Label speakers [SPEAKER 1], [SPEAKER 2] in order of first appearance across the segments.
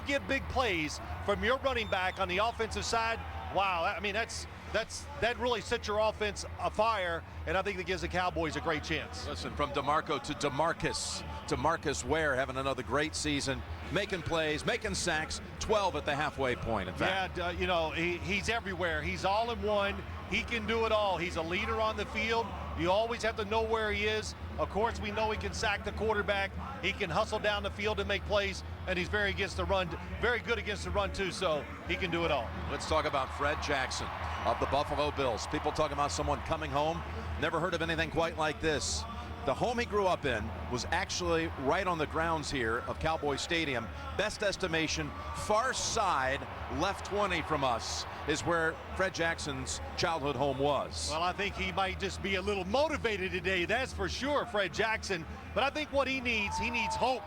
[SPEAKER 1] get big plays from your running back on the offensive side, wow, I mean, that really sets your offense afire, and I think that gives the Cowboys a great chance.
[SPEAKER 2] Listen, from DeMarco to DeMarcus Ware having another great season, making plays, making sacks, 12 at the halfway point, in fact.
[SPEAKER 1] Yeah, you know, he's everywhere. He's all in one. He can do it all. He's a leader on the field. You always have to know where he is. Of course, we know he can sack the quarterback. He can hustle down the field and make plays, and he's very good against the run too, so he can do it all.
[SPEAKER 2] Let's talk about Fred Jackson of the Buffalo Bills. People talking about someone coming home. Never heard of anything quite like this. The home he grew up in was actually right on the grounds here of Cowboy Stadium. Best estimation, far side, left 20 from us, is where Fred Jackson's childhood home was.
[SPEAKER 1] Well, I think he might just be a little motivated today, that's for sure, Fred Jackson. But I think what he needs hope.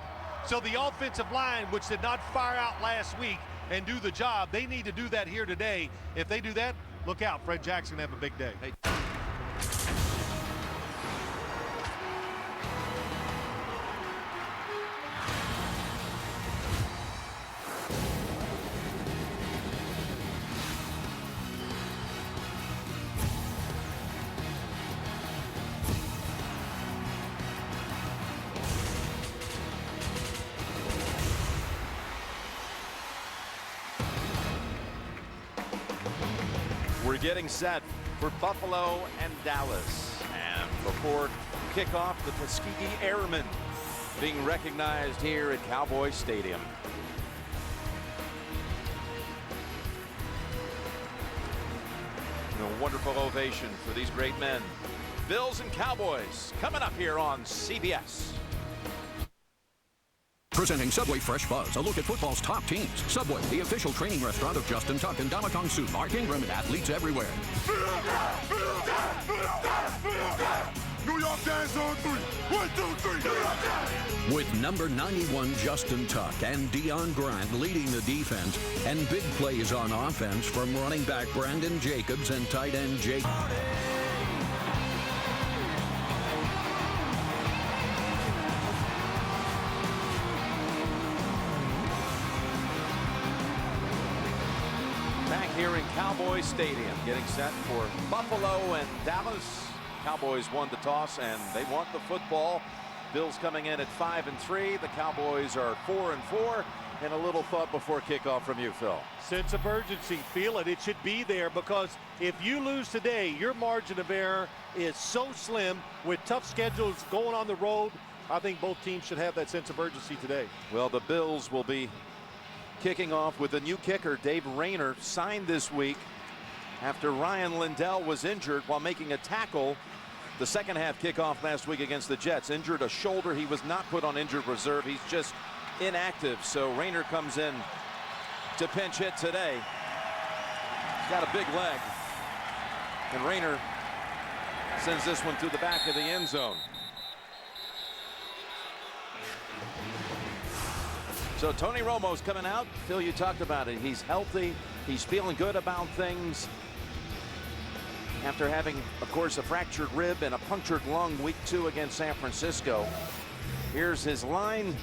[SPEAKER 1] So the offensive line, which did not fire out last week and do the job, they need to do that here today. If they do that, look out, Fred Jackson have a big day.
[SPEAKER 2] Hey. We're getting set for Buffalo and Dallas. And before kickoff, the Tuskegee Airmen being recognized here at Cowboy Stadium. And a wonderful ovation for these great men. Bills and Cowboys coming up here on CBS.
[SPEAKER 3] Presenting Subway Fresh Buzz, a look at football's top teams. Subway, the official training restaurant of Justin Tuck and Damakong Su, Mark Ingram, and athletes everywhere.
[SPEAKER 4] New York Giants on 3. 1, 2, 3.
[SPEAKER 3] With number 91 Justin Tuck and Deion Grant leading the defense, and big plays on offense from running back Brandon Jacobs and tight end Jake.
[SPEAKER 2] Here in Cowboy Stadium, getting set for Buffalo and Dallas. Cowboys won the toss and they want the football. Bills coming in at 5-3. The Cowboys are 4-4. And a little thought before kickoff from you, Phil.
[SPEAKER 1] Sense of urgency, feel it. It should be there, because if you lose today, your margin of error is so slim. With tough schedules going on the road, I think both teams should have that sense of urgency today.
[SPEAKER 2] Well, the Bills will be kicking off with a new kicker. Dave Rayner signed this week after Ryan Lindell was injured while making a tackle the second half kickoff last week against the Jets. Injured a shoulder. He was not put on injured reserve. He's just inactive. So Rayner comes in to pinch hit today. He's got a big leg. And Rayner sends this one through the back of the end zone. So Tony Romo's coming out. Phil, you talked about it. He's healthy. He's feeling good about things. After having, of course, a fractured rib and a punctured lung week 2 against San Francisco. Here's his line.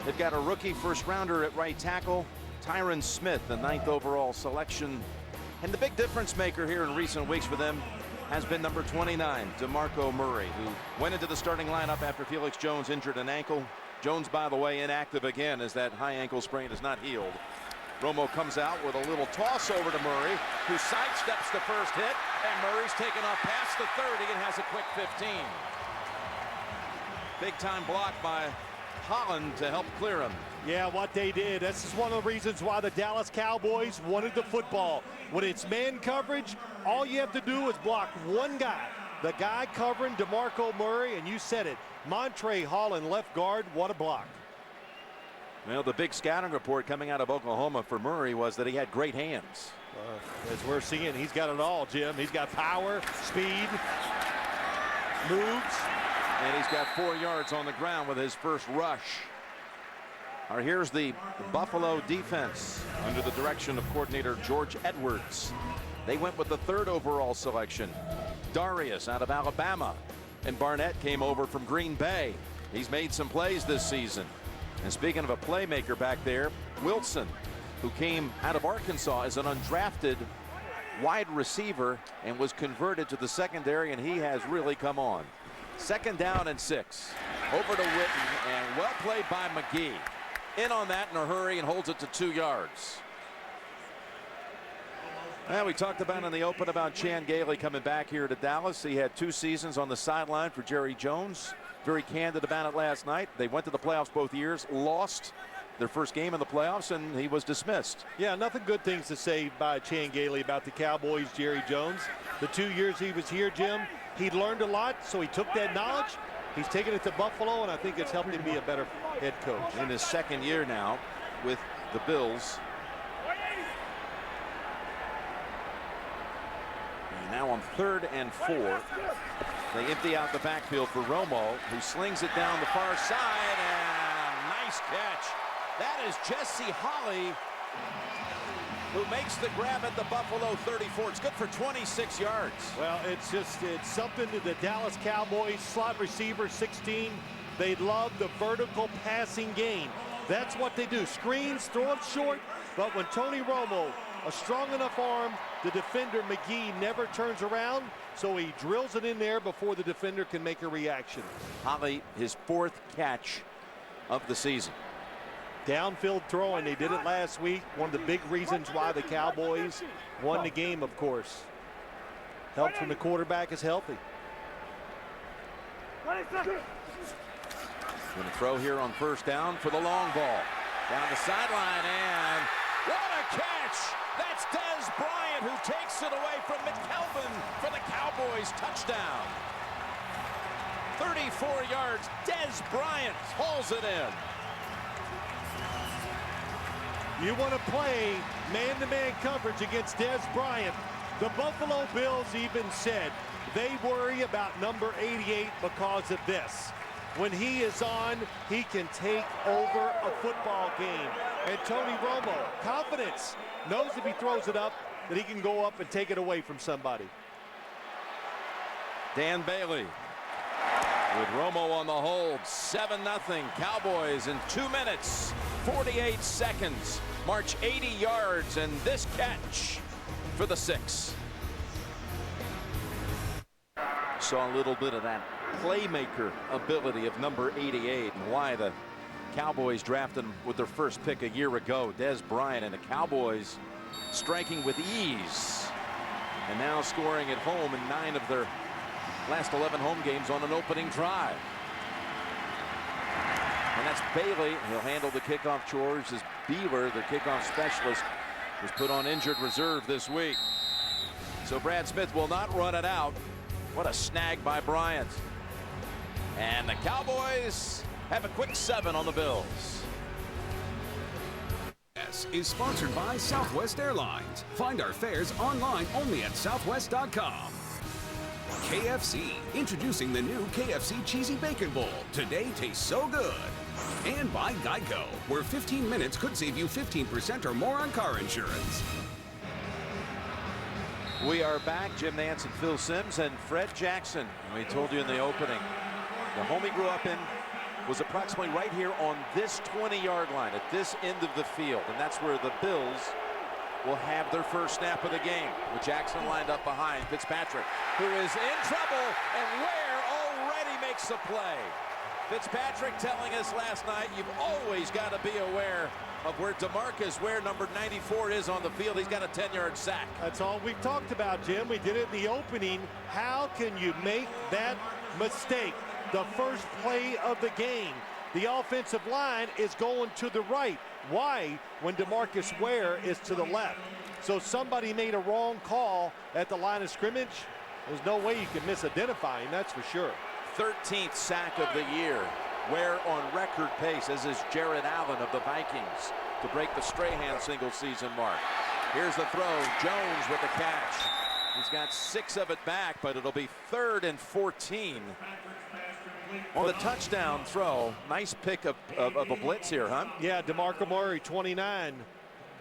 [SPEAKER 2] They've got a rookie first rounder at right tackle, Tyron Smith, the 9th overall selection. And the big difference maker here in recent weeks for them has been number 29, DeMarco Murray, who went into the starting lineup after Felix Jones injured an ankle. Jones, by the way, inactive again as that high ankle sprain is not healed. Romo comes out with a little toss over to Murray, who sidesteps the first hit, and Murray's taken off past the 30 and has a quick 15. Big time block by Holland to help clear him.
[SPEAKER 1] Yeah, what they did. This is one of the reasons why the Dallas Cowboys wanted the football. When it's man coverage, all you have to do is block one guy. The guy covering DeMarco Murray, and you said it, Montre Holland, left guard. What a block.
[SPEAKER 2] Well, the big scouting report coming out of Oklahoma for Murray was that he had great hands.
[SPEAKER 1] As we're seeing, he's got it all, Jim. He's got power, speed, moves.
[SPEAKER 2] And he's got 4 yards on the ground with his first rush. All right, here's the Buffalo defense under the direction of coordinator George Edwards. They went with the 3rd overall selection. Darius out of Alabama. And Barnett came over from Green Bay. He's made some plays this season. And speaking of a playmaker back there, Wilson, who came out of Arkansas as an undrafted wide receiver and was converted to the secondary, and he has really come on. 2nd down and 6. Over to Witten, and well played by McGee. In on that in a hurry and holds it to 2 yards. Well, we talked about in the open about Chan Gailey coming back here to Dallas. He had 2 seasons on the sideline for Jerry Jones. Very candid about it last night. They went to the playoffs both years, lost their first game in the playoffs, and he was dismissed.
[SPEAKER 1] Yeah, nothing good things to say by Chan Gailey about the Cowboys, Jerry Jones. The 2 years he was here, Jim, he learned a lot, so he took that knowledge. He's taken it to Buffalo, and I think it's helped him be a better head coach.
[SPEAKER 2] In his 2nd year now with the Bills. And now on 3rd and 4, they empty out the backfield for Romo, who slings it down the far side, and nice catch. That is Jesse Holley, who makes the grab at the Buffalo 34. It's good for 26 yards.
[SPEAKER 1] Well, it's something to the Dallas Cowboys slot receiver 16. They love the vertical passing game. That's what they do. Screens, throw it short, but when Tony Romo, a strong enough arm, the defender McGee never turns around, so he drills it in there before the defender can make a reaction.
[SPEAKER 2] Holley, his 4th catch of the season.
[SPEAKER 1] Downfield throwing, they did it last week. One of the big reasons why the Cowboys won the game, of course. Helps when the quarterback is healthy.
[SPEAKER 2] Going to throw here on 1st down for the long ball. Down the sideline, and what a catch! That's Dez Bryant, who takes it away from McKelvin for the Cowboys touchdown. 34 yards, Dez Bryant hauls it in.
[SPEAKER 1] You want to play man-to-man coverage against Dez Bryant. The Buffalo Bills even said they worry about number 88 because of this. When he is on, he can take over a football game. And Tony Romo, confidence, knows if he throws it up that he can go up and take it away from somebody.
[SPEAKER 2] Dan Bailey with Romo on the hold. 7-0 Cowboys in 2 minutes, 48 seconds. March 80 yards, and this catch for the 6. Saw a little bit of that playmaker ability of number 88 and why the Cowboys drafted him with their first pick a year ago. Dez Bryant, and the Cowboys striking with ease and now scoring at home in 9 of their last 11 home games on an opening drive. And that's Bailey. He'll handle the kickoff chores as Beeler, the kickoff specialist, was put on injured reserve this week. So Brad Smith will not run it out. What a snag by Bryant. And the Cowboys have a quick 7 on the Bills.
[SPEAKER 5] This is sponsored by Southwest Airlines. Find our fares online only at southwest.com. KFC, introducing the new KFC Cheesy Bacon Bowl. Today tastes so good. And by Geico, where 15 minutes could save you 15% or more on car insurance.
[SPEAKER 2] We are back. Jim Nance and Phil Simms and Fred Jackson. We told you in the opening, the home he grew up in was approximately right here on this 20-yard line at this end of the field. And that's where the Bills will have their first snap of the game, with Jackson lined up behind Fitzpatrick, who is in trouble, and Ware already makes a play. Fitzpatrick telling us last night, you've always got to be aware of where DeMarco Ware, number 94, is on the field. He's got a 10-yard sack.
[SPEAKER 1] That's all we've talked about, Jim. We did it in the opening. How can you make that mistake? The first play of the game. The offensive line is going to the right. Why when DeMarco Ware is to the left? So somebody made a wrong call at the line of scrimmage. There's no way you can misidentify him, that's for sure.
[SPEAKER 2] 13th sack of the year. Ware on record pace, as is Jared Allen of the Vikings, to break the Strahan single season mark. Here's the throw. Jones with the catch. He's got 6 of it back, but it'll be 3rd and 14. On the touchdown throw, nice pick of a blitz here, huh?
[SPEAKER 1] Yeah, DeMarco Murray, 29.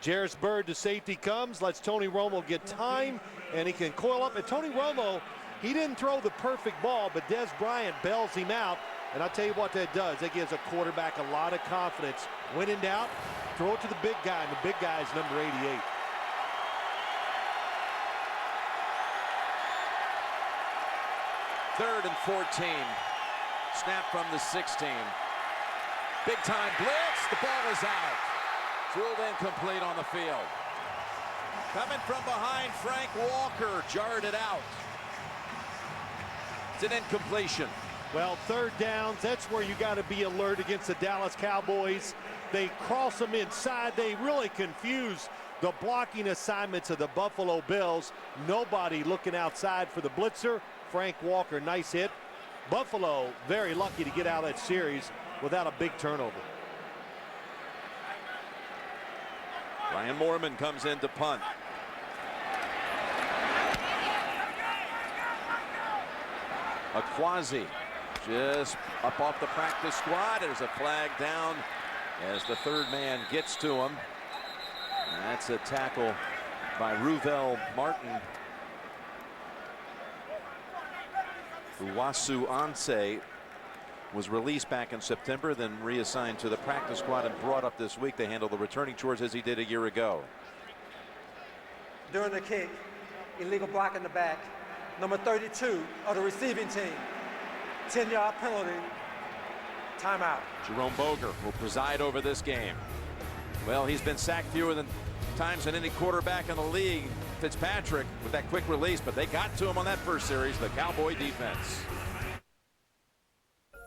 [SPEAKER 1] Jarris Byrd, the safety, comes, lets Tony Romo get time, and he can coil up. And Tony Romo, he didn't throw the perfect ball, but Dez Bryant bails him out. And I'll tell you what that does. That gives a quarterback a lot of confidence. When in doubt, throw it to the big guy, and the big guy is number 88.
[SPEAKER 2] Third and 14. Snap from the 16. Big time blitz. The ball is out. It's ruled incomplete on the field. Coming from behind, Frank Walker jarred it out. It's an incompletion.
[SPEAKER 1] Well, third downs, that's where you got to be alert against the Dallas Cowboys. They cross them inside. They really confuse the blocking assignments of the Buffalo Bills. Nobody looking outside for the blitzer. Frank Walker, nice hit. Buffalo very lucky to get out of that series without a big turnover.
[SPEAKER 2] Ryan Moorman comes in to punt. Aquazi just up off the practice squad. There's a flag down as the third man gets to him. And that's a tackle by Ruvel Martin. Uwasu Anse was released back in September, then reassigned to the practice squad and brought up this week to handle the returning chores as he did a year ago.
[SPEAKER 6] During the kick, illegal block in the back, number 32 of the receiving team, 10-yard penalty, timeout.
[SPEAKER 2] Jerome Boger will preside over this game. Well, he's been sacked fewer than times than any quarterback in the league. Fitzpatrick with that quick release, but they got to him on that first series, the Cowboy defense.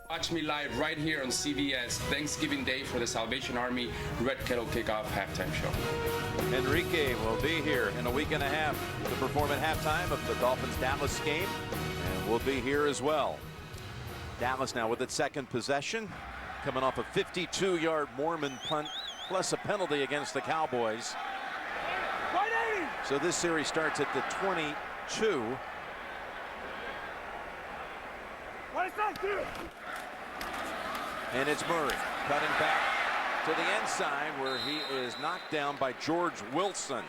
[SPEAKER 7] Watch me live right here on CBS Thanksgiving Day for the Salvation Army Red Kettle Kickoff halftime show.
[SPEAKER 2] Enrique will be here in a week and a half to perform at halftime of the Dolphins-Dallas game, and will be here as well. Dallas now with its second possession, coming off a 52-yard Mormon punt plus a penalty against the Cowboys. So this series starts at the 22. And it's Murray cutting back to the inside where he is knocked down by George Wilson.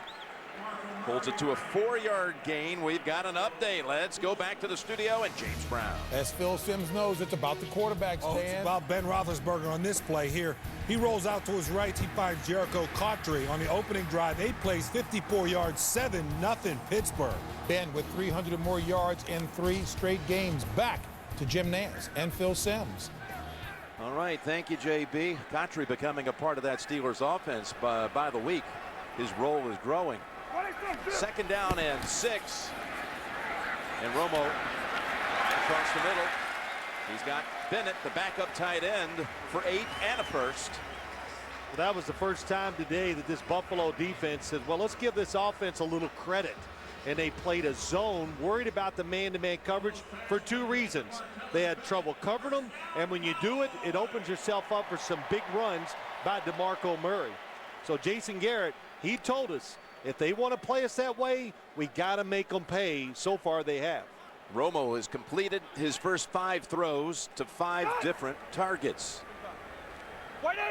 [SPEAKER 2] Holds it to a 4-yard gain. We've got an update. Let's go back to the studio and James Brown.
[SPEAKER 8] As Phil Simms knows, it's about the quarterback stand.
[SPEAKER 9] It's about Ben Roethlisberger on this play here. He rolls out to his right. He finds Jericho Cotry on the opening drive. 8 plays, 54 yards, 7-0 Pittsburgh.
[SPEAKER 8] Ben with 300 or more yards in 3 straight games. Back to Jim Nantz and Phil Simms.
[SPEAKER 2] All right, thank you, JB. Cotry becoming a part of that Steelers offense by the week. His role is growing. Second down and 6. And Romo across the middle. He's got Bennett, the backup tight end, for 8 and a first.
[SPEAKER 1] Well, that was the first time today that this Buffalo defense said, well, let's give this offense a little credit. And they played a zone, worried about the man-to-man coverage for 2 reasons. They had trouble covering them, and when you do it, it opens yourself up for some big runs by DeMarco Murray. So Jason Garrett, he told us, if they want to play us that way, we got to make them pay. So far, they have.
[SPEAKER 2] Romo has completed his first 5 throws to 5 different targets.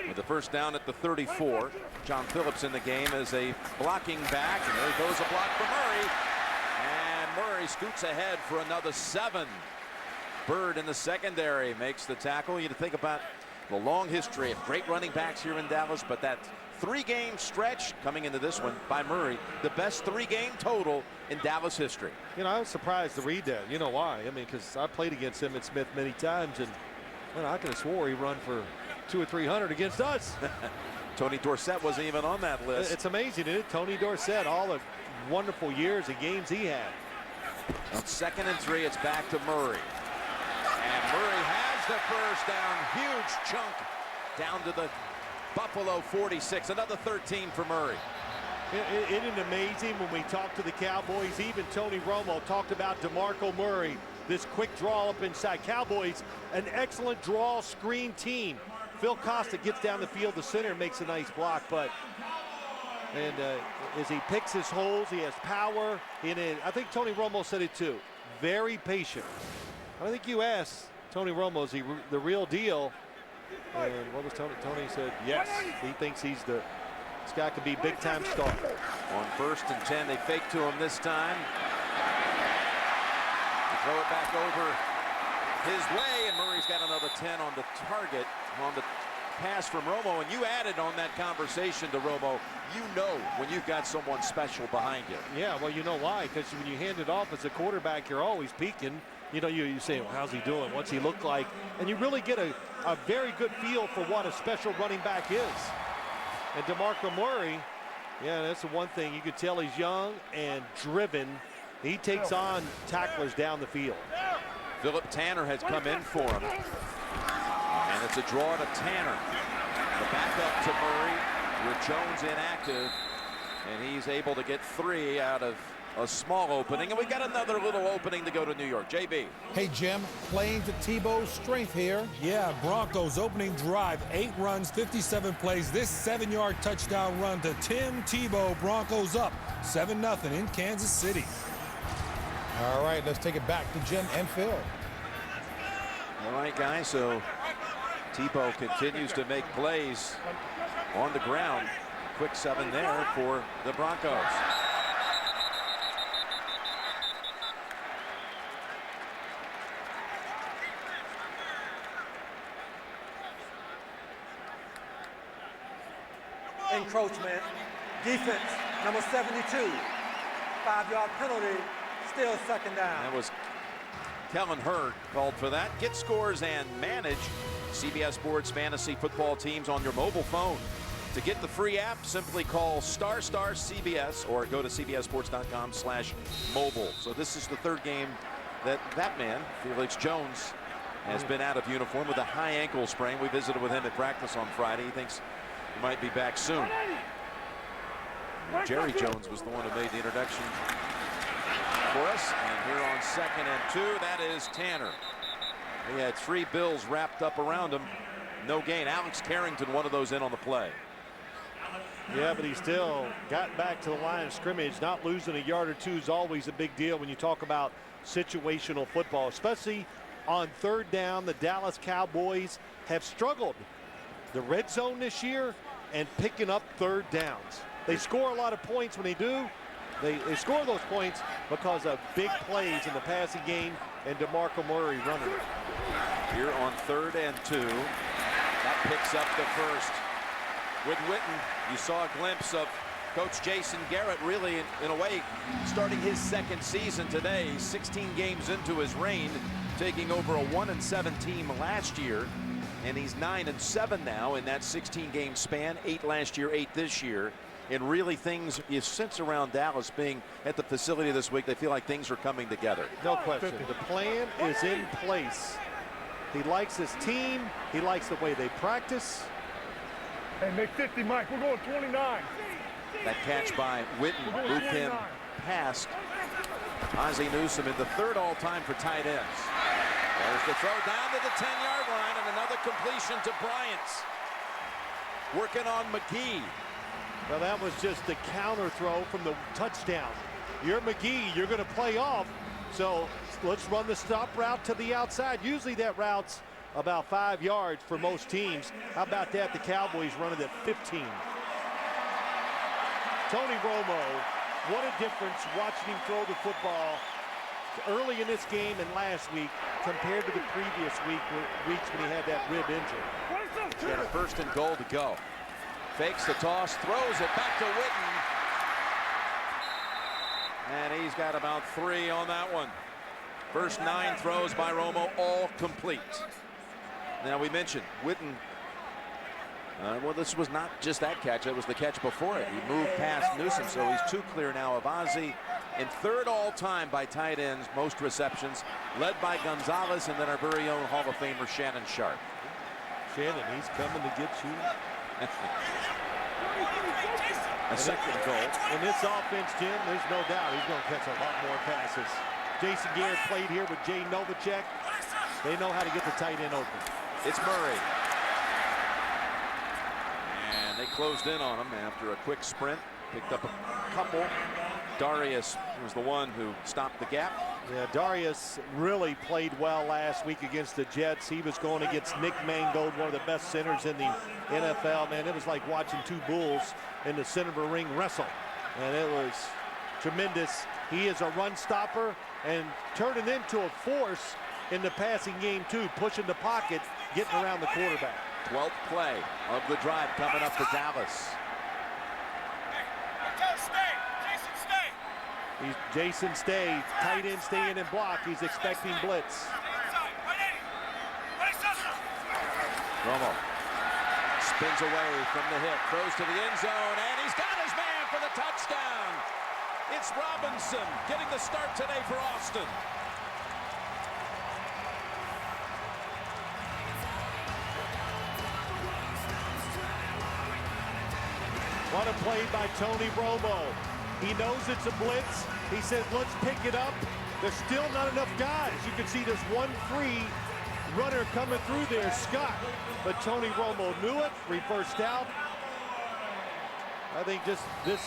[SPEAKER 2] With the first down at the 34, John Phillips in the game as a blocking back, and there goes a block for Murray. And Murray scoots ahead for another 7. Bird in the secondary makes the tackle. You think about the long history of great running backs here in Dallas, but that 3-game stretch coming into this one by Murray, the best 3-game total in Dallas history.
[SPEAKER 1] You know, I was surprised to read that. You know why? I mean, because I played against him at Smith many times, and well, I could have swore he run for 200 or 300 against us.
[SPEAKER 2] Tony Dorsett wasn't even on that list.
[SPEAKER 1] It's amazing, isn't it? Tony Dorsett, all the wonderful years of games he had.
[SPEAKER 2] On 2nd and 3, it's back to Murray. And Murray has the first down. Huge chunk down to the Buffalo 46. Another 13 for Murray.
[SPEAKER 1] Isn't it amazing when we talk to the Cowboys, even Tony Romo talked about DeMarco Murray, this quick draw up inside. Cowboys, an excellent draw screen team. Phil Costa gets down the field, the center makes a nice block, but as he picks his holes, he has power. And I think Tony Romo said it too, very patient. I think you asked Tony Romo, is he the real deal? And what was Tony? Tony said yes. He thinks this guy could be big time star.
[SPEAKER 2] On 1st and 10, they fake to him this time. They throw it back over his way, and Murray's got another 10 on the target on the pass from Romo. And you added on that conversation to Romo, you know when you've got someone special behind you.
[SPEAKER 1] Yeah, well, you know why? Because when you hand it off as a quarterback, you're always peeking. You know, you say, well, how's he doing? What's he look like? And you really get a very good feel for what a special running back is. And DeMarco Murray, yeah, that's the one thing. You could tell he's young and driven. He takes on tacklers down the field.
[SPEAKER 2] Philip Tanner has come in for him. And it's a draw to Tanner. The backup to Murray with Jones inactive. And he's able to get 3 out of a small opening. And we got another little opening to go to New York. JB.
[SPEAKER 8] Hey, Jim, playing to Tebow's strength here.
[SPEAKER 9] Yeah, Broncos opening drive, 8 runs, 57 plays. This 7-yard touchdown run to Tim Tebow. Broncos up 7-0 in Kansas City.
[SPEAKER 8] All right, let's take it back to Jim and Phil.
[SPEAKER 2] All right, guys, so Tebow continues to make plays on the ground. Quick 7 there for the Broncos.
[SPEAKER 6] Encroachment, defense, number 72, 5-yard penalty, still 2nd down.
[SPEAKER 2] That was Kellen Hurd called for that. Get scores and manage CBS Sports Fantasy Football teams on your mobile phone. To get the free app, simply call *CBS or go to cbssports.com/mobile. So this is the 3rd game that man, Felix Jones, has been out of uniform with a high ankle sprain. We visited with him at practice on Friday. He thinks he might be back soon. Jerry Jones was the one who made the introduction for us. And here on 2nd and 2, that is Tanner. He had 3 Bills wrapped up around him. No gain. Alex Carrington, one of those in on the play.
[SPEAKER 1] Yeah, but he still got back to the line of scrimmage. Not losing a yard or 2 is always a big deal when you talk about situational football, especially on 3rd down. The Dallas Cowboys have struggled the red zone this year and picking up 3rd downs. They score a lot of points when they do. They score those points because of big plays in the passing game and DeMarco Murray running it.
[SPEAKER 2] Here on 3rd and 2, that picks up the 1st. With Witten, you saw a glimpse of Coach Jason Garrett really, in a way, starting his 2nd season today. 16 games into his reign, taking over a 1-7 team last year. And he's 9-7 now in that 16-game span. 8 last year, 8 this year. And really things you sense around Dallas being at the facility this week, they feel like things are coming together.
[SPEAKER 1] No question. The plan is in place. He likes his team. He likes the way they practice.
[SPEAKER 4] Hey, make 50, Mike. We're going 29.
[SPEAKER 2] That catch by Witten moved him past Ozzie Newsome in the 3rd all-time for tight ends. There's the throw down to the 10-yard line and another completion to Bryant. Working on McGee.
[SPEAKER 1] Well, that was just the counter throw from the touchdown. You're McGee, you're going to play off. So let's run the stop route to the outside. Usually that route's about 5 yards for most teams. How about that? The Cowboys running at 15. Tony Romo, what a difference watching him throw the football early in this game and last week compared to the previous weeks when he had that rib injury.
[SPEAKER 2] He's got a 1st and goal to go. Fakes the toss, throws it back to Witten. And he's got about 3 on that one. First 9 throws by Romo, all complete. Now we mentioned Witten. Well, this was not just that catch. It was the catch before it. He moved past Newsome, so he's 2 clear now of Ozzie. And 3rd all-time by tight ends, most receptions, led by Gonzalez and then our very own Hall of Famer Shannon Sharp.
[SPEAKER 1] Shannon, he's coming to get you.
[SPEAKER 2] A 2nd goal.
[SPEAKER 1] In this offense, Jim, there's no doubt he's going to catch a lot more passes. Jason Garrett played here with Jay Novacek. They know how to get the tight end open.
[SPEAKER 2] It's Murray. And they closed in on him after a quick sprint. Picked up a couple. Darius was the one who stopped the gap.
[SPEAKER 1] Yeah, Darius really played well last week against the Jets. He was going against Nick Mangold, one of the best centers in the NFL. Man, it was like watching 2 bulls in the center of a ring wrestle. And it was tremendous. He is a run stopper and turning into a force in the passing game too, pushing the pocket, getting around the quarterback.
[SPEAKER 2] 12th play of the drive coming up for Dallas.
[SPEAKER 1] He's Jason Stay, tight end staying in block. He's expecting blitz.
[SPEAKER 2] Romo spins away from the hit, throws to the end zone, and he's got his man for the touchdown. It's Robinson getting the start today for Austin.
[SPEAKER 1] What a play by Tony Romo. He knows it's a blitz. He says, let's pick it up. There's still not enough guys. You can see there's one free runner coming through there, Scott. But Tony Romo knew it, reversed out. I think just this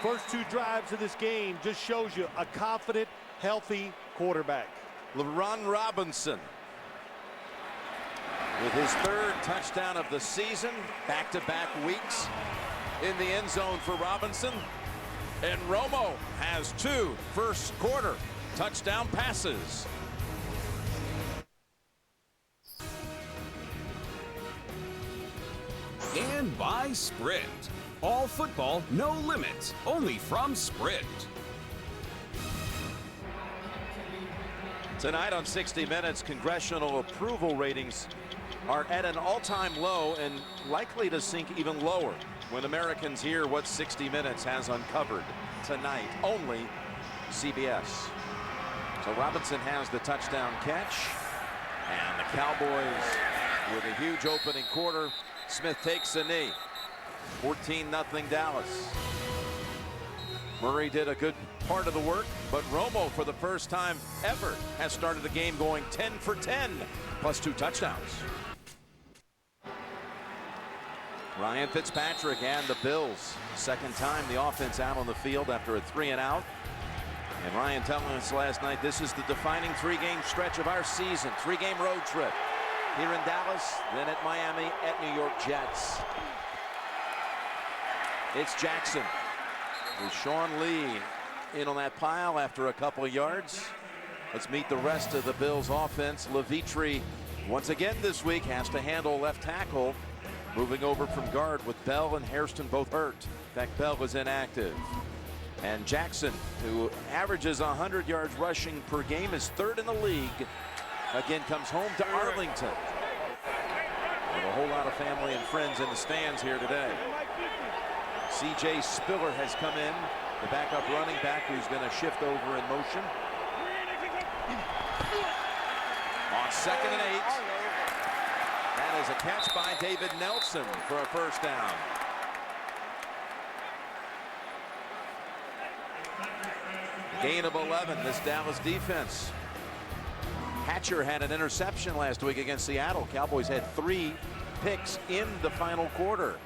[SPEAKER 1] first two drives of this game just shows you a confident, healthy quarterback.
[SPEAKER 2] LeBron Robinson with his third touchdown of the season, back-to-back weeks in the end zone for Robinson. And Romo has 2 first quarter touchdown passes.
[SPEAKER 5] And by Sprint. All football, no limits, only from Sprint.
[SPEAKER 2] Tonight on 60 Minutes, congressional approval ratings are at an all-time low and likely to sink even lower when Americans hear what 60 Minutes has uncovered tonight. Only CBS. So Robinson has the touchdown catch, and the Cowboys with a huge opening quarter. Smith takes a knee. 14-0 Dallas. Murray did a good part of the work, but Romo, for the first time ever, has started the game going 10 for 10, plus 2 touchdowns. Ryan Fitzpatrick and the Bills. Second time the offense out on the field after a 3-and-out. And Ryan telling us last night, this is the defining 3-game stretch of our season. 3-game road trip. Here in Dallas, then at Miami, at New York Jets. It's Jackson with Sean Lee in on that pile after a couple of yards. Let's meet the rest of the Bills offense. Levitri, once again this week, has to handle left tackle. Moving over from guard with Bell and Hairston both hurt. In fact, Bell was inactive. And Jackson, who averages 100 yards rushing per game, is 3rd in the league. Again, comes home to Arlington. With a whole lot of family and friends in the stands here today. C.J. Spiller has come in, the backup running back who's going to shift over in motion. On 2nd and 8. That is a catch by David Nelson for a first down. Gain of 11, this Dallas defense. Hatcher had an interception last week against Seattle. Cowboys had 3 picks in the final quarter.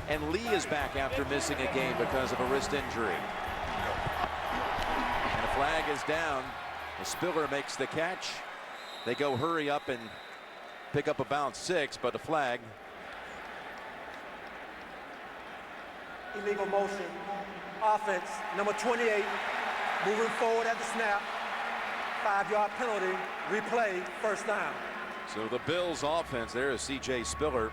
[SPEAKER 2] And Lee is back after missing a game because of a wrist injury. And a flag is down. Spiller makes the catch. They go hurry up and pick up about 6, but a flag.
[SPEAKER 6] Illegal motion. Offense, number 28, moving forward at the snap. 5-yard penalty, replay, first down.
[SPEAKER 2] So the Bills offense, there is C.J. Spiller.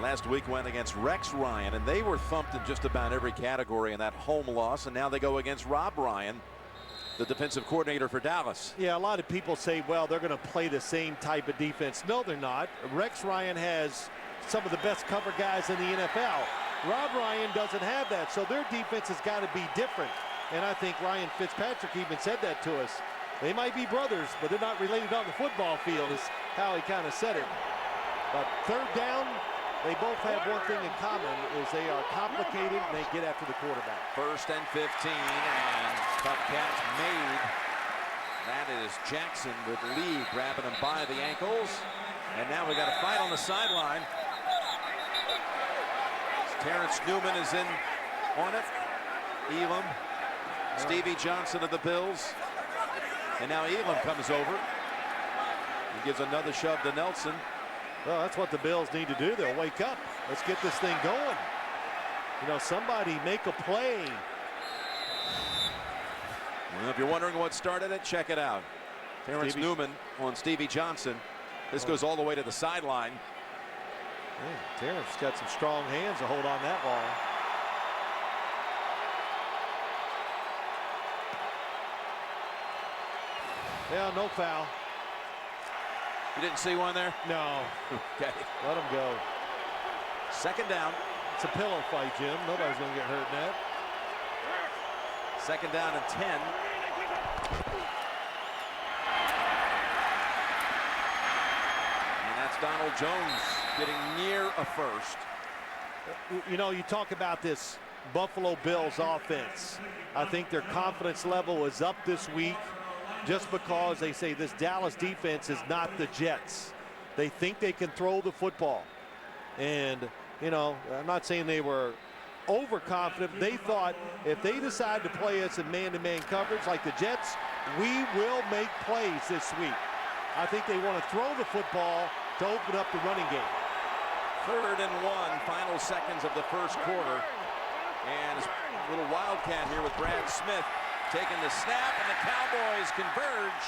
[SPEAKER 2] Last week went against Rex Ryan, and they were thumped in just about every category in that home loss. And now they go against Rob Ryan, the defensive coordinator for Dallas.
[SPEAKER 1] Yeah, a lot of people say, well, they're going to play the same type of defense. No, they're not. Rex Ryan has some of the best cover guys in the NFL. Rob Ryan doesn't have that, so their defense has got to be different. And I think Ryan Fitzpatrick even said that to us. They might be brothers, but they're not related on the football field, is how he kind of said it. But 3rd down, they both have one thing in common, is they are complicated and they get after the quarterback.
[SPEAKER 2] 1st and 15, and tough catch made. That is Jackson with Lee grabbing him by the ankles. And now we got a fight on the sideline. Terrence Newman is in on it. Elam, Stevie Johnson of the Bills. And now Elam comes over. He gives another shove to Nelson.
[SPEAKER 1] Well, that's what the Bills need to do. They'll wake up. Let's get this thing going. You know, somebody make a play.
[SPEAKER 2] Well, if you're wondering what started it, check it out. Terrence Newman on Stevie Johnson. This goes all the way to the sideline.
[SPEAKER 1] Yeah, Terrence got some strong hands to hold on that ball. Yeah, no foul.
[SPEAKER 2] You didn't see one there?
[SPEAKER 1] No.
[SPEAKER 2] Okay.
[SPEAKER 1] Let him go.
[SPEAKER 2] Second down.
[SPEAKER 1] It's a pillow fight, Jim. Nobody's going to get hurt in that.
[SPEAKER 2] Second down and 10. And that's Donald Jones getting near a first.
[SPEAKER 1] You know, you talk about this Buffalo Bills offense. I think their confidence level is up this week just because they say this Dallas defense is not the Jets. They think they can throw the football. And, you know, I'm not saying they were overconfident. They thought if they decide to play us in man-to-man coverage like the Jets, we will make plays this week. I think they want to throw the football to open up the running game.
[SPEAKER 2] 3rd and 1, final seconds of the first quarter. And a little wildcat here with Brad Smith taking the snap, and the Cowboys converge.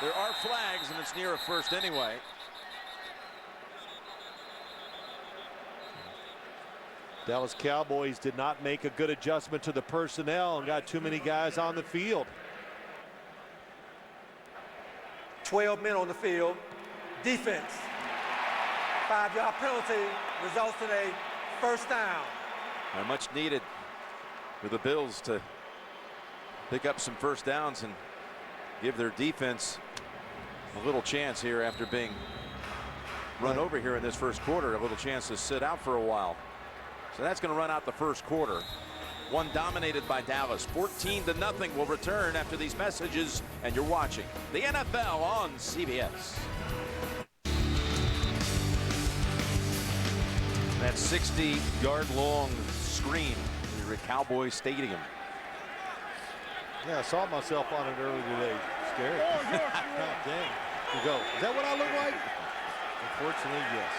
[SPEAKER 2] There are flags, and it's near a first anyway.
[SPEAKER 1] Dallas Cowboys did not make a good adjustment to the personnel and got too many guys on the field.
[SPEAKER 6] 12 men on the field. Defense. 5-yard penalty results in a first down.
[SPEAKER 2] And much needed for the Bills to pick up some first downs and give their defense a little chance here after being run over here in this first quarter. A little chance to sit out for a while. So that's going to run out the first quarter. One dominated by Dallas. 14-0 will return after these messages, and you're watching the NFL on CBS. That 60-yard long screen here at Cowboys Stadium.
[SPEAKER 1] Yeah, I saw myself on it earlier today. Scary. God dang. You go. Is that what I look like? Unfortunately, yes.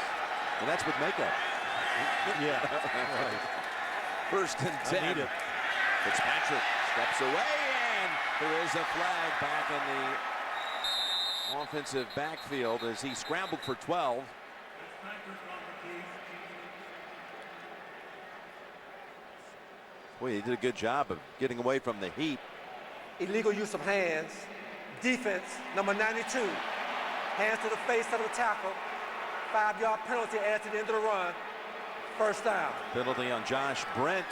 [SPEAKER 2] And that's with makeup.
[SPEAKER 1] Yeah. Right.
[SPEAKER 2] 1st and 10.
[SPEAKER 1] I need it.
[SPEAKER 2] Fitzpatrick steps away, and there is a flag back in the offensive backfield as he scrambled for 12. Boy, he did a good job of getting away from the heat.
[SPEAKER 6] Illegal use of hands. Defense, number 92. Hands to the face of the tackle. 5-yard penalty added to the end of the run. First down.
[SPEAKER 2] Penalty on Josh Brent,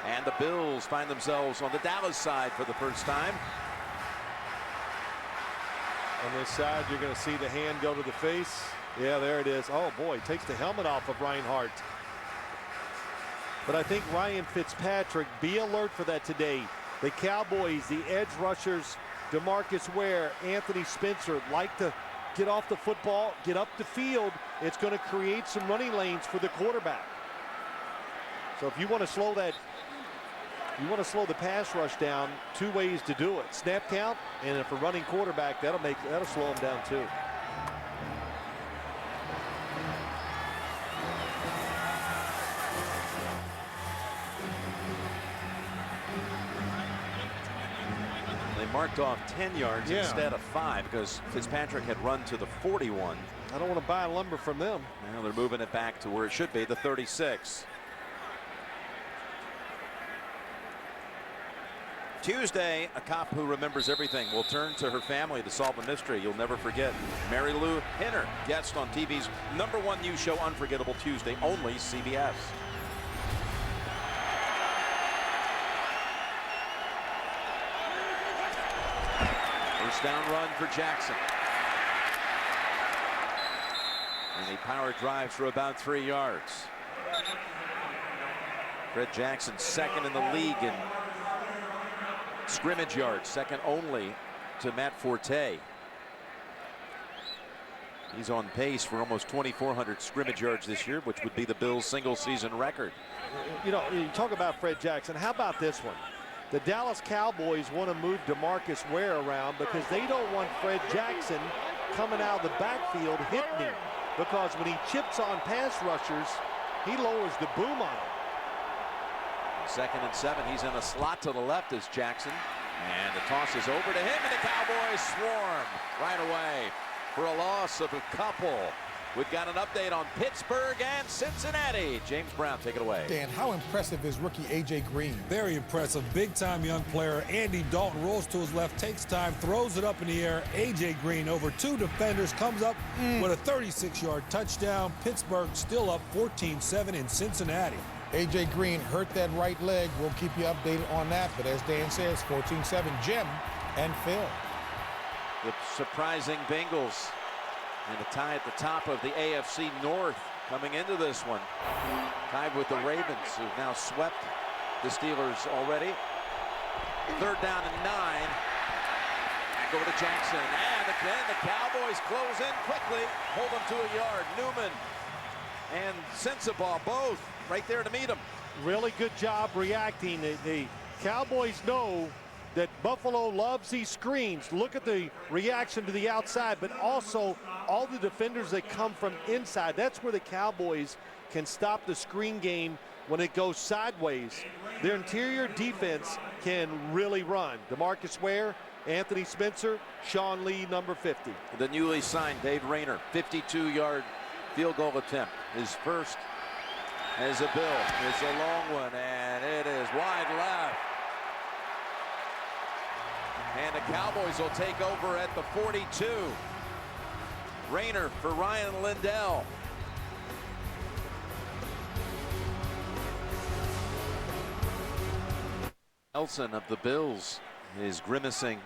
[SPEAKER 2] and the Bills find themselves on the Dallas side for the first time.
[SPEAKER 1] On this side, you're going to see the hand go to the face. Yeah, there it is. Oh, boy, takes the helmet off of Reinhardt. But I think Ryan Fitzpatrick, be alert for that today. The Cowboys, the edge rushers, DeMarcus Ware, Anthony Spencer like to get off the football, get up the field. It's going to create some running lanes for the quarterback. So if you want to slow that, you want to slow the pass rush down, 2 ways to do it. Snap count, and if a running quarterback, that'll slow him down too.
[SPEAKER 2] They marked off 10 yards instead of 5 because Fitzpatrick had run to the 41.
[SPEAKER 1] I don't want to buy lumber from them.
[SPEAKER 2] Now they're moving it back to where it should be, the 36. Tuesday, a cop who remembers everything will turn to her family to solve a mystery you'll never forget. Mary Lou Henner, guest on TV's #1 news show, Unforgettable Tuesday, only CBS. First down run for Jackson. And he power drives for about 3 yards. Fred Jackson, 2nd in the league in scrimmage yards, 2nd only to Matt Forte. He's on pace for almost 2,400 scrimmage yards this year, which would be the Bills' single-season record.
[SPEAKER 1] You know, you talk about Fred Jackson. How about this one? The Dallas Cowboys want to move DeMarcus Ware around because they don't want Fred Jackson coming out of the backfield hitting him. Because when he chips on pass rushers, he lowers the boom on him.
[SPEAKER 2] 2nd and 7. He's in a slot to the left as Jackson. And the toss is over to him, and the Cowboys swarm right away for a loss of a couple. We've got an update on Pittsburgh and Cincinnati. James Brown, take it away.
[SPEAKER 8] Dan, how impressive is rookie A.J. Green?
[SPEAKER 9] Very impressive. Big-time young player. Andy Dalton rolls to his left, takes time, throws it up in the air. A.J. Green over two defenders, comes up with a 36-yard touchdown. Pittsburgh still up 14-7 in Cincinnati.
[SPEAKER 8] A.J. Green hurt that right leg. We'll keep you updated on that. But as Dan says, 14-7, Jim and Phil.
[SPEAKER 2] The surprising Bengals. And a tie at the top of the AFC North coming into this one. Tied with the Ravens, who've now swept the Steelers already. 3rd down and 9. Back over to Jackson. And again, the Cowboys close in quickly. Hold them to a yard. Newman and Sensabaugh both right there to meet him.
[SPEAKER 1] Really good job reacting. The Cowboys know that Buffalo loves these screens. Look at the reaction to the outside, but also all the defenders that come from inside. That's where the Cowboys can stop the screen game when it goes sideways. Their interior defense can really run. DeMarcus Ware, Anthony Spencer, Sean Lee, number 50.
[SPEAKER 2] The newly signed Dave Rayner, 52-yard field goal attempt. His first as a Bill. It's a long one, and it is wide left. And the Cowboys will take over at the 42. Rayner for Ryan Lindell. Nelson of the Bills is grimacing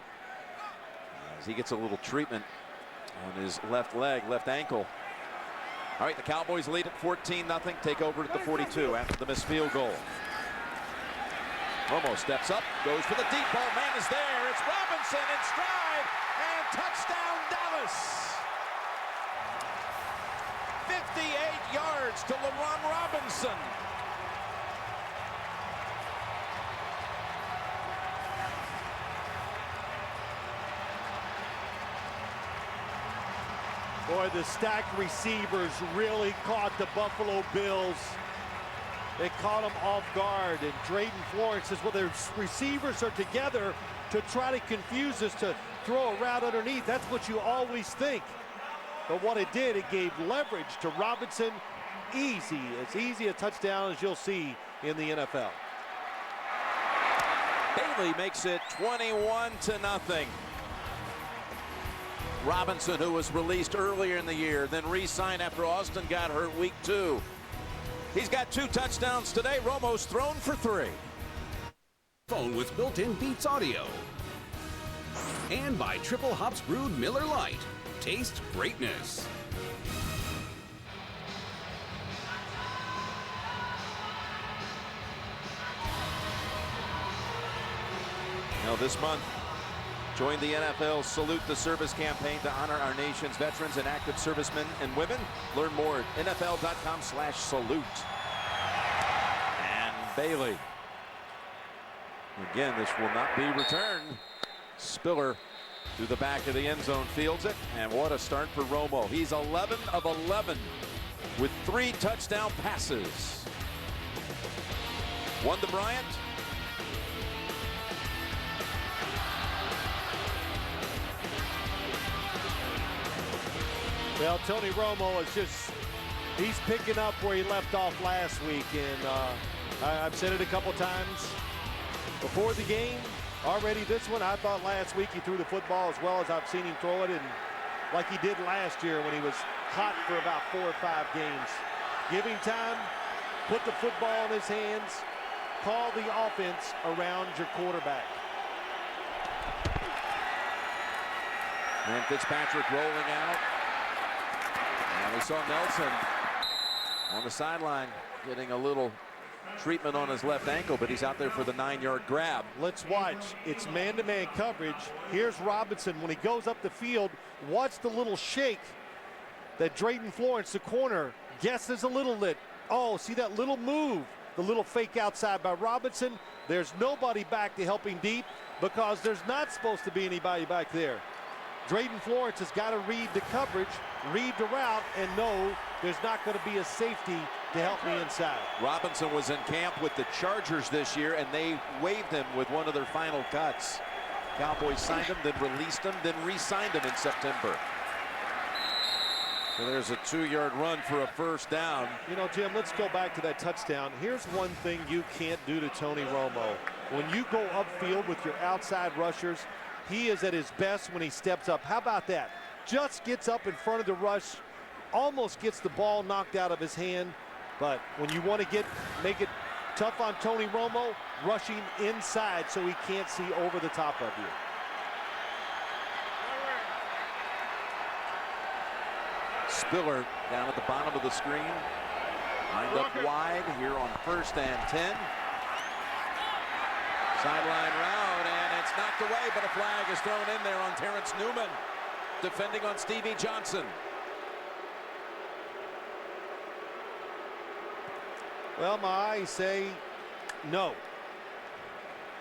[SPEAKER 2] as he gets a little treatment on his left leg, left ankle. All right, the Cowboys lead at 14-0. Take over at the 42 after the missed field goal. Romo steps up, goes for the deep ball. Man is there. It's Robinson in stride, and touchdown Dallas. 58 yards to LeBron Robinson.
[SPEAKER 1] Boy, the stacked receivers really caught the Buffalo Bills. They caught them off guard, and Drayton Florence says, well, their receivers are together to try to confuse us, to throw a route underneath. That's what you always think. But what it did, it gave leverage to Robinson. Easy, as easy a touchdown as you'll see in the NFL.
[SPEAKER 2] Bailey makes it 21-0. Robinson, who was released earlier in the year, then re-signed after Austin got hurt week 2. He's got 2 touchdowns today. Romo's thrown for 3.
[SPEAKER 5] Phone with built-in Beats Audio. And by Triple Hops Brewed Miller Lite. Taste greatness.
[SPEAKER 2] Now this month, join the NFL's Salute the Service campaign to honor our nation's veterans and active servicemen and women. Learn more at NFL.com/salute. And Bailey. Again, this will not be returned. Spiller to the back of the end zone, fields it, and what a start for Romo. He's 11 of 11 with 3 touchdown passes. 1 to Bryant.
[SPEAKER 1] Well, Tony Romo is just, he's picking up where he left off last week. And I've said it a couple times before the game. Already this one, I thought last week he threw the football as well as I've seen him throw it, and like he did last year when he was hot for about 4 or 5 games. Give him time, put the football in his hands, call the offense around your quarterback.
[SPEAKER 2] And Fitzpatrick rolling out. And we saw Nelson on the sideline getting a little treatment on his left ankle, but he's out there for the 9-yard grab.
[SPEAKER 1] Let's watch. It's man-to-man coverage. Here's Robinson. When he goes up the field, watch the little shake that Drayton Florence, the corner, guesses a little bit. Oh, see that little move, the little fake outside by Robinson. There's nobody back to help him deep because there's not supposed to be anybody back there. Drayton Florence has got to read the coverage, read the route, and know there's not going to be a safety to help me inside.
[SPEAKER 2] Robinson was in camp with the Chargers this year, and they waived him with one of their final cuts. Cowboys signed him, then released him, then re-signed him in September. So there's a 2-yard run for a first down.
[SPEAKER 1] You know, Jim, let's go back to that touchdown. Here's one thing you can't do to Tony Romo. When you go upfield with your outside rushers, he is at his best when he steps up. How about that? Just gets up in front of the rush, almost gets the ball knocked out of his hand. But when you want to make it tough on Tony Romo, rushing inside so he can't see over the top of you.
[SPEAKER 2] Spiller down at the bottom of the screen. Lined up wide here on 1st and 10. Sideline route, and it's knocked away, but a flag is thrown in there on Terrence Newman, defending on Stevie Johnson.
[SPEAKER 1] Well, my eyes say no.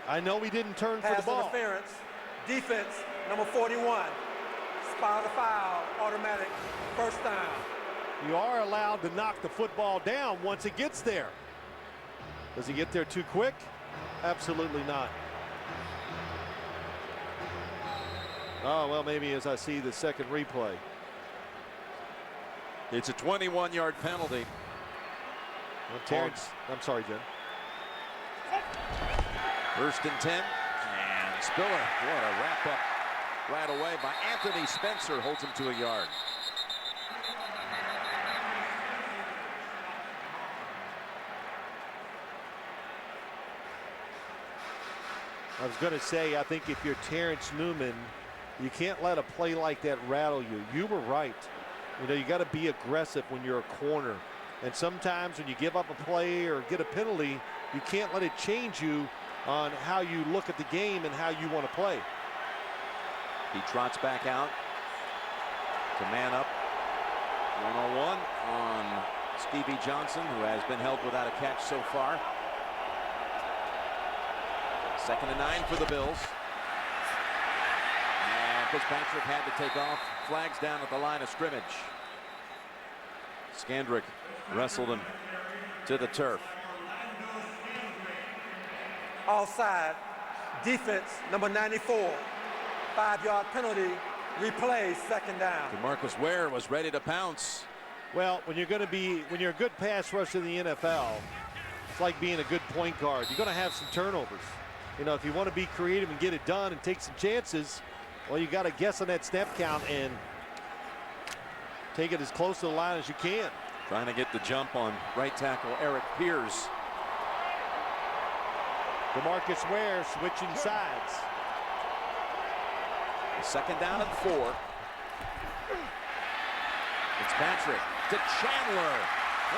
[SPEAKER 1] I know he didn't turn for the ball.
[SPEAKER 6] Pass interference. Defense, number 41. Spot the foul, automatic, first down.
[SPEAKER 1] You are allowed to knock the football down once it gets there. Does he get there too quick? Absolutely not. Oh, well, maybe as I see the second replay.
[SPEAKER 2] It's a 21-yard penalty.
[SPEAKER 1] Well, Terrence, I'm sorry, Jim.
[SPEAKER 2] 1st and 10. And Spiller, what a wrap-up right away by Anthony Spencer, holds him to a yard.
[SPEAKER 1] I was going to say, I think if you're Terrence Newman, you can't let a play like that rattle you. You were right. You know, you got to be aggressive when you're a corner. And sometimes when you give up a play or get a penalty, you can't let it change you on how you look at the game and how you want to play.
[SPEAKER 2] He trots back out to man up. 1-on-1 on Stevie Johnson, who has been held without a catch so far. 2nd and 9 for the Bills. And Fitzpatrick had to take off. Flags down at the line of scrimmage. Scandrick wrestled him to the turf.
[SPEAKER 6] Offside. Defense, number 94. 5-yard penalty. Replay, 2nd down.
[SPEAKER 2] DeMarco Murray was ready to pounce.
[SPEAKER 1] Well, when you're a good pass rusher in the NFL, it's like being a good point guard. You're going to have some turnovers. You know, if you want to be creative and get it done and take some chances, well, you got to guess on that snap count and take it as close to the line as you can.
[SPEAKER 2] Trying to get the jump on right tackle Eric Pierce.
[SPEAKER 1] DeMarco Murray switching sides.
[SPEAKER 2] 2nd down and 4. Fitzpatrick to Chandler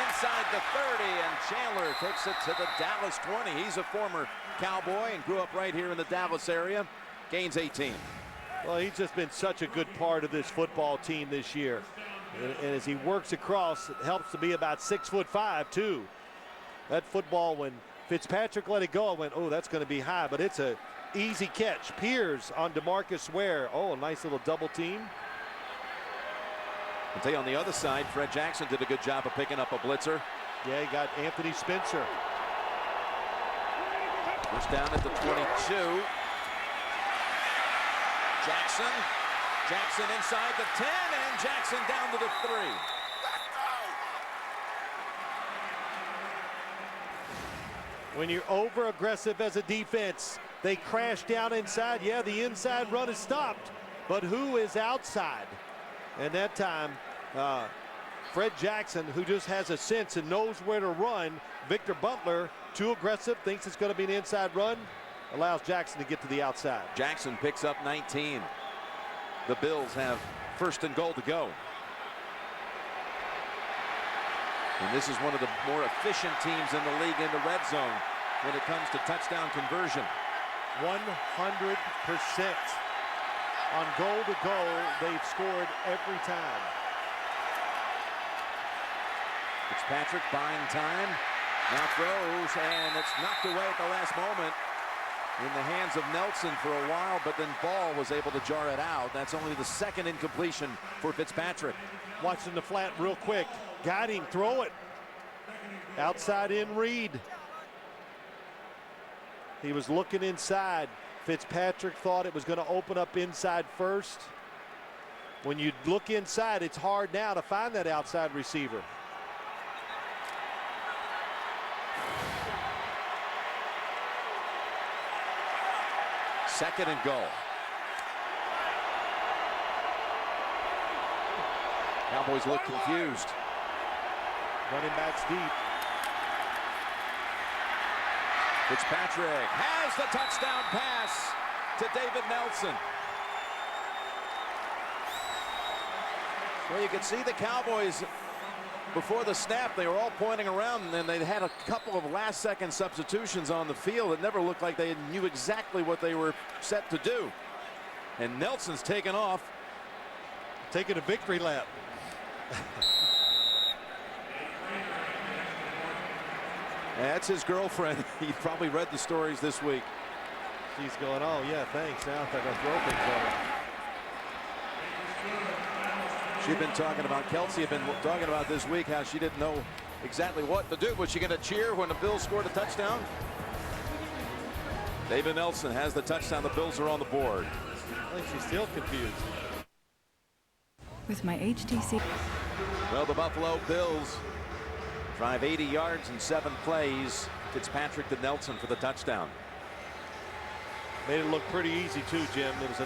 [SPEAKER 2] inside the 30, and Chandler takes it to the Dallas 20. He's a former Cowboy and grew up right here in the Dallas area. Gains 18.
[SPEAKER 1] Well, he's just been such a good part of this football team this year. And as he works across, it helps to be about 6'5" too. That football, when Fitzpatrick let it go, I went, oh, that's going to be high, but it's a easy catch. Pierce on DeMarco Murray. Oh, a nice little double team.
[SPEAKER 2] I'll tell you, on the other side, Fred Jackson did a good job of picking up a blitzer.
[SPEAKER 1] Yeah, he got Anthony Spencer.
[SPEAKER 2] First down at the 22. Jackson inside the 10, and Jackson down to the 3.
[SPEAKER 1] When you're over aggressive as a defense, they crash down inside. Yeah, the inside run is stopped, but who is outside? And that time, Fred Jackson, who just has a sense and knows where to run. Victor Butler, too aggressive, thinks it's going to be an inside run, allows Jackson to get to the outside.
[SPEAKER 2] Jackson picks up 19. The Bills have 1st and goal to go. And this is one of the more efficient teams in the league in the red zone when it comes to touchdown conversion.
[SPEAKER 1] 100%. On goal to goal, they've scored every time.
[SPEAKER 2] Fitzpatrick buying time. Now throws, and it's knocked away at the last moment in the hands of Nelson for a while, but then Ball was able to jar it out. That's only the 2nd incompletion for Fitzpatrick.
[SPEAKER 1] Watching the flat real quick. Got him, throw it. Outside in Reed. He was looking inside. Fitzpatrick thought it was going to open up inside first. When you look inside, it's hard now to find that outside receiver.
[SPEAKER 2] Second and goal. Cowboys look confused.
[SPEAKER 1] Running backs deep.
[SPEAKER 2] Fitzpatrick has the touchdown pass to David Nelson. Well, you can see the Cowboys before the snap, they were all pointing around, and then they had a couple of last-second substitutions on the field. It never looked like they knew exactly what they were set to do. And Nelson's taken off.
[SPEAKER 1] Taking a victory lap.
[SPEAKER 2] That's his girlfriend. He probably read the stories this week.
[SPEAKER 1] She's going, oh, yeah, thanks. Now I gotta throw things at her.
[SPEAKER 2] She'd been talking about, Kelsey had been talking about this week how she didn't know exactly what to do. Was she going to cheer when the Bills scored a touchdown? David Nelson has the touchdown. The Bills are on the board.
[SPEAKER 1] I think she's still confused.
[SPEAKER 10] With my HTC.
[SPEAKER 2] Well, the Buffalo Bills drive 80 yards in 7 plays. Fitzpatrick to Nelson for the touchdown.
[SPEAKER 1] Made it look pretty easy too, Jim. It was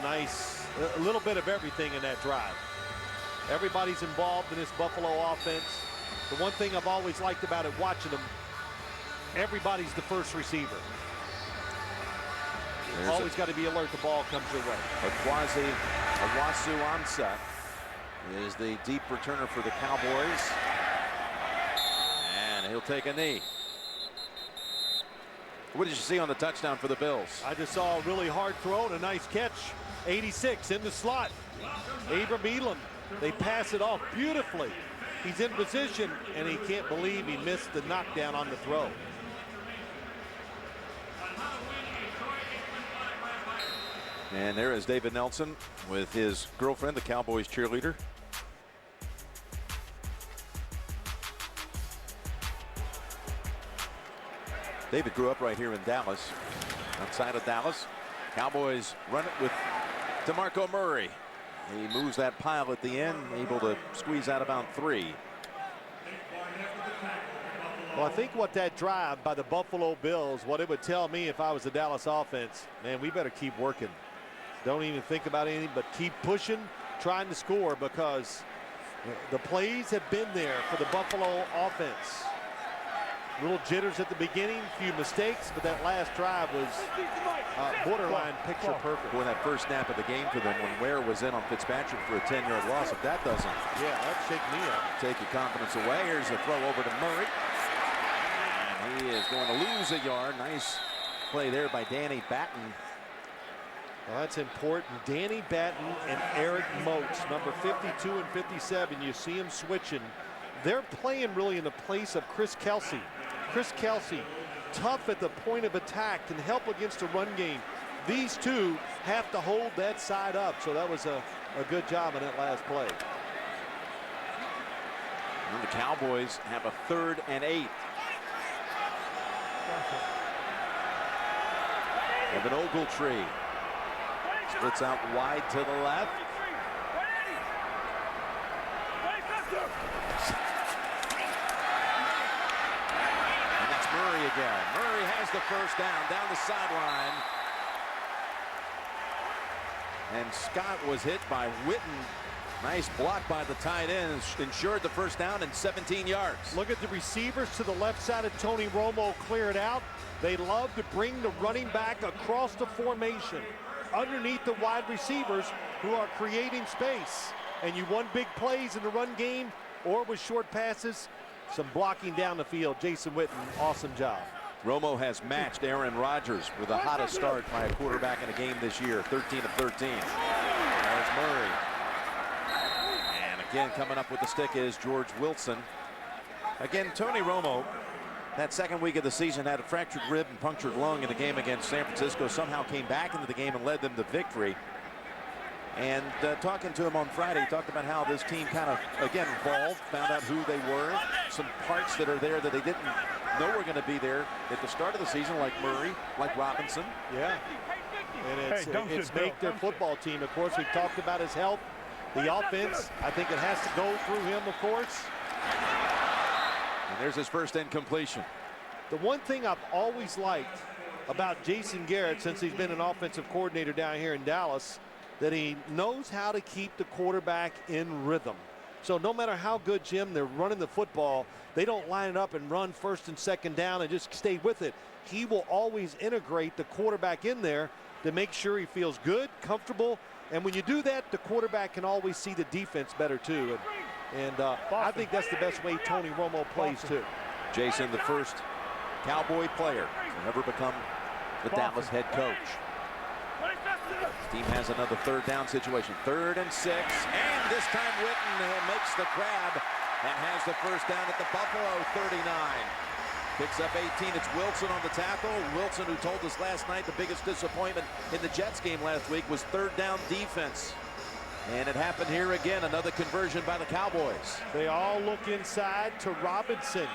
[SPEAKER 1] a little bit of everything in that drive. Everybody's involved in this Buffalo offense. The one thing I've always liked about it, watching them, everybody's the first receiver. Always got to be alert the ball comes your way.
[SPEAKER 2] Awasu Ansah is the deep returner for the Cowboys. And he'll take a knee. What did you see on the touchdown for the Bills?
[SPEAKER 1] I just saw a really hard throw and a nice catch. 86 in the slot. Abram Elam. They pass it off beautifully. He's in position, and he can't believe he missed the knockdown on the throw.
[SPEAKER 2] And there is David Nelson with his girlfriend, the Cowboys cheerleader. David grew up right here in Dallas, outside of Dallas. Cowboys run it with DeMarco Murray. He moves that pile at the end, able to squeeze out about 3.
[SPEAKER 1] Well, I think what that drive by the Buffalo Bills, what it would tell me if I was the Dallas offense, man, we better keep working. Don't even think about anything but keep pushing, trying to score, because the plays have been there for the Buffalo offense. Little jitters at the beginning, few mistakes, but that last drive was borderline picture perfect.
[SPEAKER 2] Boy, that first snap of the game for them when Ware was in on Fitzpatrick for a 10-yard loss. If that doesn't
[SPEAKER 1] that'd shake me up.
[SPEAKER 2] Take your confidence away. Here's a throw over to Murray. And he is going to lose a yard. Nice play there by Danny Batten.
[SPEAKER 1] Well, that's important. Danny Batten and Eric Moats, number 52 and 57. You see them switching. They're playing really in the place of Chris Kelsey. Chris Kelsey, tough at the point of attack, can help against a run game. These two have to hold that side up, so that was a good job in that last play.
[SPEAKER 2] And the Cowboys have a 3rd and 8. Evan Ogletree splits out wide to the left. Murray again. Murray has the first down the sideline. And Scott was hit by Witten. Nice block by the tight end. Ensured the first down and 17 yards.
[SPEAKER 1] Look at the receivers to the left side of Tony Romo clear it out. They love to bring the running back across the formation underneath the wide receivers who are creating space. And you won big plays in the run game or with short passes. Some blocking down the field. Jason Witten, awesome job.
[SPEAKER 2] Romo has matched Aaron Rodgers with the hottest start by a quarterback in a game this year, 13 of 13. There's Murray. And again, coming up with the stick is George Wilson. Again, Tony Romo, that second week of the season, had a fractured rib and punctured lung in the game against San Francisco. Somehow came back into the game and led them to victory. And talking to him on Friday, he talked about how this team kind of, again, evolved, found out who they were, some parts that are there that they didn't know we're going to be there at the start of the season, like Murray, like Robinson.
[SPEAKER 1] Yeah. And it's made their football team. Of course, we've talked about his health. The offense, I think it has to go through him, of course.
[SPEAKER 2] And there's his first incompletion.
[SPEAKER 1] The one thing I've always liked about Jason Garrett, since he's been an offensive coordinator down here in Dallas, that he knows how to keep the quarterback in rhythm. So no matter how good, Jim, they're running the football, they don't line it up and run first and second down and just stay with it. He will always integrate the quarterback in there to make sure he feels good, comfortable. And when you do that, the quarterback can always see the defense better too. And I think that's the best way Tony Romo plays too.
[SPEAKER 2] Jason, the first Cowboy player to ever become the Dallas head coach. His team has another third down situation. 3rd and 6. And this time Witten makes the grab and has the first down at the Buffalo 39. Picks up 18. It's Wilson on the tackle. Wilson, who told us last night the biggest disappointment in the Jets game last week was third down defense. And it happened here again. Another conversion by the Cowboys.
[SPEAKER 1] They all look inside to Robinson,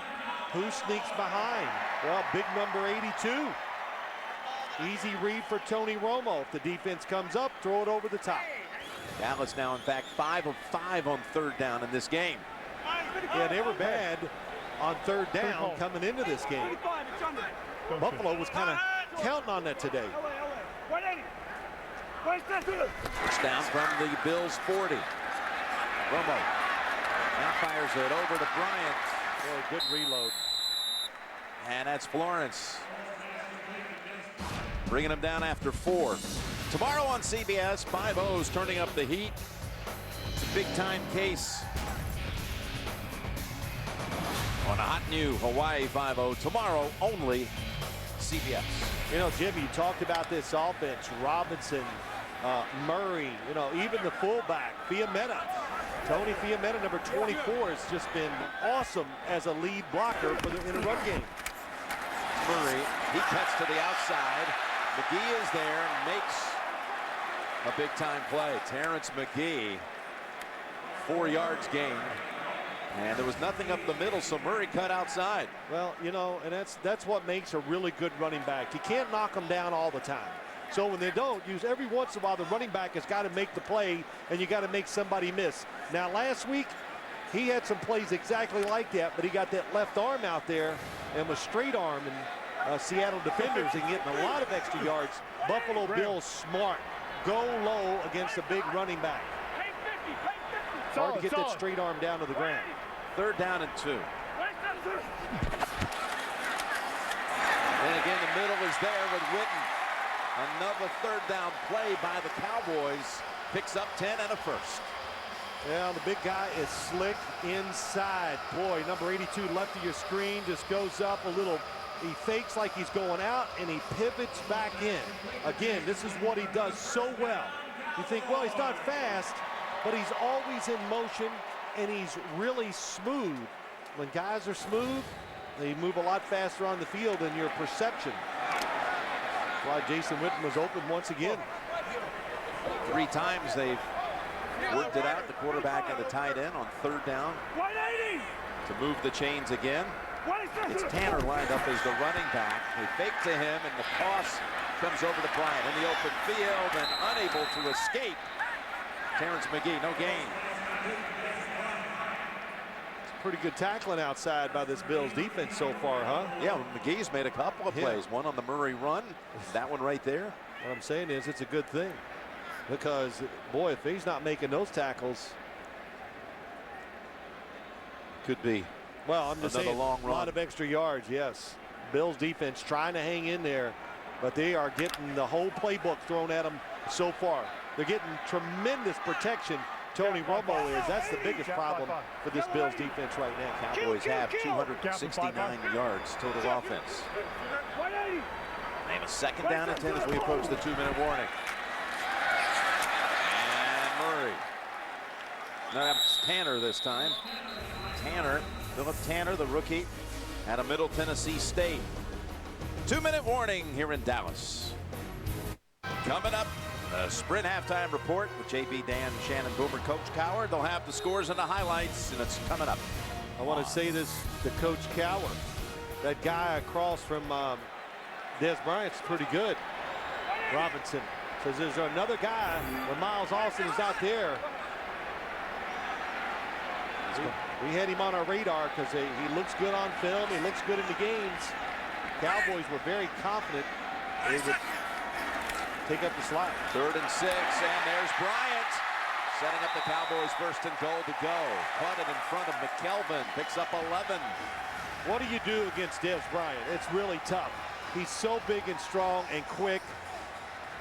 [SPEAKER 1] who sneaks behind. Well, big number 82. Easy read for Tony Romo. If the defense comes up, throw it over the top.
[SPEAKER 2] Dallas now, in fact, 5 of 5 on third down in this game.
[SPEAKER 1] Yeah, they were bad on third down coming into this game. Buffalo was kind of counting on that today.
[SPEAKER 2] It's down from the Bills 40. Romo now fires it over to Bryant.
[SPEAKER 1] Boy, good reload.
[SPEAKER 2] And that's Florence. Bringing him down after 4. Tomorrow on CBS, 5-0's turning up the heat. It's a big-time case on a hot new Hawaii 5-0 tomorrow, only CBS.
[SPEAKER 1] You know, Jim, you talked about this offense. Robinson, Murray, you know, even the fullback, Fiametta. Tony Fiametta, number 24, has just been awesome as a lead blocker for in the run game.
[SPEAKER 2] Murray, he cuts to the outside. McGee is there and makes a big-time play. Terrence McGee, 4 yards gained. And there was nothing up the middle, so Murray cut outside.
[SPEAKER 1] Well, you know, and that's what makes a really good running back. You can't knock them down all the time. So when they don't, every once in a while, the running back has got to make the play, and you got to make somebody miss. Now, last week, he had some plays exactly like that, but he got that left arm out there and was straight arming Seattle defenders and getting a lot of extra yards. Buffalo Bills smart. Go low against a big running back. Hard to get that straight arm down to the ground.
[SPEAKER 2] 3rd down and 2. And again, the middle is there with Witten. Another 3rd down play by the Cowboys. Picks up 10 and a first.
[SPEAKER 1] Yeah, the big guy is slick inside. Boy, number 82 left of your screen just goes up a little. He fakes like he's going out, and he pivots back in. Again, this is what he does so well. You think, well, he's not fast, but he's always in motion, and he's really smooth. When guys are smooth, they move a lot faster on the field than your perception. That's why Jason Witten was open once again.
[SPEAKER 2] 3 times they've worked it out, the quarterback and the tight end on 3rd down. To move the chains again. It's Tanner lined up as the running back. They fake to him, and the toss comes over to Bryant in the open field and unable to escape. Terrence McGee, no gain.
[SPEAKER 1] It's pretty good tackling outside by this Bills defense so far, huh?
[SPEAKER 2] Yeah, McGee's made a couple of plays. One on the Murray run. That one right there.
[SPEAKER 1] What I'm saying is it's a good thing. Because, boy, if he's not making those tackles.
[SPEAKER 2] Could be.
[SPEAKER 1] Well, I'm just
[SPEAKER 2] another
[SPEAKER 1] saying,
[SPEAKER 2] long run.
[SPEAKER 1] A lot of extra yards, yes. Bills defense trying to hang in there, but they are getting the whole playbook thrown at them so far. They're getting tremendous protection. Tony Romo is. That's the biggest problem for this Bills defense right now.
[SPEAKER 2] Cowboys have 269 yards total offense. They have a 2nd down and 10 as we approach the 2-minute warning. And Murray. No, that's Tanner this time. Philip Tanner, the rookie, out of Middle Tennessee State. 2-minute warning here in Dallas. Coming up, the Sprint halftime report with JB, Dan, Shannon, Boomer, Coach Coward. They'll have the scores and the highlights, and it's coming up.
[SPEAKER 1] I want to say this to Coach Coward. That guy across from Dez Bryant's pretty good. Robinson says there's another guy when Miles Austin is out there. We had him on our radar because he looks good on film. He looks good in the games. Cowboys were very confident they would take up the slack.
[SPEAKER 2] 3rd and 6, and there's Bryant setting up the Cowboys 1st and goal to go. Caught it in front of McKelvin, picks up 11.
[SPEAKER 1] What do you do against Dez Bryant? It's really tough. He's so big and strong and quick.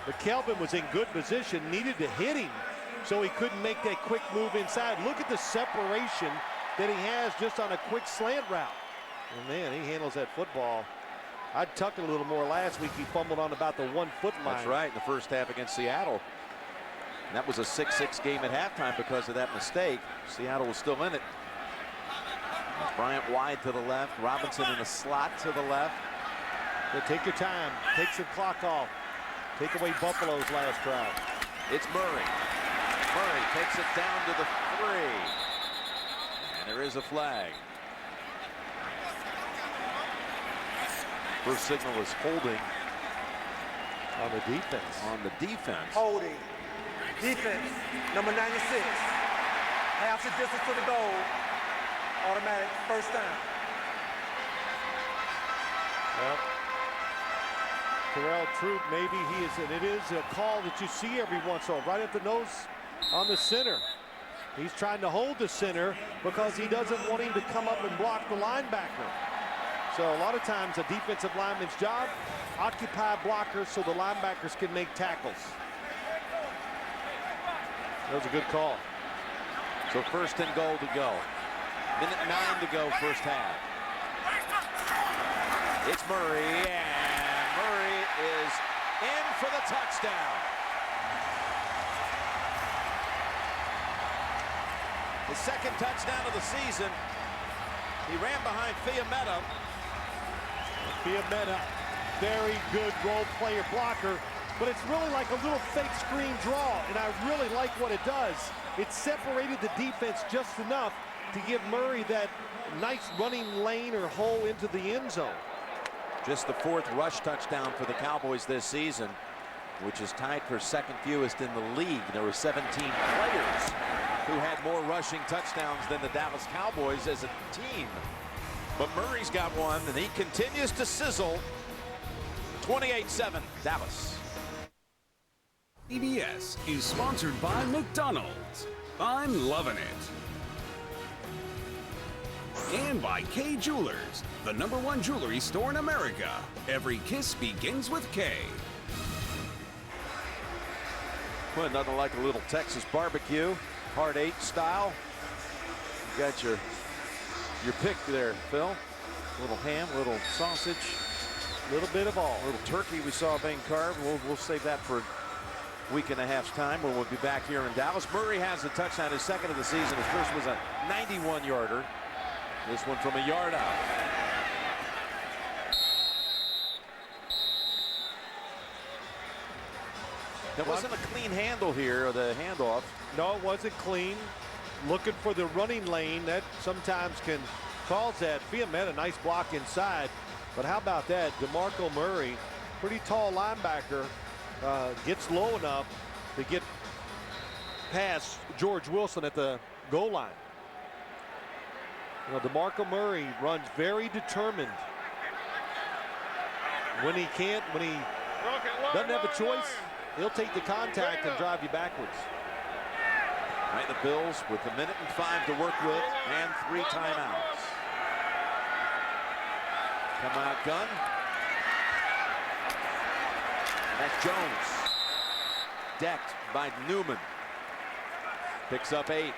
[SPEAKER 1] McKelvin was in good position, needed to hit him, so he couldn't make that quick move inside. Look at the separation that he has just on a quick slant route. And man, he handles that football. I'd tuck it a little more last week. He fumbled on about the 1 foot line.
[SPEAKER 2] That's right, in the first half against Seattle. And that was a 6-6 game at halftime because of that mistake. Seattle was still in it. Bryant wide to the left. Robinson in the slot to the left.
[SPEAKER 1] So take your time. Take some clock off. Take away Buffalo's last drive.
[SPEAKER 2] It's Murray. Murray takes it down to the 3. And there is a flag. First signal is holding
[SPEAKER 1] on the defense.
[SPEAKER 2] On the defense.
[SPEAKER 6] Holding. Defense, number 96. Half the distance to the goal. Automatic first down.
[SPEAKER 1] Well, Terrell Troop, maybe he is, and it is a call that you see every once in a while, right at the nose on the center. He's trying to hold the center because he doesn't want him to come up and block the linebacker. So a lot of times a defensive lineman's job, occupy blockers so the linebackers can make tackles. That was a good call.
[SPEAKER 2] So 1st and goal to go. Minute 9 to go, first half. It's Murray, and Murray is in for the touchdown. His 2nd touchdown of the season. He ran behind Fiametta.
[SPEAKER 1] Fiametta, very good role player blocker, but it's really like a little fake screen draw, and I really like what it does. It separated the defense just enough to give Murray that nice running lane or hole into the end zone.
[SPEAKER 2] Just the 4th rush touchdown for the Cowboys this season, which is tied for 2nd fewest in the league. There were 17 players who had more rushing touchdowns than the Dallas Cowboys as a team. But Murray's got one, and he continues to sizzle. 28-7, Dallas.
[SPEAKER 5] CBS is sponsored by McDonald's. I'm loving it. And by K Jewelers, the #1 jewelry store in America. Every kiss begins with K.
[SPEAKER 2] Well, nothing like a little Texas barbecue, Hard 8 style. You got your pick there, Phil. A little ham, a little sausage,
[SPEAKER 1] a little bit of all.
[SPEAKER 2] A little turkey we saw being carved. We'll save that for a week and a half's time when we'll be back here in Dallas. Murray has a touchdown, his 2nd of the season. His first was a 91-yarder. This one from a yard out. There wasn't a clean handle here, or the handoff.
[SPEAKER 1] No, it wasn't clean. Looking for the running lane, that sometimes can cause that. Fiametta, nice block inside. But how about that? DeMarco Murray, pretty tall linebacker, gets low enough to get past George Wilson at the goal line. You know, DeMarco Murray runs very determined. When he doesn't have a choice, he'll take the contact and drive you backwards.
[SPEAKER 2] Right, the Bills with a 1:05 to work with and 3 timeouts. Come out gun. That's Jones. Decked by Newman. Picks up 8.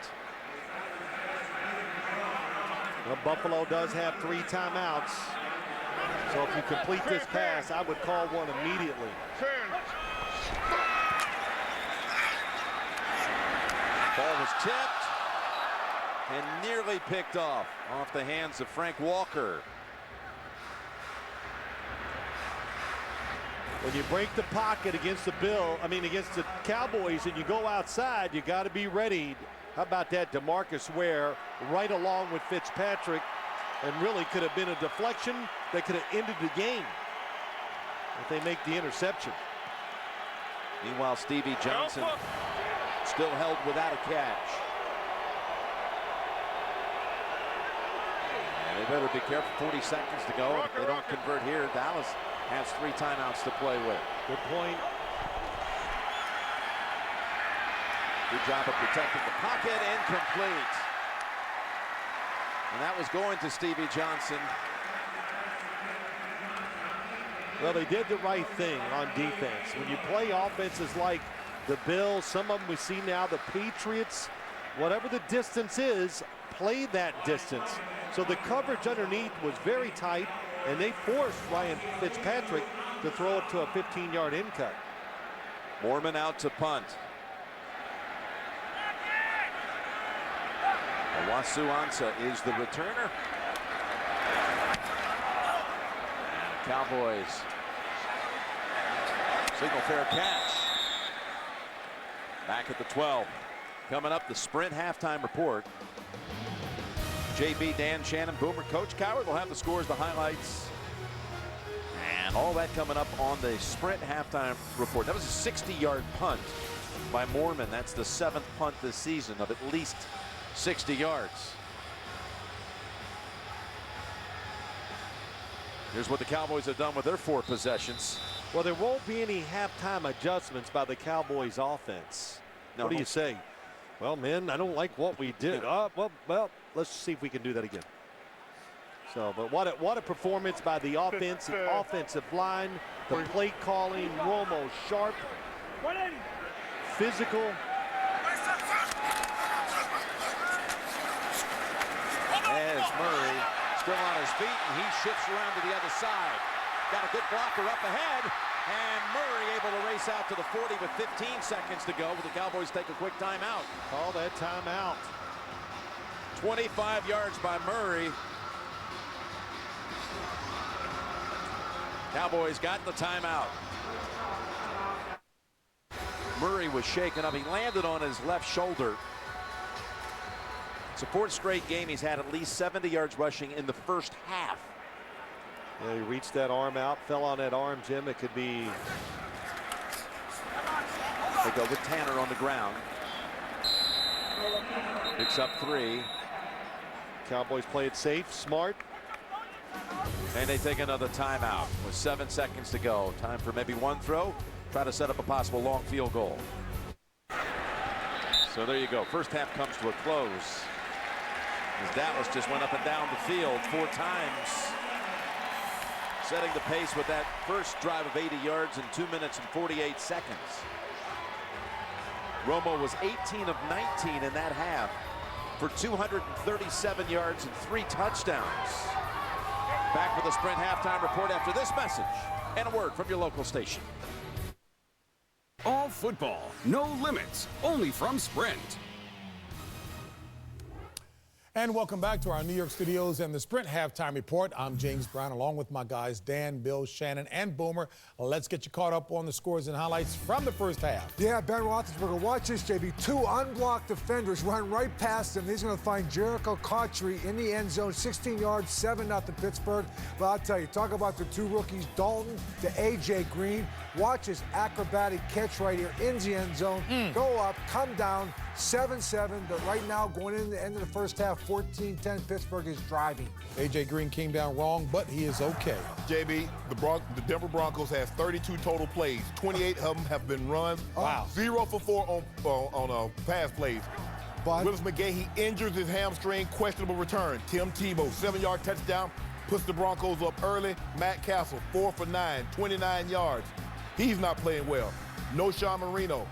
[SPEAKER 1] Well, Buffalo does have 3 timeouts. So if you complete this pass, I would call one immediately.
[SPEAKER 2] Ball was tipped and nearly picked off the hands of Frank Walker.
[SPEAKER 1] When you break the pocket against the Cowboys, and you go outside, you got to be ready. How about that? DeMarcus Ware right along with Fitzpatrick. and really could have been a deflection that could have ended the game if they make the interception.
[SPEAKER 2] Meanwhile, Stevie Johnson still held without a catch. And they better be careful. 40 seconds to go. If they don't convert here, Dallas has 3 timeouts to play with.
[SPEAKER 1] Good point.
[SPEAKER 2] Good job of protecting the pocket. Incomplete. And that was going to Stevie Johnson.
[SPEAKER 1] Well, they did the right thing on defense. When you play offenses like the Bills, some of them we see now, the Patriots, whatever the distance is, play that distance. So the coverage underneath was very tight, and they forced Ryan Fitzpatrick to throw it to a 15-yard in cut.
[SPEAKER 2] Mormon out to punt. Owasu Ansah is the returner. Cowboys signal fair catch. Back at the 12. Coming up, the Sprint halftime report. JB, Dan, Shannon, Boomer, Coach Coward will have the scores, the highlights, and all that coming up on the Sprint halftime report. That was a 60-yard punt by Mormon. That's the 7th punt this season of at least 60 yards. Here's what the Cowboys have done with their 4 possessions.
[SPEAKER 1] Well, there won't be any halftime adjustments by the Cowboys offense. No. What do you say? Well, man, I don't like what we did. Well, let's see if we can do that again. So, but what a performance by the offensive line, the play calling, Romo sharp, physical.
[SPEAKER 2] As Murray still on his feet, and he shifts around to the other side. Got a good blocker up ahead, and Murray able to race out to the 40 with 15 seconds to go. But the Cowboys take a quick timeout.
[SPEAKER 1] Call that timeout.
[SPEAKER 2] 25 yards by Murray. Cowboys got the timeout. Murray was shaken up. He landed on his left shoulder. It's a 4th straight game he's had at least 70 yards rushing in the first half.
[SPEAKER 1] Yeah, he reached that arm out, fell on that arm, Jim. It could be.
[SPEAKER 2] They go with Tanner on the ground. Picks up 3.
[SPEAKER 1] Cowboys play it safe, smart.
[SPEAKER 2] And they take another timeout with 7 seconds to go. Time for maybe one throw. Try to set up a possible long field goal. So there you go. First half comes to a close. As Dallas just went up and down the field 4 times. Setting the pace with that first drive of 80 yards in 2 minutes and 48 seconds. Romo was 18 of 19 in that half for 237 yards and 3 touchdowns. Back with the Sprint halftime report after this message and a word from your local station.
[SPEAKER 5] All football, no limits, only from Sprint.
[SPEAKER 8] And welcome back to our New York studios and the Sprint halftime report. I'm James Brown, along with my guys Dan, Bill, Shannon, and Boomer. Let's get you caught up on the scores and highlights from the first half.
[SPEAKER 10] Yeah, Ben Roethlisberger, watch this, JB. 2 unblocked defenders run right past him. He's going to find Jericho Cotchery in the end zone, 16 yards, 7-0 Pittsburgh. But I'll tell you, talk about the 2 rookies, Dalton to A.J. Green. Watch his acrobatic catch right here in the end zone. Go up, come down, 7-7. But right now, going into the end of the first half, 14-10, Pittsburgh is driving.
[SPEAKER 8] A.J. Green came down wrong, but he is okay.
[SPEAKER 4] JB, the Denver Broncos has 32 total plays. 28 of them have been run.
[SPEAKER 8] Wow.
[SPEAKER 4] 0 for 4 on pass plays.
[SPEAKER 10] But
[SPEAKER 4] Willis McGahee injures his hamstring, questionable return. Tim Tebow, 7-yard touchdown, puts the Broncos up early. Matt Castle, 4 for 9, 29 yards. He's not playing well. No Sean Marino.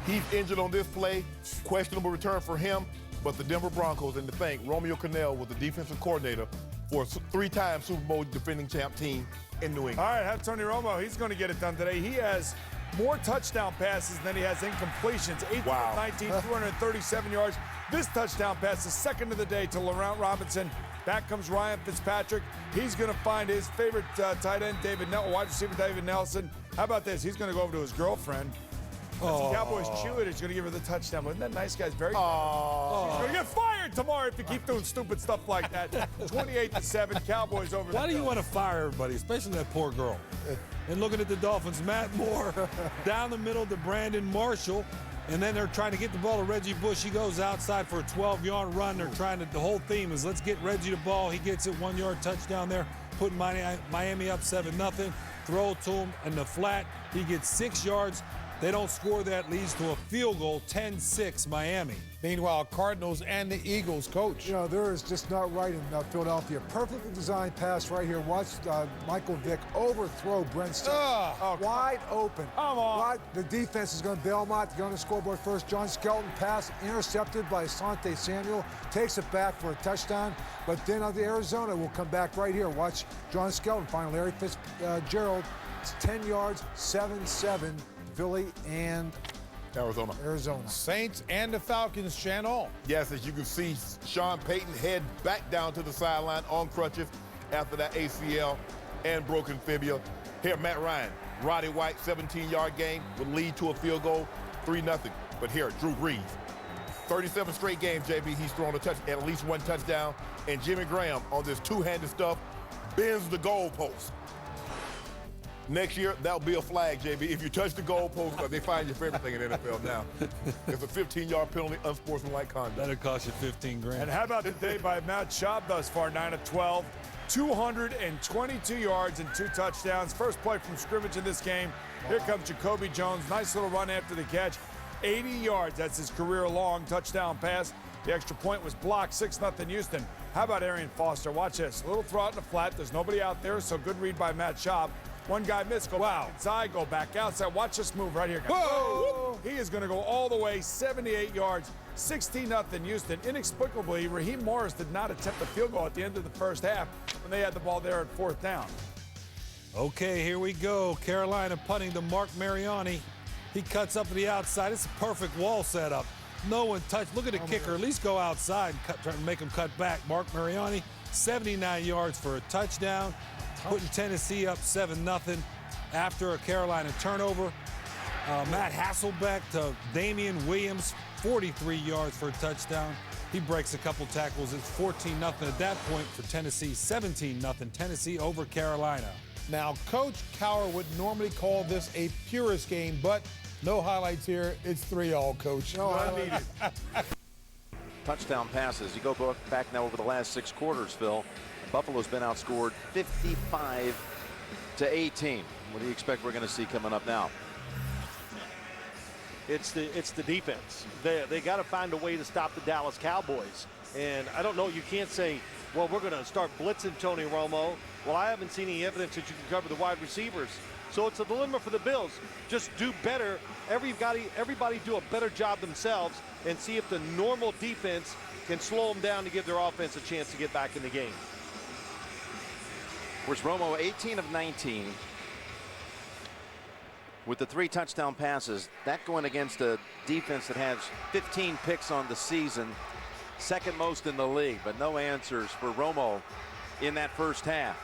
[SPEAKER 4] He's injured on this play. Questionable return for him. But the Denver Broncos, and to thank Romeo Crennel was the defensive coordinator for a 3-time Super Bowl defending champ team in New England.
[SPEAKER 11] All right, have Tony Romo. He's going to get it done today. He has more touchdown passes than he has incompletions. 18 of 19, 237 yards. This touchdown pass is second of the day to Laurent Robinson. Back comes Ryan Fitzpatrick. He's going to find his favorite tight end, wide receiver David Nelson. How about this? He's going to go over to his girlfriend. Cowboys cheerleader's going to give her the touchdown. Wasn't that nice, guys? Very She's going to get fired tomorrow if you keep doing stupid stuff like that. 28-7, Cowboys over.
[SPEAKER 9] Why do you want to fire everybody, especially that poor girl? And looking at the Dolphins, Matt Moore down the middle to Brandon Marshall. And then they're trying to get the ball to Reggie Bush. He goes outside for a 12-yard run. They're trying to, the whole theme is let's get Reggie the ball. He gets it, 1-yard touchdown there, putting Miami up 7-0. Throw to him in the flat. He gets 6 yards. They don't score that, leads to a field goal, 10-6 Miami.
[SPEAKER 8] Meanwhile, Cardinals and the Eagles, coach.
[SPEAKER 10] You know, there is just not right in Philadelphia. Perfectly designed pass right here. Watch Michael Vick overthrow Brent Stills. Wide open.
[SPEAKER 11] Come on.
[SPEAKER 10] The defense is going to bail him out to get on the scoreboard first. John Skelton pass intercepted by Asante Samuel. Takes it back for a touchdown. But then the Arizona will come back right here. Watch John Skelton find Larry Fitzgerald. It's 10 yards, 7-7. Philly and Arizona.
[SPEAKER 8] Saints and the Falcons, Shannon.
[SPEAKER 4] Yes, as you can see, Sean Payton head back down to the sideline on crutches after that ACL and broken fibula. Here, Matt Ryan, Roddy White, 17-yard game would lead to a field goal, 3-0. But here, Drew Brees, 37 straight games, JB, he's thrown at least one touchdown. And Jimmy Graham on this two-handed stuff bends the goalpost. Next year, that'll be a flag, JB. If you touch the goalpost, they find you for everything in the NFL now. It's a 15-yard penalty, unsportsmanlike conduct.
[SPEAKER 9] That'll cost you 15 grand.
[SPEAKER 11] And how about the day by Matt Schaub thus far, 9 of 12, 222 yards and 2 touchdowns. First play from scrimmage in this game. Here comes Jacoby Jones. Nice little run after the catch. 80 yards. That's his career-long touchdown pass. The extra point was blocked. 6-0 Houston. How about Arian Foster? Watch this. A little throw out in the flat. There's nobody out there, so good read by Matt Schaub. One guy missed, go back inside, go back outside. Watch this move right here, guys. Whoa! He is going to go all the way, 78 yards, 16-0 Houston. Inexplicably, Raheem Morris did not attempt a field goal at the end of the first half when they had the ball there at 4th down.
[SPEAKER 9] Okay, here we go. Carolina punting to Mark Mariani. He cuts up to the outside. It's a perfect wall setup. No one touched. Look at the kicker. At least go outside and try to make him cut back. Mark Mariani, 79 yards for a touchdown. Putting Tennessee up 7-0 after a Carolina turnover. Matt Hasselbeck to Damian Williams, 43 yards for a touchdown. He breaks a couple tackles. It's 14-0 at that point for Tennessee, 17-0 Tennessee over Carolina.
[SPEAKER 8] Now, Coach Cowher would normally call this a purist game, but no highlights here. It's 3-all, Coach.
[SPEAKER 10] No highlights.
[SPEAKER 2] Touchdown passes. You go back now over the last 6 quarters, Phil. Buffalo's been outscored 55-18. What do you expect we're going to see coming up now?
[SPEAKER 1] It's the defense. They got to find a way to stop the Dallas Cowboys. And I don't know, you can't say, well, we're going to start blitzing Tony Romo. Well, I haven't seen any evidence that you can cover the wide receivers. So it's a dilemma for the Bills. Just do better. Everybody do a better job themselves and see if the normal defense can slow them down to give their offense a chance to get back in the game.
[SPEAKER 2] Of course, Romo 18 of 19 with the 3 touchdown passes. That going against a defense that has 15 picks on the season, second most in the league, but no answers for Romo in that first half.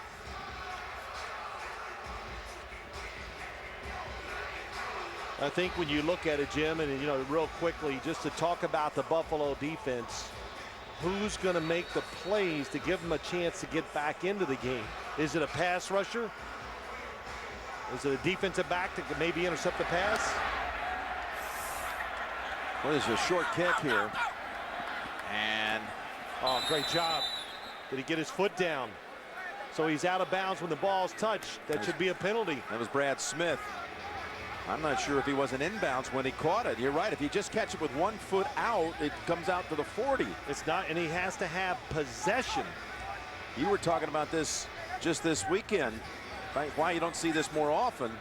[SPEAKER 1] I think when you look at it, Jim, and real quickly, just to talk about the Buffalo defense, who's going to make the plays to give them a chance to get back into the game? Is it a pass rusher? Is it a defensive back to maybe intercept the pass?
[SPEAKER 2] Well, there's a short kick here. And
[SPEAKER 1] oh, great job. Did he get his foot down? So he's out of bounds when the ball's touched. That should be a penalty.
[SPEAKER 2] That was Brad Smith. I'm not sure if he wasn't inbounds when he caught it. You're right. If you just catch it with 1 foot out, it comes out to the 40.
[SPEAKER 1] It's not, and he has to have possession.
[SPEAKER 2] You were talking about this just this weekend, right? Why you don't see this more often.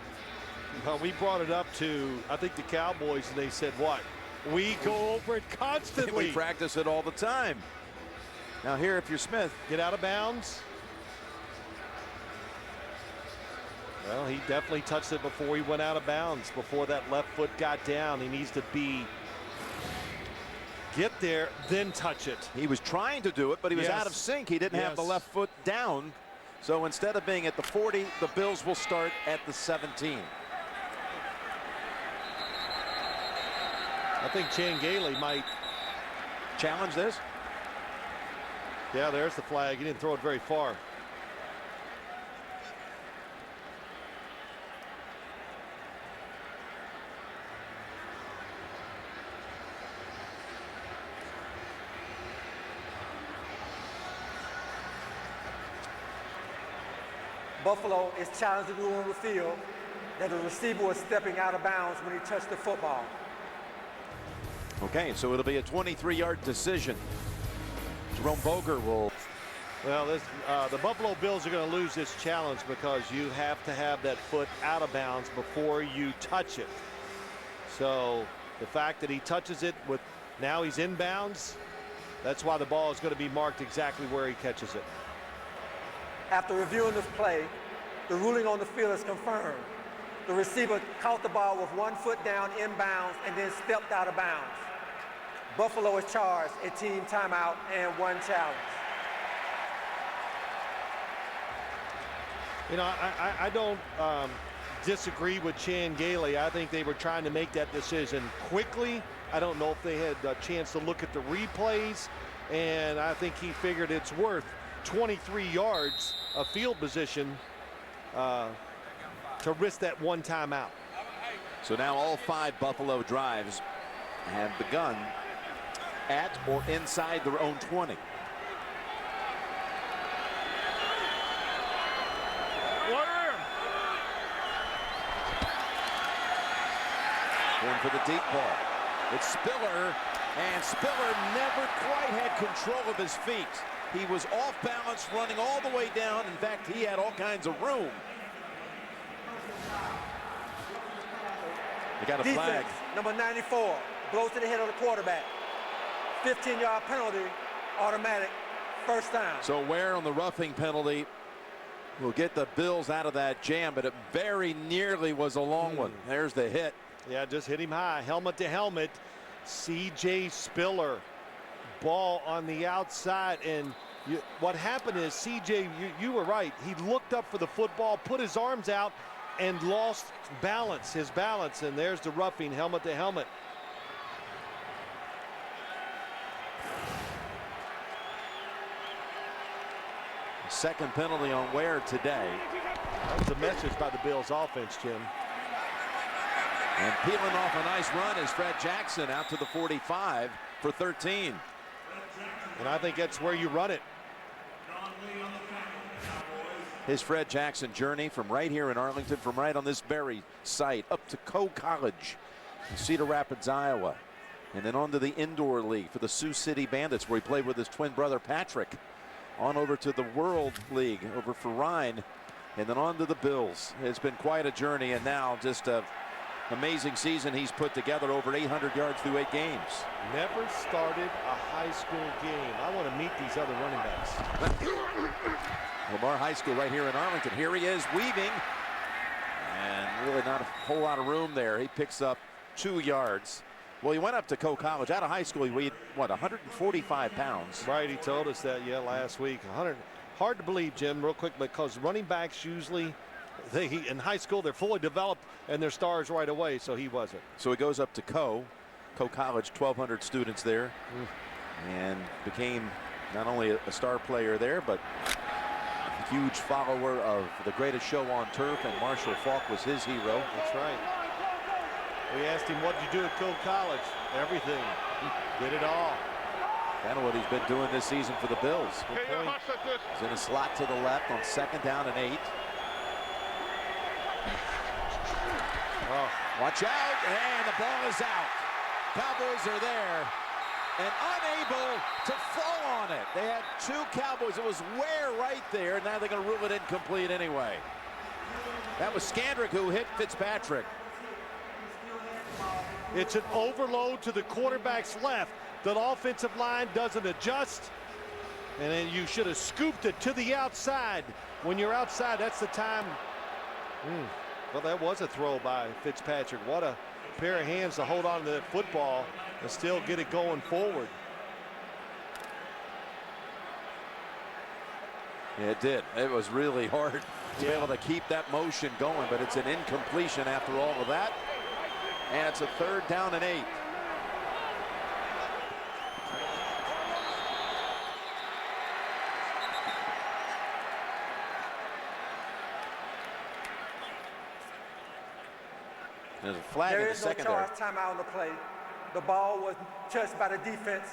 [SPEAKER 1] Well, we brought it up to, I think, the Cowboys, and they said, what? We go over it constantly.
[SPEAKER 2] We practice it all the time. Now here, if you're Smith.
[SPEAKER 1] Get out of bounds. Well, he definitely touched it before he went out of bounds, before that left foot got down. He needs to get there, then touch it.
[SPEAKER 2] He was trying to do it, but he was
[SPEAKER 1] Yes.
[SPEAKER 2] out of sync. He didn't have the left foot down. So instead of being at the 40, the Bills will start at the 17.
[SPEAKER 1] I think Chan Gailey might
[SPEAKER 2] challenge this.
[SPEAKER 1] Yeah, there's the flag. He didn't throw it very far.
[SPEAKER 6] Buffalo is challenged to do on the field that the receiver was stepping out of bounds when he touched the football.
[SPEAKER 2] Okay, so it'll be a 23-yard decision. Jerome Boger will.
[SPEAKER 1] Well, the Buffalo Bills are going to lose this challenge because you have to have that foot out of bounds before you touch it. So the fact that he touches it with now he's in bounds, that's why the ball is going to be marked exactly where he catches it.
[SPEAKER 6] After reviewing this play, the ruling on the field is confirmed. The receiver caught the ball with 1 foot down in bounds and then stepped out of bounds. Buffalo is charged a team timeout and 1 challenge.
[SPEAKER 1] You know, I don't disagree with Chan Gailey. I think they were trying to make that decision quickly. I don't know if they had a chance to look at the replays, and I think he figured it's worth 23 yards of field position to risk that 1 timeout.
[SPEAKER 2] So now all 5 Buffalo drives have begun at or inside their own 20. Going for the deep ball. It's Spiller, and Spiller never quite had control of his feet. He was off balance, running all the way down. In fact, he had all kinds of room. They got a flag.
[SPEAKER 6] Number 94 blows to the head of the quarterback. 15-yard penalty, automatic, first down.
[SPEAKER 2] So Ware on the roughing penalty will get the Bills out of that jam, but it very nearly was a long one. There's the hit.
[SPEAKER 1] Yeah, just hit him high, helmet to helmet. C.J. Spiller, ball on the outside, and what happened is C.J., you were right. He looked up for the football, put his arms out, and lost his balance, and there's the roughing, helmet to helmet.
[SPEAKER 2] Second penalty on Ware today.
[SPEAKER 1] That was a message by the Bills offense, Jim.
[SPEAKER 2] And peeling off a nice run is Fred Jackson out to the 45 for 13.
[SPEAKER 1] And I think that's where you run it.
[SPEAKER 2] His Fred Jackson journey from right here in Arlington, from right on this very site, up to Coe College in Cedar Rapids, Iowa. And then on to the indoor league for the Sioux City Bandits, where he played with his twin brother Patrick. On over to the World League over for Rhine, and then on to the Bills. It's been quite a journey, and now just an amazing season he's put together, over 800 yards through 8 games.
[SPEAKER 1] Never started a high school game. I want to meet these other running backs.
[SPEAKER 2] Lamar High School right here in Arlington. Here he is weaving, and really not a whole lot of room there. He picks up 2 yards. Well, he went up to Coe College. Out of high school, he weighed, what, 145 pounds?
[SPEAKER 1] Right, he told us that, yeah, last week. Hard to believe, Jim, real quick, because running backs usually, in high school, they're fully developed and they're stars right away, so he wasn't.
[SPEAKER 2] So he goes up to Coe College, 1,200 students there, and became not only a star player there, but a huge follower of the greatest show on turf, and Marshall Faulk was his hero.
[SPEAKER 1] That's right. We asked him, what did you do at Coe College? Everything. He did it all.
[SPEAKER 2] Kind of what he's been doing this season for the Bills. He's in a slot to the left on 2nd down and 8.
[SPEAKER 1] Oh.
[SPEAKER 2] Watch out, and the ball is out. Cowboys are there and unable to fall on it. They had 2 Cowboys. It was Ware right there. Now they're going to rule it incomplete anyway. That was Scandrick who hit Fitzpatrick.
[SPEAKER 1] It's an overload to the quarterback's left. The offensive line doesn't adjust, and then you should have scooped it to the outside. When you're outside, that's the time. Well, that was a throw by Fitzpatrick. What a pair of hands to hold on to that football and still get it going forward.
[SPEAKER 2] Yeah, it did. It was really hard to be able to keep that motion going, but it's an incompletion after all of that. And it's a 3rd down and 8. There's a flag in
[SPEAKER 6] There
[SPEAKER 2] the
[SPEAKER 6] is no
[SPEAKER 2] secondary.
[SPEAKER 6] charge timeout on the play. The ball was touched by the defense.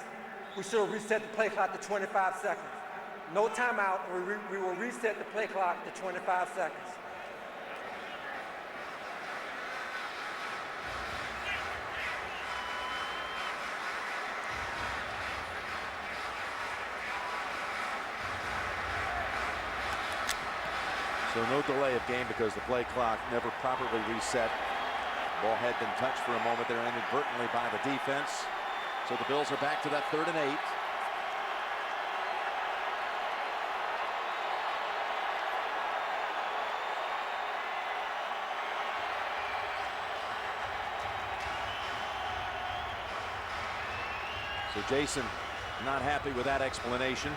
[SPEAKER 6] We should have reset the play clock to 25 seconds. No timeout, we will reset the play clock to 25 seconds.
[SPEAKER 2] So no delay of game because the play clock never properly reset. Ball had been touched for a moment there inadvertently by the defense. So the Bills are back to that 3rd and 8. So Jason not happy with that explanation.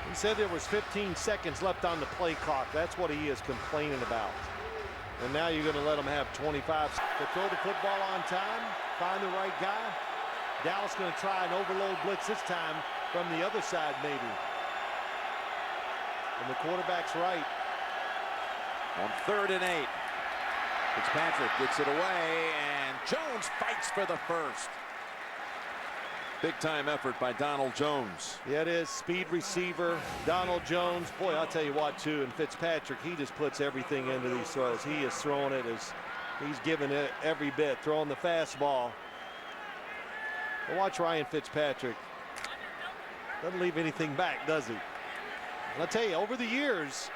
[SPEAKER 1] He said there was 15 seconds left on the play clock. That's what he is complaining about. And now you're going to let him have 25 to throw the football on time, find the right guy. Dallas going to try an overload blitz this time from the other side maybe. And the quarterback's right.
[SPEAKER 2] On 3rd and 8. Fitzpatrick gets it away, and Jones fights for the first. Big time effort by Donald Jones.
[SPEAKER 1] Yeah, it is. Speed receiver, Donald Jones. Boy, I'll tell you what, too. And Fitzpatrick, he just puts everything into these throws. He is throwing it as he's giving it every bit, throwing the fastball. But watch Ryan Fitzpatrick. Doesn't leave anything back, does he? And I'll tell you, over the years,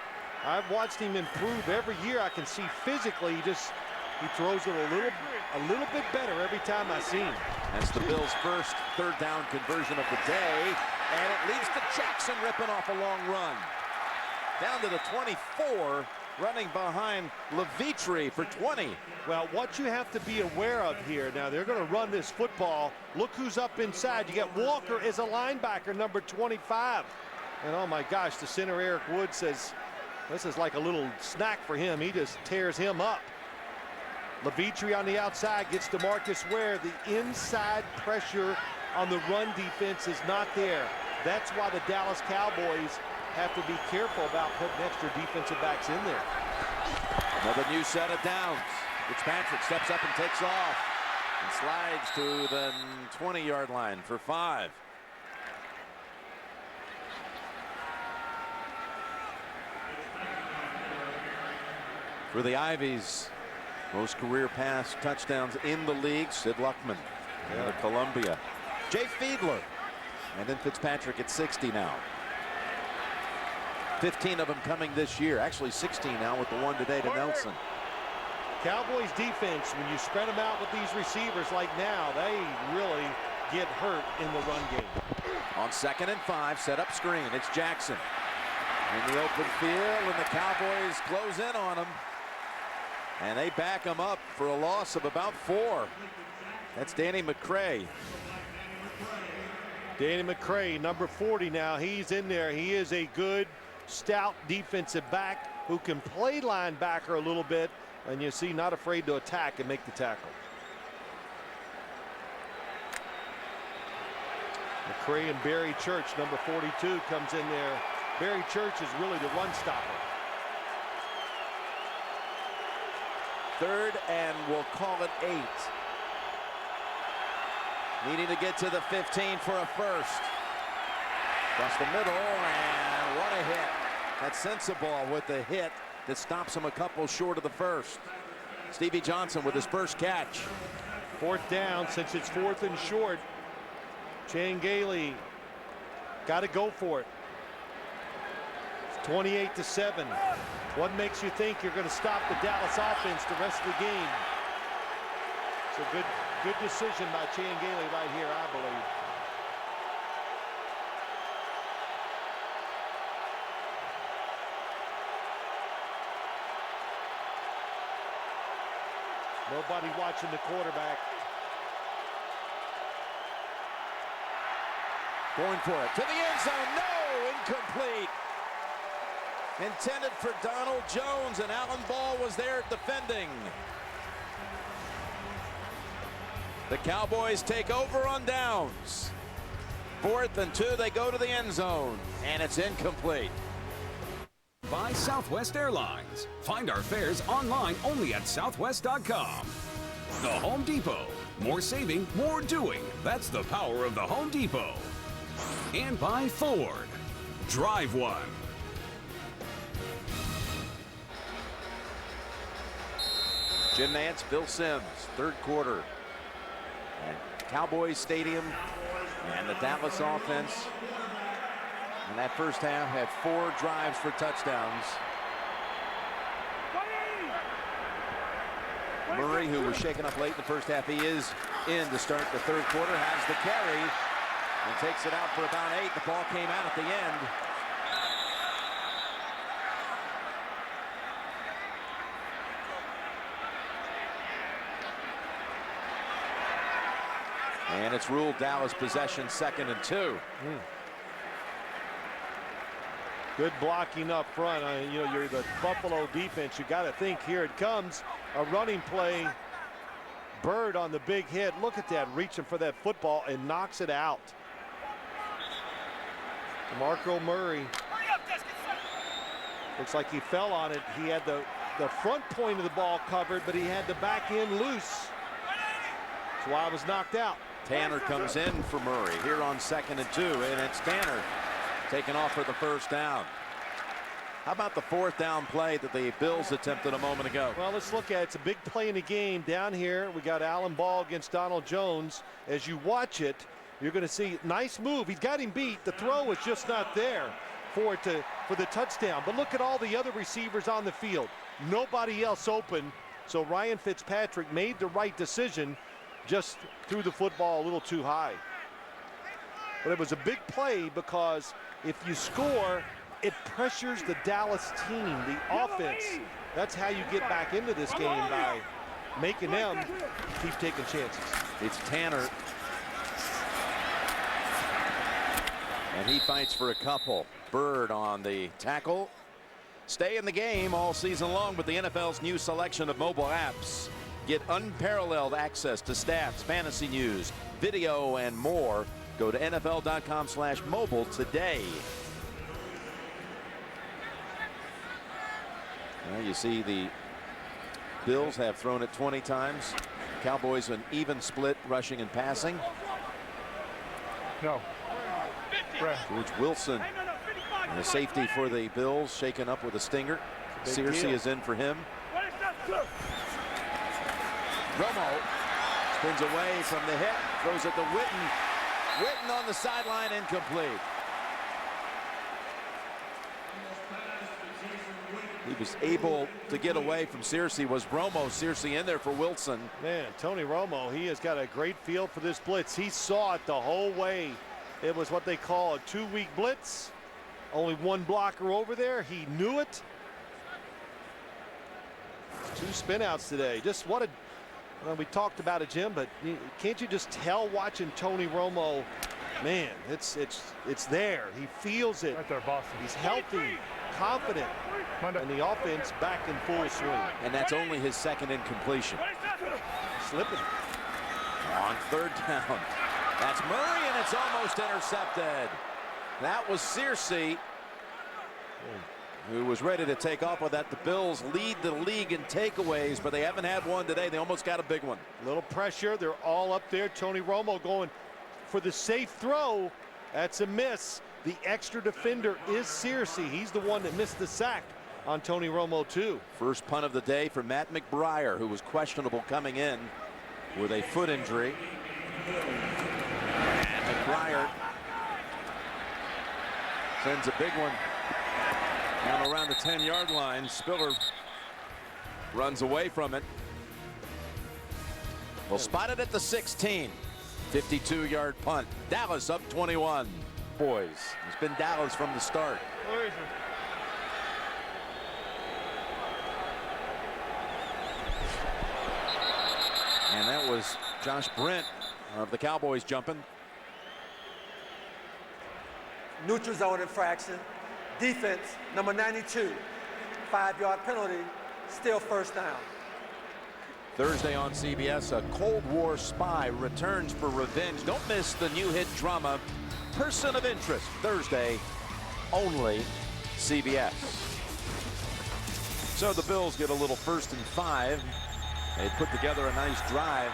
[SPEAKER 1] I've watched him improve every year. I can see physically he throws it a little bit better every time I see him.
[SPEAKER 2] That's the Bills' first 3rd down conversion of the day, and it leads to Jackson ripping off a long run. Down to the 24, running behind Levitri for 20.
[SPEAKER 1] Well, what you have to be aware of here, now they're going to run this football. Look who's up inside. You get Walker as a linebacker, number 25. And oh my gosh, the center Eric Wood says this is like a little snack for him. He just tears him up. Levitri on the outside gets DeMarcus Ware. The inside pressure on the run defense is not there. That's why the Dallas Cowboys have to be careful about putting extra defensive backs in there.
[SPEAKER 2] Another new set of downs. Fitzpatrick steps up and takes off and slides to the 20-yard line for 5. For the Ivies, most career pass touchdowns in the league, Sid Luckman out of Columbia. Jay Fiedler. And then Fitzpatrick at 60 now. 15 of them coming this year. Actually 16 now with the one today to Nelson.
[SPEAKER 1] Cowboys defense, when you spread them out with these receivers like now, they really get hurt in the run game.
[SPEAKER 2] On 2nd and 5, set up screen. It's Jackson in the open field, and the Cowboys close in on him. And they back him up for a loss of about 4. That's Danny McCray.
[SPEAKER 1] Danny McCray, number 40 now. He's in there. He is a good, stout defensive back who can play linebacker a little bit. And you see, not afraid to attack and make the tackle. McCray and Barry Church, number 42, comes in there. Barry Church is really the run stopper.
[SPEAKER 2] 3rd and we'll call it 8. Needing to get to the 15 for a first. Across the middle, and what a hit. That's Sensabaugh with the hit that stops him a couple short of the first. Stevie Johnson with his first catch.
[SPEAKER 1] 4th down, since it's 4th and short. Chan Gailey got to go for it. It's 28-7. What makes you think you're going to stop the Dallas offense the rest of the game? It's a good decision by Chan Gailey right here, I believe. Nobody watching the quarterback.
[SPEAKER 2] Going for it to the end zone. No, incomplete. Intended for Donald Jones, and Alan Ball was there defending. The Cowboys take over on downs. 4th and 2, they go to the end zone, and it's incomplete.
[SPEAKER 5] By Southwest Airlines. Find our fares online only at southwest.com. The Home Depot. More saving, more doing. That's the power of the Home Depot. And by Ford. Drive one.
[SPEAKER 2] Jim Nantz, Bill Sims, third quarter. And Cowboys Stadium and the Dallas offense in that first half had 4 drives for touchdowns. Murray, who was shaken up late in the first half, he is in to start the third quarter, has the carry and takes it out for about 8. The ball came out at the end. And it's ruled Dallas possession, 2nd and 2.
[SPEAKER 1] Good blocking up front. You know, you're the Buffalo defense. You got to think, here it comes, a running play. Bird on the big hit. Look at that, reaching for that football and knocks it out. DeMarco Murray. Looks like he fell on it. He had the front point of the ball covered, but he had the back end loose. That's why it was knocked out.
[SPEAKER 2] Tanner comes in for Murray here on 2nd and 2, and it's Tanner taken off for the first down. How about the 4th down play that the Bills attempted a moment ago?
[SPEAKER 1] Well, let's look at it. It's a big play in the game. Down here, we got Allen Ball against Donald Jones. As you watch it, you're going to see nice move. He's got him beat. The throw is just not there for the touchdown. But look at all the other receivers on the field. Nobody else open. So Ryan Fitzpatrick made the right decision, just threw the football a little too high. But it was a big play because if you score, it pressures the Dallas team, the offense. That's how you get back into this game, by making them keep taking chances.
[SPEAKER 2] It's Tanner. And he fights for a couple. Bird on the tackle. Stay in the game all season long with the NFL's new selection of mobile apps. Get unparalleled access to stats, fantasy news, video, and more. Go to NFL.com/mobile today. Well, you see the Bills have thrown it 20 times. Cowboys an even split rushing and passing.
[SPEAKER 11] No.
[SPEAKER 2] George Wilson, and a safety for the Bills, shaken up with a stinger. Searcy is in for him. Romo spins away from the hit, throws it to Witten. Witten on the sideline, incomplete. He was able to get away from Searcy. Was Romo. Searcy in there for Wilson.
[SPEAKER 1] Man, Tony Romo, he has got a great feel for this blitz. He saw it the whole way. It was what they call a 2-week blitz. Only one blocker over there. He knew it. 2 spinouts today. Just what a... Well, we talked about it, Jim, but can't you just tell watching Tony Romo? Man, it's there. He feels it.
[SPEAKER 11] Right there, Boston.
[SPEAKER 1] He's healthy, confident, and the offense back in full swing.
[SPEAKER 2] And that's only his 2nd incompletion.
[SPEAKER 1] Slipping.
[SPEAKER 2] On 3rd down. That's Murray, and it's almost intercepted. That was Searcy, who was ready to take off with that. The Bills lead the league in takeaways, but they haven't had one today. They almost got a big one.
[SPEAKER 1] Little pressure. They're all up there. Tony Romo going for the safe throw. That's a miss. The extra defender is Searcy. He's the one that missed the sack on Tony Romo, too.
[SPEAKER 2] First punt of the day for Matt McBriar, who was questionable coming in with a foot injury. And McBriar sends a big one down around the 10-yard line. Spiller runs away from it. Well, spotted at the 16. 52-yard punt. Dallas up 21. Boys, it's been Dallas from the start. And that was Josh Brent of the Cowboys jumping.
[SPEAKER 6] Neutral zone infraction. Defense, number 92. 5-yard penalty, still first down.
[SPEAKER 2] Thursday on CBS, a Cold War spy returns for revenge. Don't miss the new hit drama, Person of Interest, Thursday, only CBS. So the Bills get a little 1st and 5 They put together a nice drive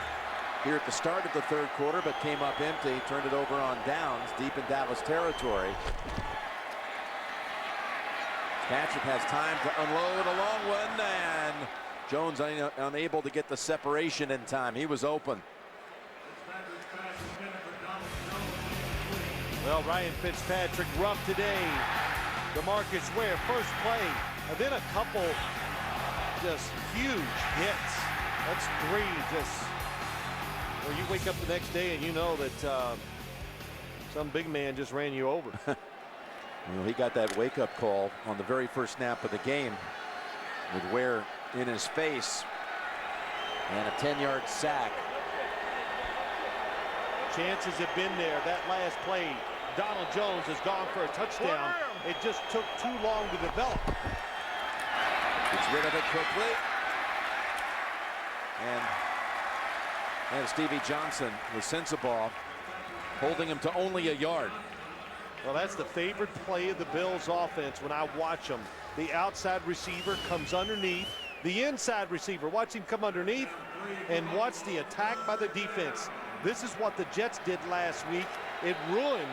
[SPEAKER 2] here at the start of the third quarter, but came up empty, turned it over on downs deep in Dallas territory. Patrick has time to unload a long one, and Jones unable to get the separation in time. He was open.
[SPEAKER 1] Well, Ryan Fitzpatrick rough today. DeMarcus Ware first play, and then a couple just huge hits. That's 3 just where you wake up the next day and you know that some big man just ran you over.
[SPEAKER 2] Well, he got that wake-up call on the very first snap of the game with Ware in his face, and a 10-yard sack.
[SPEAKER 1] Chances have been there. That last play, Donald Jones has gone for a touchdown. It just took too long to develop.
[SPEAKER 2] Gets rid of it quickly. And Stevie Johnson with Sensabaugh holding him to only a yard.
[SPEAKER 1] Well, that's the favorite play of the Bills offense when I watch them. The outside receiver comes underneath. The inside receiver, watch him come underneath, and watch the attack by the defense. This is what the Jets did last week. It ruined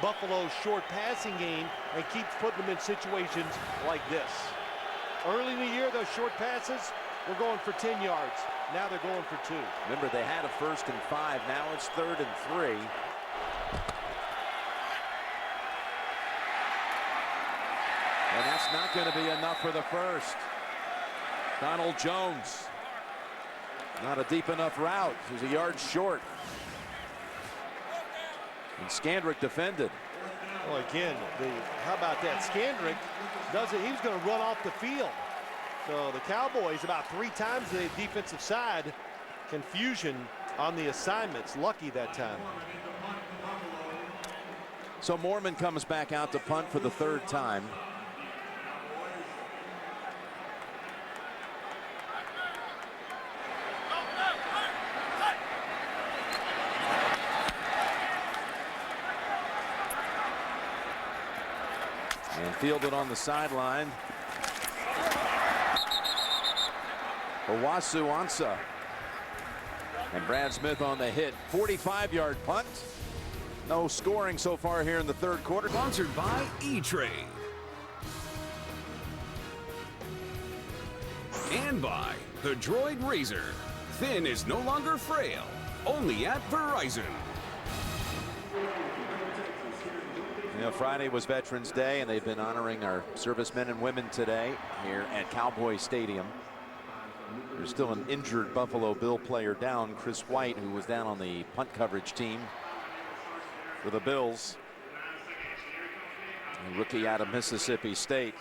[SPEAKER 1] Buffalo's short passing game and keeps putting them in situations like this. Early in the year, those short passes were going for 10 yards. Now they're going for 2.
[SPEAKER 2] Remember, they had a 1st and 5. Now it's 3rd and 3. And that's not going to be enough for the first. Donald Jones. Not a deep enough route. He's a yard short. And Scandrick defended.
[SPEAKER 1] Well, again, how about that? Scandrick doesn't. He was going to run off the field. So the Cowboys about 3 times the defensive side. Confusion on the assignments. Lucky that time.
[SPEAKER 2] So Mormon comes back out to punt for the 3rd time. And fielded on the sideline. Owasu Ansah. And Brad Smith on the hit. 45-yard punt. No scoring so far here in the 3rd quarter.
[SPEAKER 5] Sponsored by E-Trade. And by the Droid Razor. Thin is no longer frail. Only at Verizon.
[SPEAKER 2] You know, Friday was Veterans Day, and they've been honoring our servicemen and women today here at Cowboy Stadium. There's still an injured Buffalo Bill player down, Chris White, who was down on the punt coverage team for the Bills. A rookie out of Mississippi State.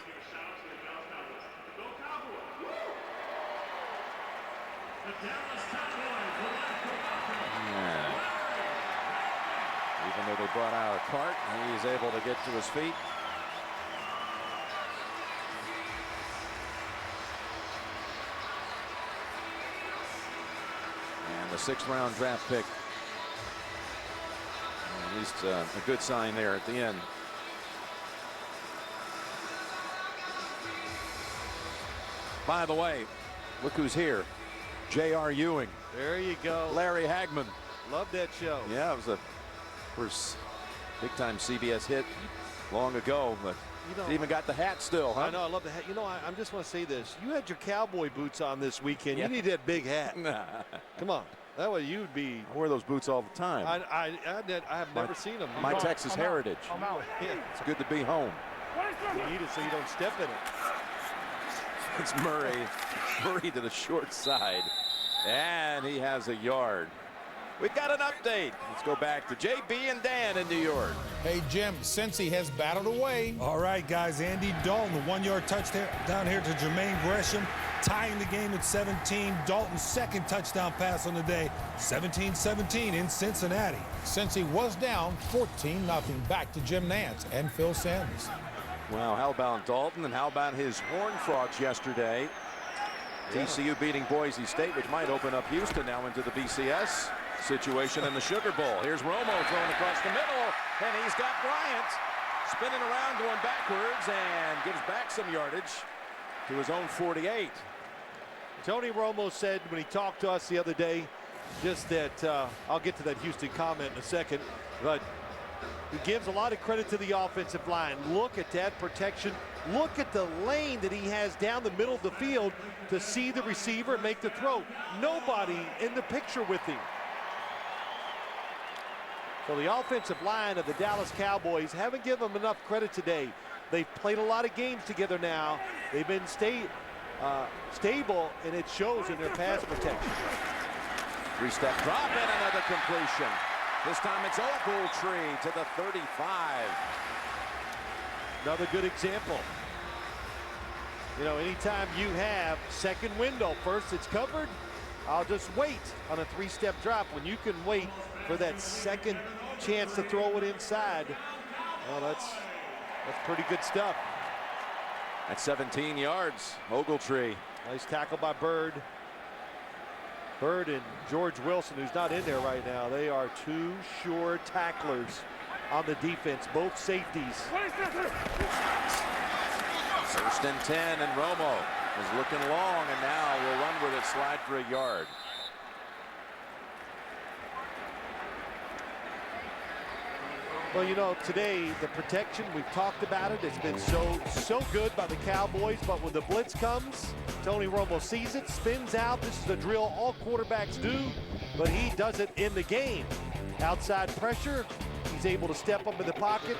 [SPEAKER 2] Even though they brought out a cart, he's able to get to his feet. And the 6th round draft pick. At least a good sign there at the end. By the way, look who's here. J.R. Ewing.
[SPEAKER 1] There you go.
[SPEAKER 2] Larry Hagman.
[SPEAKER 1] Love that show.
[SPEAKER 2] Yeah, it was a first big time CBS hit long ago, but he even got the hat still, huh?
[SPEAKER 1] I know, I love the hat. You know, I just want to say this. You had your cowboy boots on this weekend.
[SPEAKER 2] Yeah.
[SPEAKER 1] You need that big hat. Come on. That way you'd be.
[SPEAKER 2] I wear those boots all the time.
[SPEAKER 1] I have never seen them.
[SPEAKER 2] My Texas heritage.
[SPEAKER 1] I'm out. Yeah.
[SPEAKER 2] It's good to be home.
[SPEAKER 1] You need it so you don't step in it.
[SPEAKER 2] It's Murray. Murray to the short side. And he has a yard. We've got an update. Let's go back to JB and Dan in New York.
[SPEAKER 8] Hey, Jim, Cincy has battled away.
[SPEAKER 9] All right, guys. Andy Dalton, the 1-yard touchdown down here to Jermaine Gresham, tying the game at 17. Dalton's 2nd touchdown pass on the day, 17-17 in Cincinnati.
[SPEAKER 8] Cincy was down 14-0 back to Jim Nantz and Phil Simms.
[SPEAKER 2] Wow, how about Dalton, and how about his Horned Frogs yesterday? TCU beating Boise State, which might open up Houston now into the BCS situation in the Sugar Bowl. Here's Romo throwing across the middle, and he's got Bryant spinning around, going backwards, and gives back some yardage to his own 48.
[SPEAKER 1] Tony Romo said when he talked to us the other day, just that, I'll get to that Houston comment in a second, but he gives a lot of credit to the offensive line. Look at that protection. Look at the lane that he has down the middle of the field to see the receiver and make the throw. Nobody in the picture with him. So the offensive line of the Dallas Cowboys haven't given them enough credit today. They've played a lot of games together now. They've been stable, and it shows in their pass protection.
[SPEAKER 2] Three-step drop and another completion. This time it's Ogletree to the 35.
[SPEAKER 1] Another good example. You know, anytime you have second window, first it's covered, I'll just wait on a three-step drop. When you can wait for that second chance to throw it inside, well, that's pretty good stuff.
[SPEAKER 2] At 17 yards, Ogletree.
[SPEAKER 1] Nice tackle by Bird. Bird and George Wilson, who's not in there right now, they are two sure tacklers on the defense, both safeties.
[SPEAKER 2] First and 10, and Romo is looking long, and now will run with it, slide for a yard.
[SPEAKER 1] Well, you know, today the protection, we've talked about it. It's been so good by the Cowboys, but when the blitz comes, Tony Romo sees it, spins out. This is the drill all quarterbacks do, but he does it in the game. Outside pressure, he's able to step up in the pocket.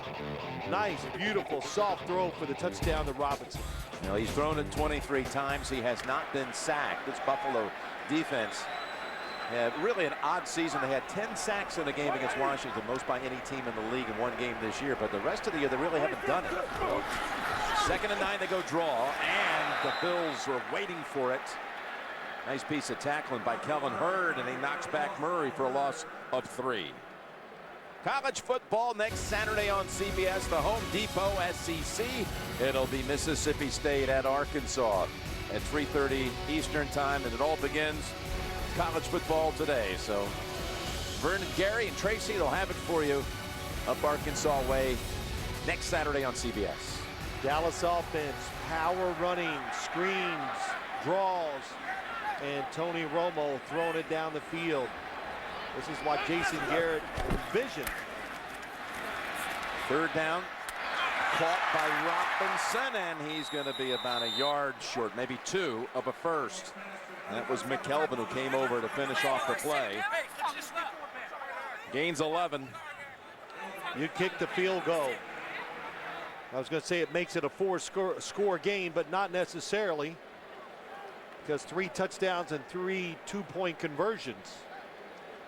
[SPEAKER 1] Nice, beautiful, soft throw for the touchdown to Robinson.
[SPEAKER 2] You know, he's thrown it 23 times. He has not been sacked. This Buffalo defense had really an odd season. They had 10 sacks in the game against Washington, most by any team in the league in one game this year, but the rest of the year they really haven't done it. Second and 9, they go draw, and the Bills are waiting for it. Nice piece of tackling by Kellen Hurd, and he knocks back Murray for a loss of 3. College football next Saturday on CBS, the Home Depot SEC. It'll be Mississippi State at Arkansas at 3:30 Eastern time, and it all begins college football today. So Vernon, Gary, and Tracy, they'll have it for you up Arkansas way next Saturday on CBS.
[SPEAKER 1] Dallas offense, power running, screens, draws, and Tony Romo throwing it down the field. This is what Jason Garrett envisioned.
[SPEAKER 2] Third down, caught by Robinson, and he's going to be about a yard short, maybe 2 of a first. That was McKelvin who came over to finish off the play. Gains 11.
[SPEAKER 1] You kick the field goal. I was going to say it makes it a 4-score game, but not necessarily, because 3 touchdowns and 3 two-point conversions.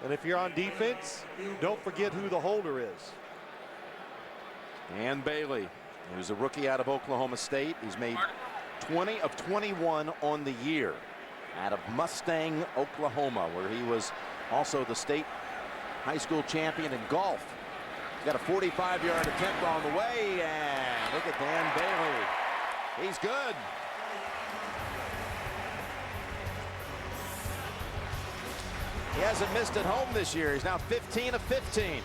[SPEAKER 1] And if you're on defense, don't forget who the holder is.
[SPEAKER 2] Dan Bailey, who's a rookie out of Oklahoma State. He's made 20 of 21 on the year out of Mustang, Oklahoma, where he was also the state high school champion in golf. He's got a 45-yard attempt on the way, and look at Dan Bailey. He's good. He hasn't missed at home this year. He's now 15 of 15.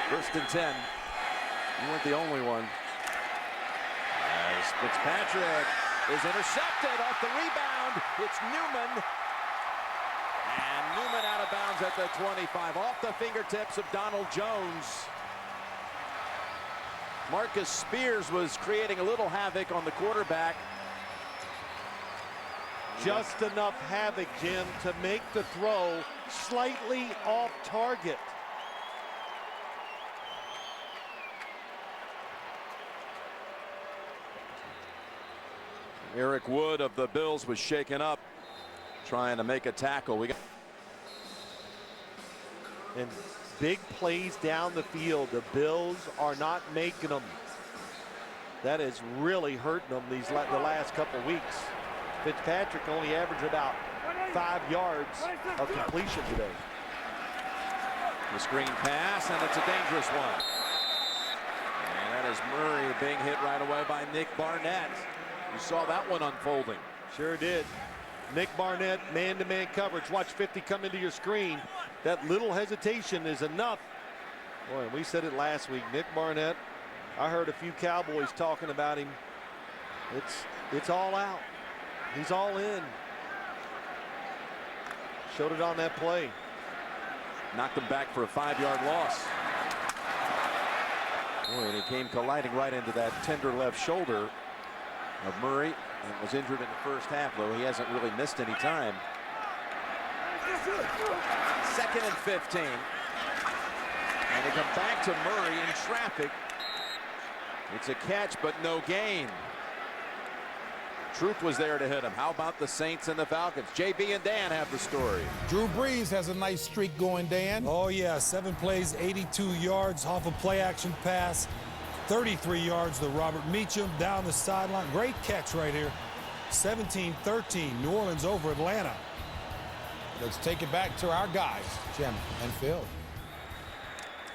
[SPEAKER 2] First and 10. You weren't the only one. As Fitzpatrick is intercepted off the rebound. It's Newman. And Newman out of bounds at the 25. Off the fingertips of Donald Jones. Marcus Spears was creating a little havoc on the quarterback.
[SPEAKER 1] Just enough havoc, Jim, to make the throw slightly off target.
[SPEAKER 2] Eric Wood of the Bills was shaken up trying to make a tackle.
[SPEAKER 1] And big plays down the field. The Bills are not making them. That is really hurting them the last couple weeks. Fitzpatrick only averaged about 5 yards of completion today.
[SPEAKER 2] The screen pass, and it's a dangerous one. And that is Murray being hit right away by Nick Barnett. You saw that one unfolding.
[SPEAKER 1] Sure did. Nick Barnett, man-to-man coverage. Watch 50 come into your screen. That little hesitation is enough. Boy, we said it last week. Nick Barnett, I heard a few Cowboys talking about him. It's all out. He's all in. Showed it on that play.
[SPEAKER 2] Knocked him back for a 5-yard loss. Boy, and he came colliding right into that tender left shoulder of Murray and was injured in the first half, though he hasn't really missed any time. 2nd and 15. And they come back to Murray in traffic. It's a catch, but no gain. Troop was there to hit him. How about the Saints and the Falcons? JB and Dan have the story.
[SPEAKER 8] Drew Brees has a nice streak going, Dan.
[SPEAKER 9] Oh, yeah. 7 plays, 82 yards off a play-action pass. 33 yards to Robert Meacham down the sideline. Great catch right here. 17-13, New Orleans over Atlanta.
[SPEAKER 8] Let's take it back to our guys, Jim and Phil.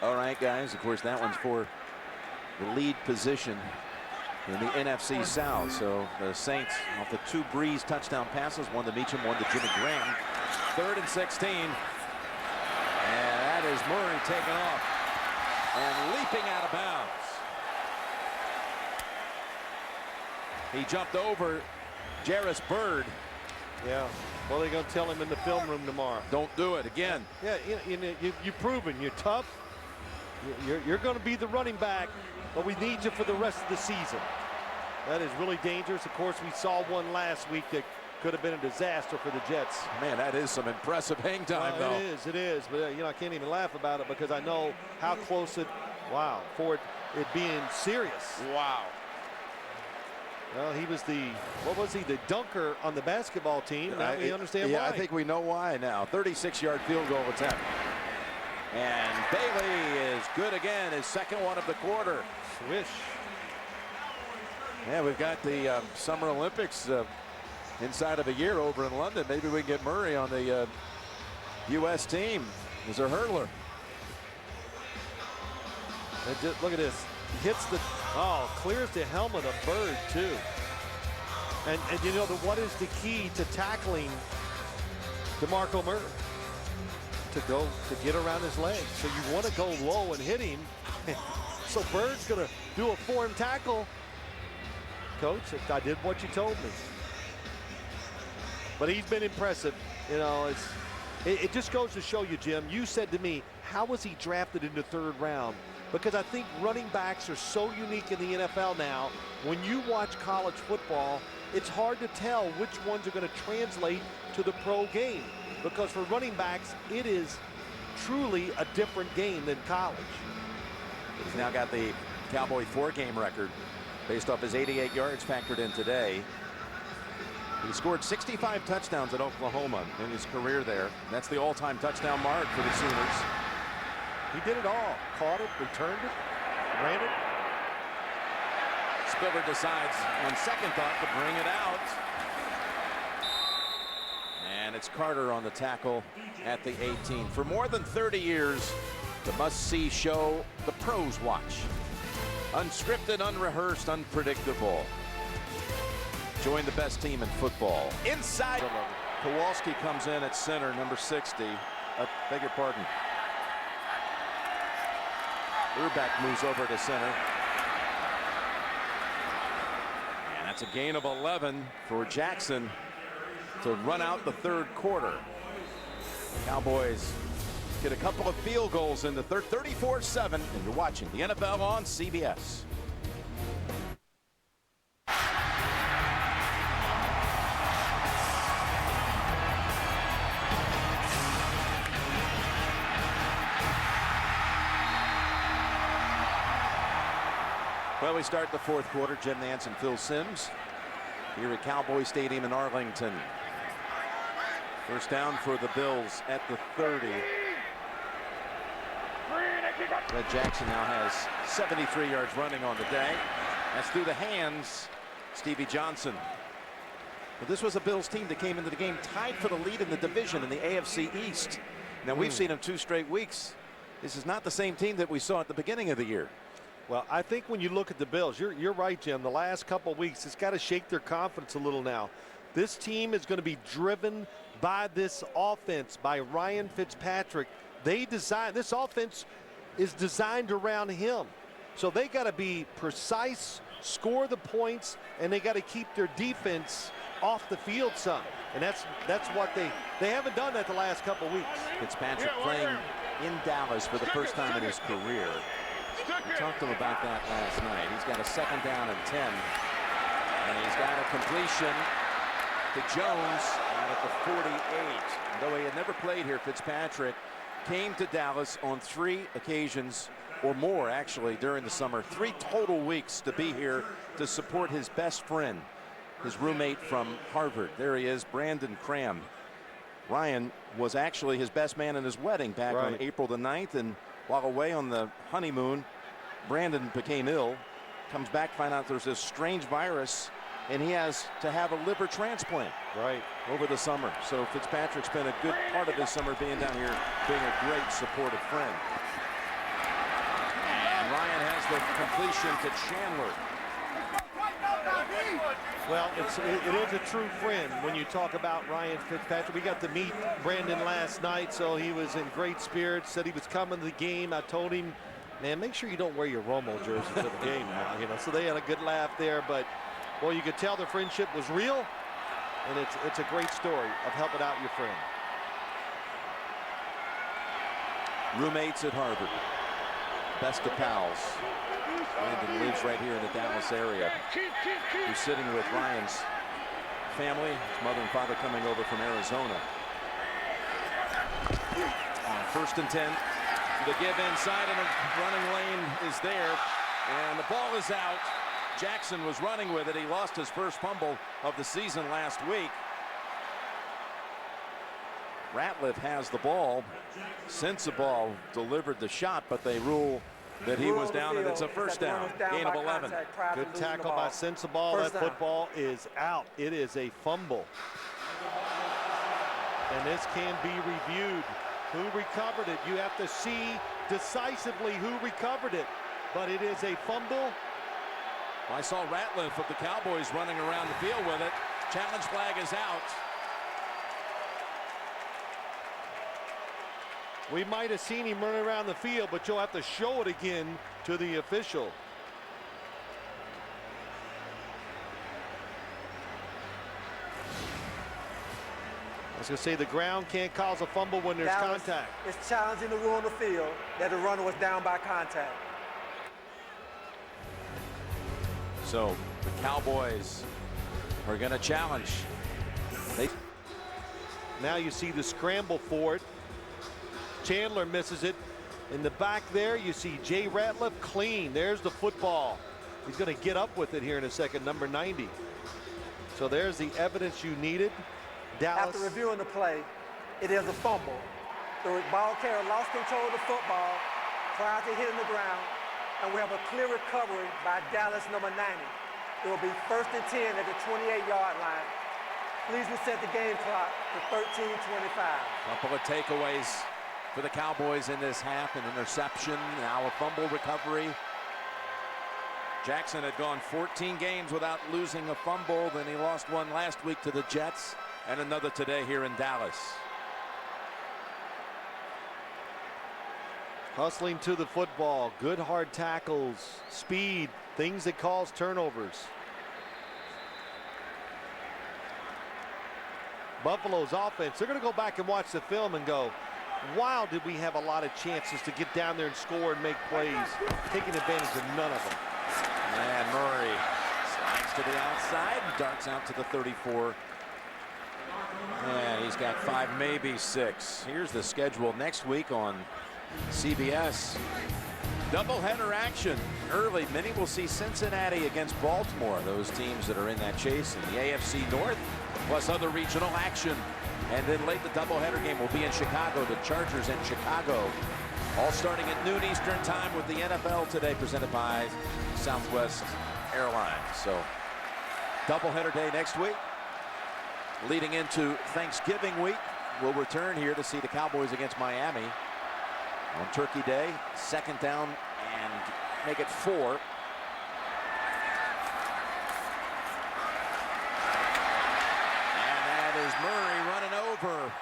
[SPEAKER 2] All right, guys. Of course, that one's for the lead position in the NFC South. So the Saints off the 2 Breeze touchdown passes, one to Meacham, one to Jimmy Graham. 3rd and 16. And that is Murray taking off and leaping out of bounds. He jumped over Jarvis Bird.
[SPEAKER 1] Yeah. Well, they're going to tell him in the film room tomorrow.
[SPEAKER 2] Don't do it again.
[SPEAKER 1] Yeah, you've proven you're tough. You're going to be the running back, but we need you for the rest of the season. That is really dangerous. Of course, we saw one last week that could have been a disaster for the Jets.
[SPEAKER 2] Man, that is some impressive hang time, though.
[SPEAKER 1] It is. But, I can't even laugh about it because I know how close for it being serious.
[SPEAKER 2] Wow.
[SPEAKER 1] Well, he was the dunker on the basketball team. Now we understand why.
[SPEAKER 2] Yeah, I think we know why now. 36-yard field goal attempt. And Bailey is good again, his 2nd one of the quarter.
[SPEAKER 1] Swish.
[SPEAKER 2] Yeah, we've got the Summer Olympics inside of a year over in London. Maybe we can get Murray on the U.S. team as a hurdler.
[SPEAKER 1] Look at this. Hits clears the helmet of Bird, too. And you know, what is the key to tackling DeMarco Murray? To get around his legs. So you want to go low and hit him. So Bird's going to do a form tackle. Coach, I did what you told me. But he's been impressive. You know, it just goes to show you, Jim. You said to me, how was he drafted in the 3rd round? Because I think running backs are so unique in the NFL now. When you watch college football, it's hard to tell which ones are going to translate to the pro game. Because for running backs, it is truly a different game than college.
[SPEAKER 2] He's now got the Cowboy 4-game record based off his 88 yards factored in today. He scored 65 touchdowns at Oklahoma in his career there. That's the all-time touchdown mark for the Sooners.
[SPEAKER 1] He did it all. Caught it, returned it, ran it.
[SPEAKER 2] Spiller decides on second thought to bring it out. And it's Carter on the tackle at the 18. For more than 30 years, the must-see show the pros watch. Unscripted, unrehearsed, unpredictable. Join the best team in football. Inside. Kowalski comes in at center, number 60. Beg your pardon. Urback moves over to center. And that's a gain of 11 for Jackson to run out the 3rd quarter. The Cowboys get a couple of field goals in the 3rd, 34-7, and you're watching the NFL on CBS. Well, we start the 4th quarter. Jim Nance and Phil Simms here at Cowboy Stadium in Arlington. First down for the Bills at the 30. Red Jackson now has 73 yards running on the day. That's through the hands, Stevie Johnson. But this was a Bills team that came into the game tied for the lead in the division in the AFC East. Now, we've seen them 2 straight weeks. This is not the same team that we saw at the beginning of the year.
[SPEAKER 1] Well, I think when you look at the Bills, you're right, Jim. The last couple of weeks, it's got to shake their confidence a little now. This team is going to be driven by this offense, by Ryan Fitzpatrick. This offense is designed around him. So they got to be precise, score the points, and they got to keep their defense off the field some. And that's what they haven't done that the last couple weeks.
[SPEAKER 2] Fitzpatrick playing in Dallas for the first time in his career. We talked to him about that last night. He's got a 2nd down and 10. And he's got a completion to Jones out at the 48. Though he had never played here, Fitzpatrick came to Dallas on 3 occasions or more, actually, during the summer. 3 total weeks to be here to support his best friend, his roommate from Harvard. There he is, Brandon Cram. Ryan was actually his best man in his wedding back on April the 9th, and while away on the honeymoon, Brandon became ill, comes back, find out there's this strange virus, and he has to have a liver transplant over the summer. So Fitzpatrick spent a good part of his summer being down here, being a great supportive friend. And Ryan has the completion to Chandler.
[SPEAKER 1] Well, it is a true friend when you talk about Ryan Fitzpatrick. We got to meet Brandon last night, so he was in great spirits, said he was coming to the game. I told him, man, make sure you don't wear your Romo jersey to the game now, you know. So they had a good laugh there, but boy, you could tell the friendship was real, and it's a great story of helping out your friend.
[SPEAKER 2] Roommates at Harvard, best of pals. Brandon lives right here in the Dallas area. He's sitting with Ryan's family, his mother and father coming over from Arizona. On 1st and 10, the give inside, and a running lane is there, and the ball is out. Jackson was running with it. He lost his first fumble of the season last week. Ratliff has the ball. Sensabaugh delivered the shot, but they rule that he was down, and it's a first down. Gain of 11.
[SPEAKER 1] Good tackle by Sensabaugh. That football is out. It is a fumble. And this can be reviewed. Who recovered it? You have to see decisively who recovered it. But it is a fumble.
[SPEAKER 2] I saw Ratliff of the Cowboys running around the field with it. Challenge flag is out.
[SPEAKER 1] We might have seen him run around the field, but you'll have to show it again to the official. I was going to say the ground can't cause a fumble when there's contact.
[SPEAKER 6] It's challenging the rule on the field that the runner was down by contact.
[SPEAKER 2] So the Cowboys are going to challenge.
[SPEAKER 1] Now you see the scramble for it. Chandler misses it. In the back there, you see Jay Ratliff clean. There's the football. He's going to get up with it here in a second, number 90. So there's the evidence you needed. Dallas.
[SPEAKER 6] After reviewing the play, it is a fumble. The ball carrier lost control of the football prior to hitting the ground, and we have a clear recovery by Dallas, number 90. It will be 1st and 10 at the 28-yard line. Please reset the game clock to 13:25.
[SPEAKER 2] Couple of takeaways for the Cowboys in this half. An interception, now a fumble recovery. Jackson had gone 14 games without losing a fumble. Then he lost one last week to the Jets, and another today here in Dallas.
[SPEAKER 1] Hustling to the football, good hard tackles, speed, things that cause turnovers. Buffalo's offense, they're going to go back and watch the film and go, wow, did we have a lot of chances to get down there and score and make plays, taking advantage of none of them.
[SPEAKER 2] And Murray slides to the outside, darts out to the 34. And he's got 5, maybe 6. Here's the schedule next week on CBS. Doubleheader action early. Many will see Cincinnati against Baltimore, those teams that are in that chase in the AFC North, plus other regional action. And then late, the doubleheader game will be in Chicago. The Chargers in Chicago, all starting at noon Eastern time with the NFL today, presented by Southwest Airlines. So doubleheader day next week, leading into Thanksgiving week. We'll return here to see the Cowboys against Miami on Turkey Day. 2nd down and make it 4. Murray running over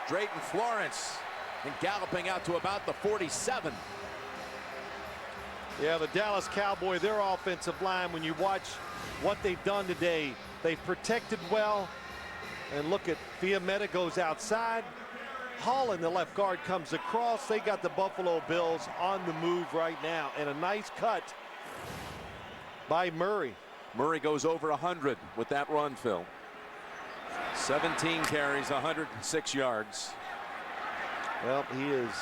[SPEAKER 2] Drayton Florence and galloping out to about the 47.
[SPEAKER 1] Yeah, the Dallas Cowboys, their offensive line, when you watch what they've done today. They've protected well. And look at Fiametta goes outside. Holland, the left guard, comes across. They got the Buffalo Bills on the move right now. And a nice cut by Murray.
[SPEAKER 2] Murray goes over 100 with that run, Phil. 17 carries, 106 yards.
[SPEAKER 1] Well, he is.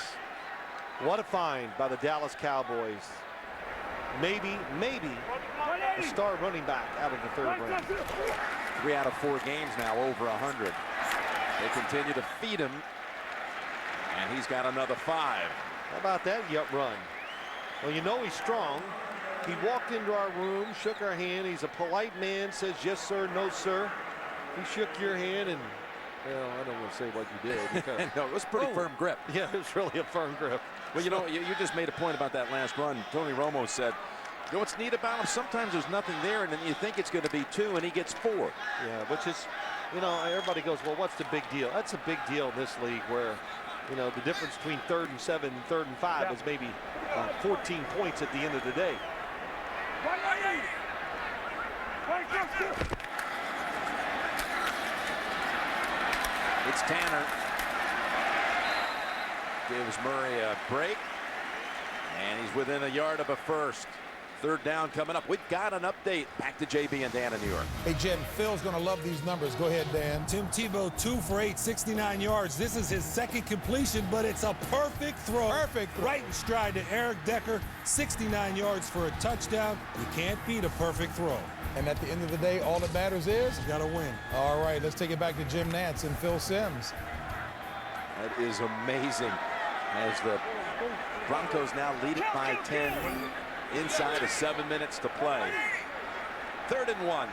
[SPEAKER 1] What a find by the Dallas Cowboys. Maybe a star running back out of the third round.
[SPEAKER 2] 3 out of 4 games now over 100. They continue to feed him, and he's got another 5.
[SPEAKER 1] How about that run? Well, you know he's strong. He walked into our room, shook our hand. He's a polite man, says yes sir, no sir. He shook your hand, and well, I don't want to say what you did. Because,
[SPEAKER 2] no, it was a pretty firm grip.
[SPEAKER 1] Yeah, it was really a firm grip.
[SPEAKER 2] Well, you know, you just made a point about that last run. Tony Romo said, you know what's neat about him? Sometimes there's nothing there, and then you think it's going to be 2, and he gets 4.
[SPEAKER 1] Yeah, which is, you know, everybody goes, well, what's the big deal? That's a big deal in this league where, you know, the difference between 3rd and 7 and 3rd and 5 is maybe 14 points at the end of the day.
[SPEAKER 2] It's Tanner. Gives Murray a break. And he's within a yard of a first. 3rd down coming up. We've got an update. Back to JB and Dan in New York.
[SPEAKER 8] Hey, Jim, Phil's going to love these numbers. Go ahead, Dan.
[SPEAKER 9] Tim Tebow, 2 for 8, 69 yards. This is his 2nd completion, but it's a perfect throw.
[SPEAKER 8] Perfect throw.
[SPEAKER 9] Right in stride to Eric Decker, 69 yards for a touchdown. You can't beat a perfect throw.
[SPEAKER 8] And at the end of the day, all that matters is?
[SPEAKER 9] You got to win.
[SPEAKER 8] All right, let's take it back to Jim Nantz and Phil Simms.
[SPEAKER 2] That is amazing. As the Broncos now lead it by 10 inside of 7 minutes to play. 3rd and 1.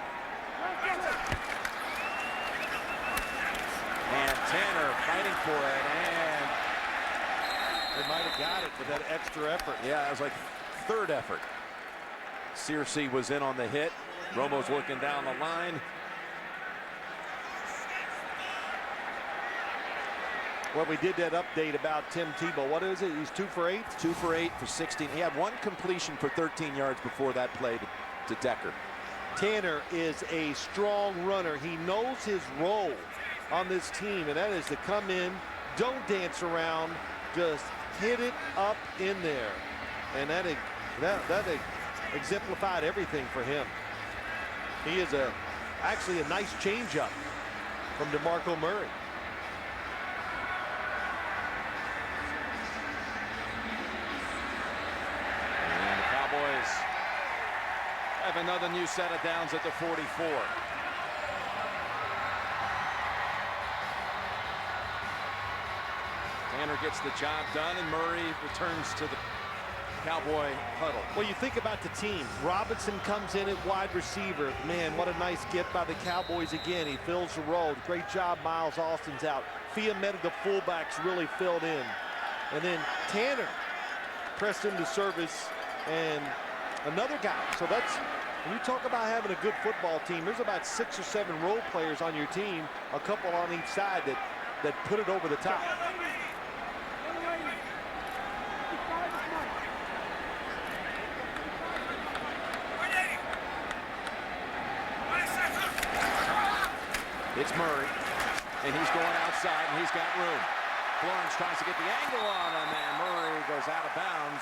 [SPEAKER 2] And Tanner fighting for it, and
[SPEAKER 1] they might have got it with that extra effort.
[SPEAKER 2] Yeah, it was like 3rd effort. Searcy was in on the hit. Romo's looking down the line.
[SPEAKER 1] Well, we did that update about Tim Tebow. What is it? He's 2 for 8?
[SPEAKER 2] 2 for 8 for 16. He had 1 completion for 13 yards before that play to Decker.
[SPEAKER 1] Tanner is a strong runner. He knows his role on this team, and that is to come in, don't dance around, just hit it up in there. And that exemplified everything for him. He is actually a nice changeup from DeMarco Murray.
[SPEAKER 2] And the Cowboys have another new set of downs at the 44. Tanner gets the job done, and Murray returns to the Cowboy huddle.
[SPEAKER 1] Well, you think about the team. Robinson comes in at wide receiver. Man, what a nice get by the Cowboys again. He fills the role. Great job, Miles Austin's out. Fiametta, the fullbacks, really filled in. And then Tanner pressed into service, and another guy. So that's, when you talk about having a good football team, there's about 6 or 7 role players on your team, a couple on each side that put it over the top.
[SPEAKER 2] It's Murray, and he's going outside, and he's got room. Florence tries to get the angle on him, and Murray goes out of bounds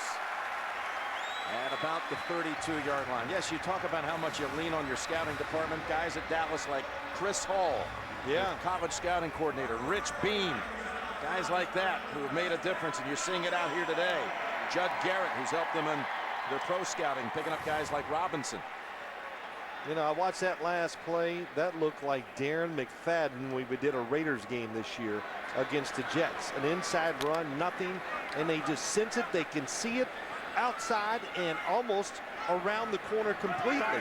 [SPEAKER 2] at about the 32-yard line. Yes, you talk about how much you lean on your scouting department. Guys at Dallas like Chris Hall, college scouting coordinator, Rich Beam, guys like that who have made a difference, and you're seeing it out here today. Judd Garrett, who's helped them in their pro scouting, picking up guys like Robinson.
[SPEAKER 1] You know, I watched that last play. That looked like Darren McFadden when we did a Raiders game this year against the Jets. An inside run, nothing, and they just sense it. They can see it outside and almost around the corner completely.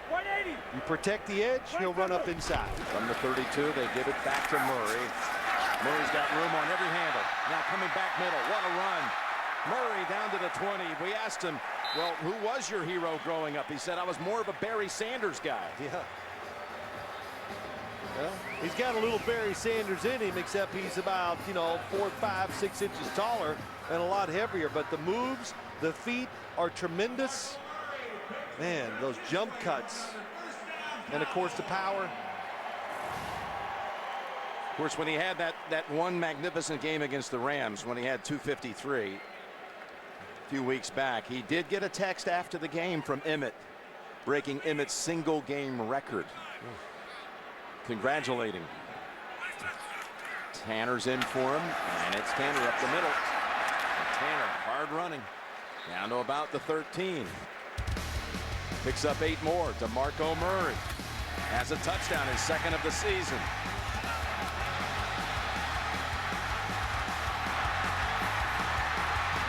[SPEAKER 1] You protect the edge, he'll run up inside.
[SPEAKER 2] From the 32, they give it back to Murray. Murray's got room on every handle. Now coming back middle, what a run. Murray down to the 20. We asked him, well, who was your hero growing up? He said, I was more of a Barry Sanders guy.
[SPEAKER 1] Yeah. Well, he's got a little Barry Sanders in him, except he's about, 4, 5, 6 inches taller and a lot heavier. But the moves, the feet are tremendous. Man, those jump cuts. And, of course, the power.
[SPEAKER 2] Of course, when he had that one magnificent game against the Rams, when he had 253 a few weeks back, he did get a text after the game from Emmett, breaking Emmett's single game record, congratulating. Tanner's in for him, and it's Tanner up the middle. And Tanner hard running down to about the 13. Picks up 8 more. DeMarco Murray has a touchdown, his second of the season.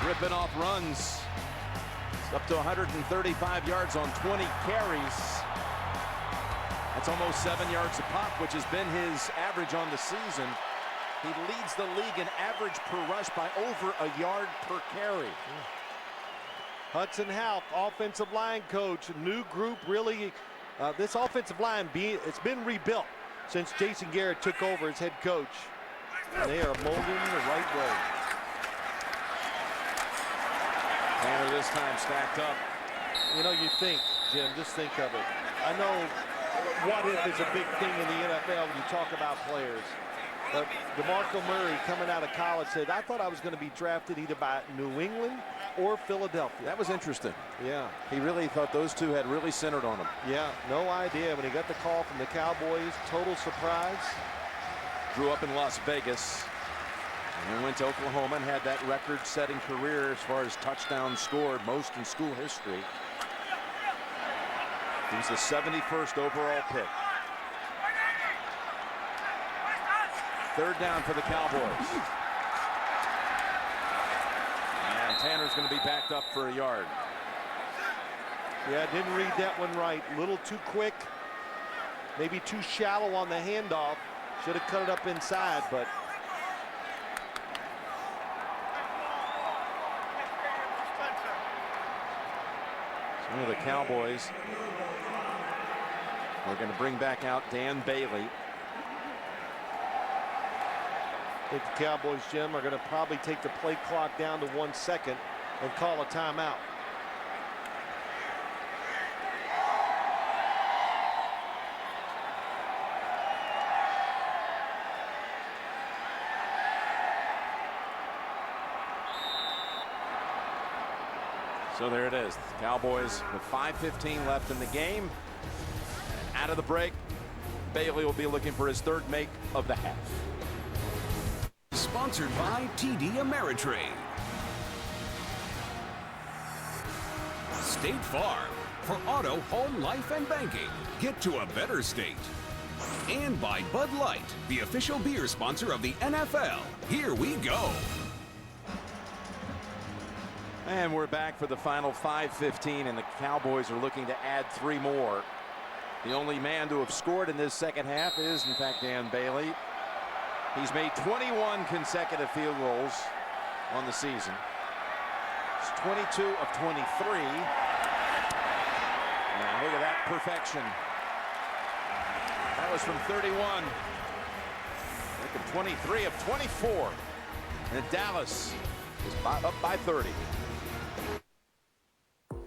[SPEAKER 2] Ripping off runs. It's up to 135 yards on 20 carries. That's almost 7 yards a pop, which has been his average on the season. He leads the league in average per rush by over a yard per carry.
[SPEAKER 1] Hudson Houck, offensive line coach, new group really. This offensive line, it's been rebuilt since Jason Garrett took over as head coach. And they are molding the right way.
[SPEAKER 2] Tanner this time stacked up.
[SPEAKER 1] You know, you think, Jim, just think of it. I know what if is a big thing in the NFL when you talk about players. But DeMarco Murray, coming out of college, said, I thought I was going to be drafted either by New England or Philadelphia.
[SPEAKER 2] That was interesting.
[SPEAKER 1] Yeah.
[SPEAKER 2] He really thought those two had really centered on him.
[SPEAKER 1] Yeah, no idea. When he got the call from the Cowboys, total surprise.
[SPEAKER 2] Grew up in Las Vegas and then went to Oklahoma and had that record-setting career as far as touchdowns scored, most in school history. He was the 71st overall pick. Third down for the Cowboys. And Tanner's going to be backed up for a yard.
[SPEAKER 1] Yeah, didn't read that one right. A little too quick. Maybe too shallow on the handoff. Should have cut it up inside, but.
[SPEAKER 2] Some of the Cowboys are going to bring back out Dan Bailey.
[SPEAKER 1] I think the Cowboys, Jim, are going to probably take the play clock down to 1 second and call a timeout.
[SPEAKER 2] So there it is. The Cowboys with 5:15 left in the game. Out of the break, Bailey will be looking for his third make of the half.
[SPEAKER 5] Sponsored by TD Ameritrade. State Farm. For auto, home, life, and banking. Get to a better state. And by Bud Light, the official beer sponsor of the NFL. Here we go.
[SPEAKER 2] And we're back for the final 5:15, and the Cowboys are looking to add 3 more. The only man to have scored in this second half is, in fact, Dan Bailey. He's made 21 consecutive field goals on the season. It's 22 of 23. And look at that perfection. That was from 31. Look at 23 of 24. And Dallas is up by 30.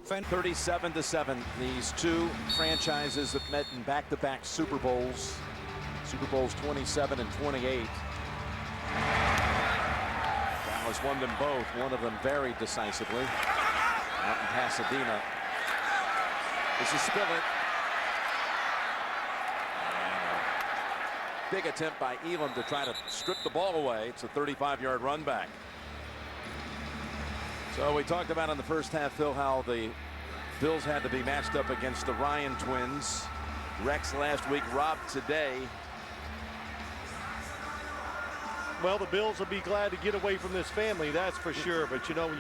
[SPEAKER 2] 37-7. These two franchises have met in back-to-back Super Bowls. Super Bowls 27 and 28. Dallas won them both, one of them very decisively out in Pasadena. This is Spillett. Big attempt by Elam to try to strip the ball away. It's a 35-yard run back. So we talked about in the first half, Phil, how the Bills had to be matched up against the Ryan twins. Rex last week, Rob today.
[SPEAKER 1] Well, the Bills will be glad to get away from this family, that's for sure. But, you know, when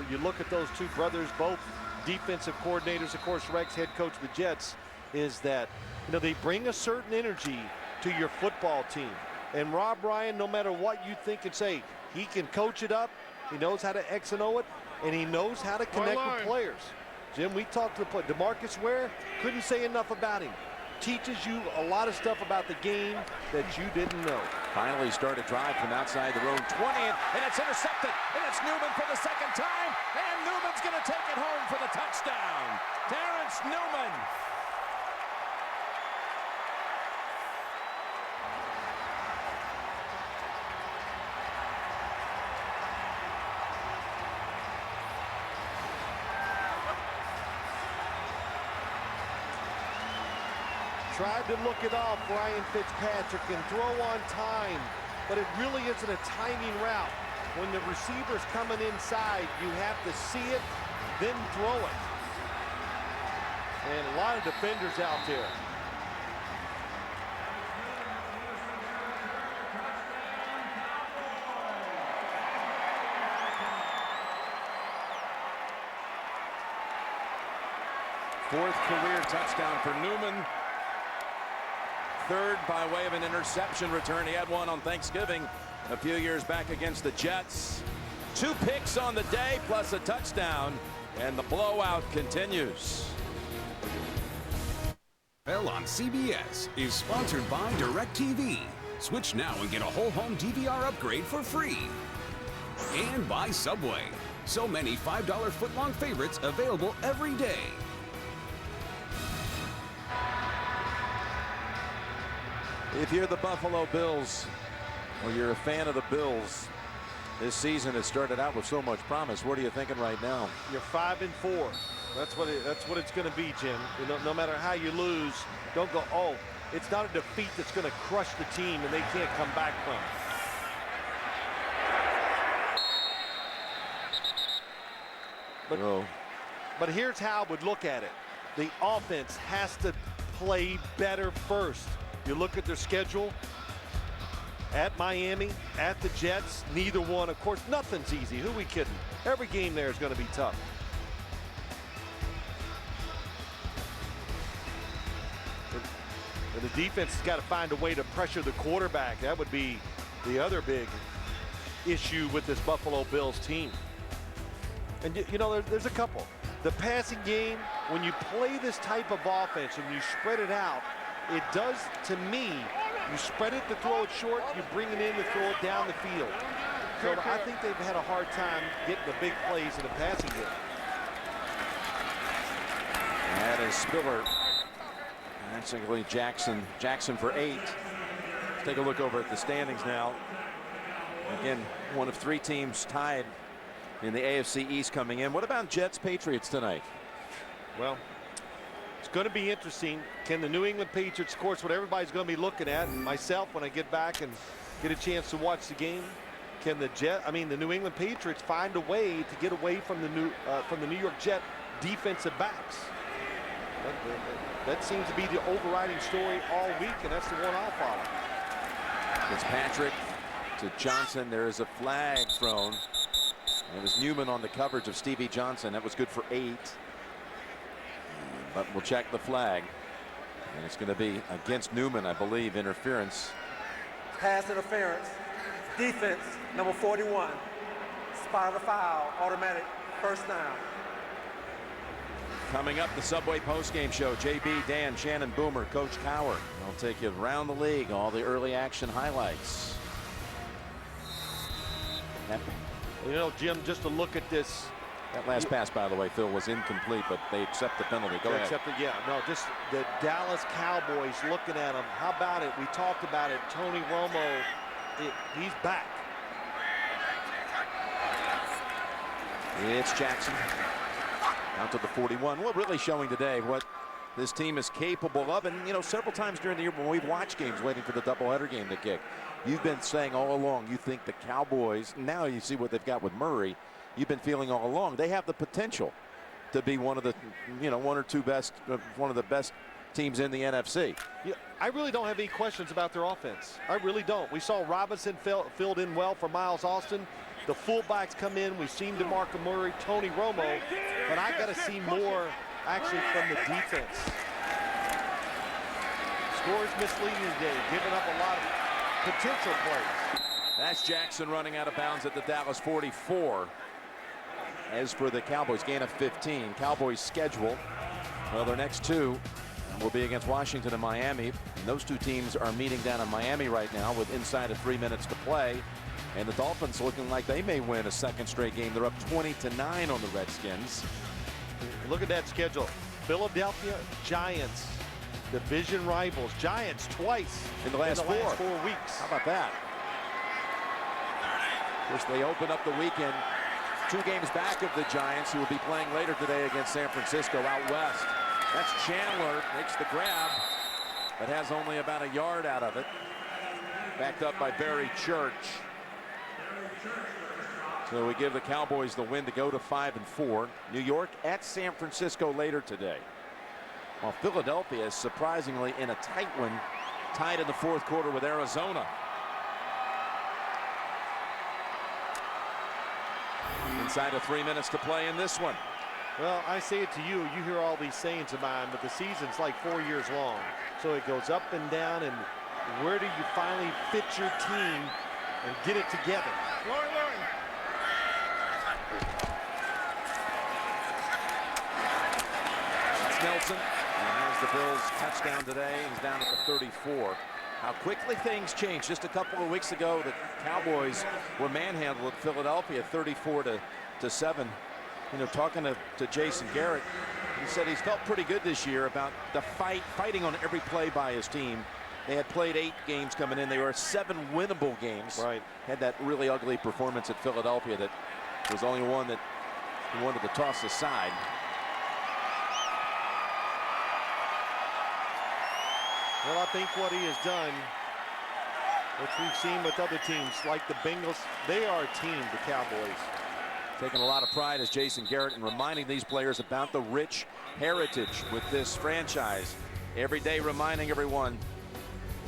[SPEAKER 1] you look at those two brothers, both defensive coordinators, of course, Rex, head coach of the Jets, is that, you know, they bring a certain energy to your football team. And Rob Ryan, no matter what you think and say, he can coach it up. He knows how to X and O it, and he knows how to connect with players. Jim, we talked to the player. DeMarcus Ware, couldn't say enough about him. teaches you a lot of stuff about the game that you didn't know.
[SPEAKER 2] Finally start a drive from outside the road 20, and it's intercepted, and it's Newman for the second time, and Newman's going to take it home for the touchdown. Terrence Newman.
[SPEAKER 1] Tried to look it off, Ryan Fitzpatrick, and throw on time, but it really isn't a timing route. When the receiver's coming inside, you have to see it, then throw it. And a lot of defenders out there.
[SPEAKER 2] Fourth career touchdown for Newman. Third by way of an interception return. He had one on Thanksgiving a few years back against the Jets. 2 picks on the day plus a touchdown, and the blowout continues.
[SPEAKER 5] NFL on CBS is sponsored by DirecTV. Switch now and get a whole home DVR upgrade for free. And by Subway. So many $5 footlong favorites available every day.
[SPEAKER 2] If you're the Buffalo Bills, or you're a fan of the Bills, this season has started out with so much promise. What are you thinking right now?
[SPEAKER 1] You're 5-4. That's what it's going to be, Jim. You know, no matter how you lose, don't go, oh, it's not a defeat that's going to crush the team and they can't come back from it. But here's how I would look at it. The offense has to play better first. You look at their schedule, at Miami, at the Jets, neither one, of course, nothing's easy. Who are we kidding? Every game there is going to be tough. And the defense has got to find a way to pressure the quarterback. That would be the other big issue with this Buffalo Bills team. And, you know, there's a couple. The passing game, when you play this type of offense and you spread it out, it does, to me, you spread it to throw it short, you bring it in to throw it down the field. So I think they've had a hard time getting the big plays in the passing game.
[SPEAKER 2] That is Spiller. Actually, Jackson for 8. Let's take a look over at the standings now. Again, one of 3 teams tied in the AFC East coming in. What about Jets-Patriots tonight?
[SPEAKER 1] Well, it's going to be interesting. Can the New England Patriots, of course, what everybody's going to be looking at, and myself when I get back and get a chance to watch the game, can the New England Patriots find a way to get away from the New York Jet defensive backs? That seems to be the overriding story all week, and that's the one I'll follow.
[SPEAKER 2] Fitzpatrick to Johnson. There is a flag thrown. It was Newman on the coverage of Stevie Johnson. That was good for 8. But we'll check the flag. And it's going to be against Newman, I believe, interference.
[SPEAKER 6] Pass interference. Defense, number 41. Spotted a foul, automatic, first down.
[SPEAKER 2] Coming up, the Subway postgame show. JB, Dan, Shannon, Boomer, Coach Cowher. I'll take you around the league, all the early action highlights.
[SPEAKER 1] You know, Jim, just to look at this.
[SPEAKER 2] That last pass, by the way, Phil, was incomplete, but they accept the penalty. Go ahead.
[SPEAKER 1] Yeah, no, just the Dallas Cowboys looking at him. How about it? We talked about it. Tony Romo, he's back.
[SPEAKER 2] It's Jackson out to the 41. We're really showing today what this team is capable of. And, you know, several times during the year when we've watched games waiting for the doubleheader game to kick, you've been saying all along you think the Cowboys, now you see what they've got with Murray. You've been feeling all along they have the potential to be one of the, you know, one of the best teams in the NFC.
[SPEAKER 1] Yeah, I really don't have any questions about their offense. I really don't. We saw Robinson filled in well for Miles Austin. The fullbacks come in. We've seen DeMarco Murray, Tony Romo, but I got to see more actually from the defense. Scores misleading today, giving up a lot of potential plays.
[SPEAKER 2] That's Jackson running out of bounds at the Dallas 44. As for the Cowboys, gain of 15. Cowboys schedule, well, their next 2 will be against Washington and Miami. And those two teams are meeting down in Miami right now with inside of 3 minutes to play. And the Dolphins looking like they may win a second straight game. They're up 20-9 on the Redskins.
[SPEAKER 1] Look at that schedule. Philadelphia Giants, division rivals. Giants twice
[SPEAKER 2] in the last 4
[SPEAKER 1] weeks.
[SPEAKER 2] How about that? Of course, they open up the weekend 2 games back of the Giants, who will be playing later today against San Francisco out west. That's Chandler, makes the grab, but has only about a yard out of it. Backed up by Barry Church. So we give the Cowboys the win to go to 5-4. New York at San Francisco later today. While Philadelphia is surprisingly in a tight one, tied in the 4th quarter with Arizona. Inside of 3 minutes to play in this one.
[SPEAKER 1] Well, I say it to you, you hear all these sayings of mine, but the season's like 4 years long. So it goes up and down, and where do you finally fit your team and get it together?
[SPEAKER 2] That's Nelson, and has the Bills touchdown today. He's down at the 34. How quickly things change. Just a couple of weeks ago, the Cowboys were manhandled at Philadelphia 34-7. You know, talking to Jason Garrett, he said he's felt pretty good this year about the fighting on every play by his team. They had played 8 games coming in. They were 7 winnable games.
[SPEAKER 1] Right.
[SPEAKER 2] Had that really ugly performance at Philadelphia that was only one that he wanted to toss aside.
[SPEAKER 1] Well, I think what he has done, which we've seen with other teams like the Bengals, they are a team, the Cowboys.
[SPEAKER 2] Taking a lot of pride as Jason Garrett and reminding these players about the rich heritage with this franchise. Every day reminding everyone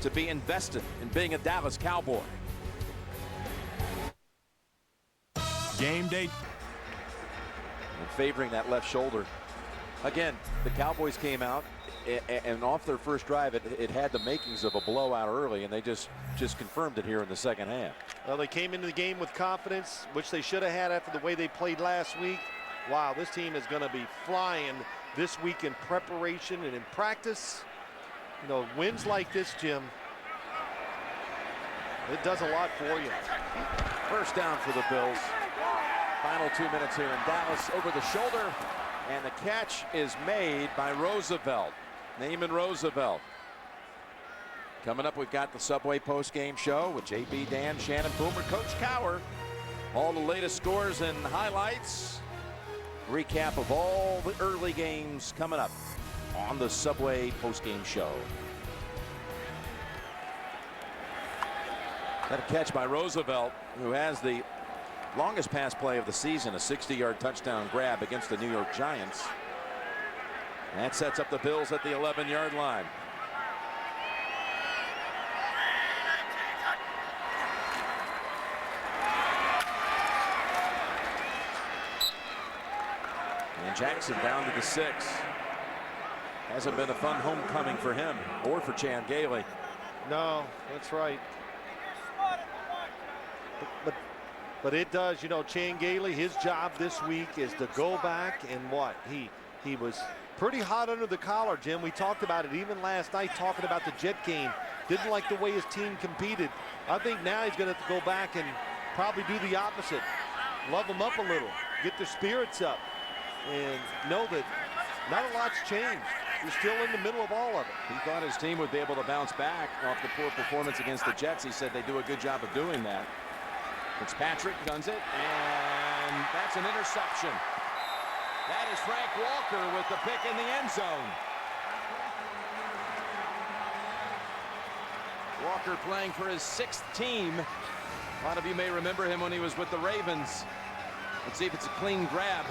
[SPEAKER 2] to be invested in being a Dallas Cowboy.
[SPEAKER 12] Game day.
[SPEAKER 2] And favoring that left shoulder. Again, the Cowboys came out and off their first drive, it had the makings of a blowout early, and they just confirmed it here in the second half.
[SPEAKER 1] Well, they came into the game with confidence, which they should have had after the way they played last week. Wow, this team is going to be flying this week in preparation and in practice. You know, wins like this, Jim, it does a lot for you.
[SPEAKER 2] First down for the Bills. Final 2 minutes here in Dallas. Over the shoulder, and the catch is made by Roosevelt. Naaman Roosevelt. Coming up, we've got the Subway post-game show with JB, Dan, Shannon, Boomer, Coach Cower. All the latest scores and highlights. Recap of all the early games coming up on the Subway post-game show. Got a catch by Roosevelt, who has the longest pass play of the season, a 60-yard touchdown grab against the New York Giants. That sets up the Bills at the 11-yard line. And Jackson down to the 6. Hasn't been a fun homecoming for him or for Chan Gailey.
[SPEAKER 1] No, that's right. But it does, you know, Chan Gailey, his job this week is to go back and what? He was pretty hot under the collar, Jim. We talked about it even last night, talking about the Jet game. Didn't like the way his team competed. I think now he's going to have to go back and probably do the opposite. Love them up a little, get their spirits up, and know that not a lot's changed. You're still in the middle of all of it.
[SPEAKER 2] He thought his team would be able to bounce back off the poor performance against the Jets. He said they do a good job of doing that. Fitzpatrick guns it, and that's an interception. That is Frank Walker with the pick in the end zone. Walker playing for his 6th team. A lot of you may remember him when he was with the Ravens. Let's see if it's a clean grab.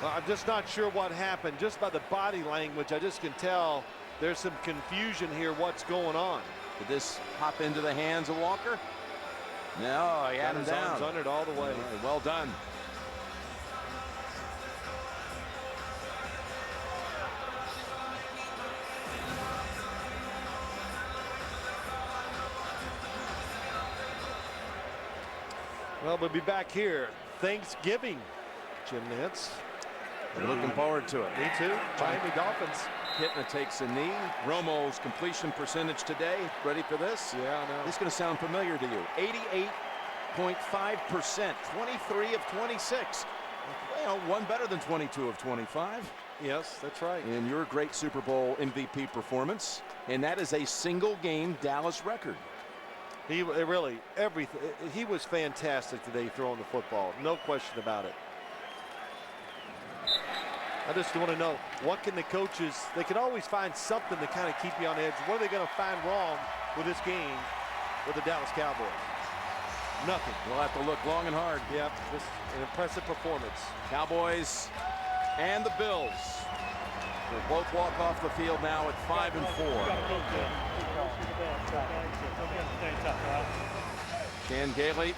[SPEAKER 1] Well, I'm just not sure what happened. Just by the body language, I just can tell there's some confusion here what's going on.
[SPEAKER 2] Did this hop into the hands of Walker? No, he had him down.
[SPEAKER 1] On it all the way.
[SPEAKER 2] Well done.
[SPEAKER 1] Well, we'll be back here Thanksgiving, Jim Nantz.
[SPEAKER 2] Looking forward to it.
[SPEAKER 1] Me too. Miami Dolphins.
[SPEAKER 2] Kitna takes a knee. Romo's completion percentage today. Ready for this?
[SPEAKER 1] Yeah, I know.
[SPEAKER 2] This is going to sound familiar to you. 88.5%. 23 of 26. Well, one better than 22 of 25.
[SPEAKER 1] Yes, that's right.
[SPEAKER 2] In your great Super Bowl MVP performance. And that is a single game Dallas record.
[SPEAKER 1] He really, everything. He was fantastic today throwing the football. No question about it. I just want to know, what can the coaches, they can always find something to kind of keep you on edge. What are they going to find wrong with this game with the Dallas Cowboys? Nothing.
[SPEAKER 2] We'll have to look long and hard.
[SPEAKER 1] Yep, just an impressive performance.
[SPEAKER 2] Cowboys and the Bills will both walk off the field now at 5-4. Dan Gailey,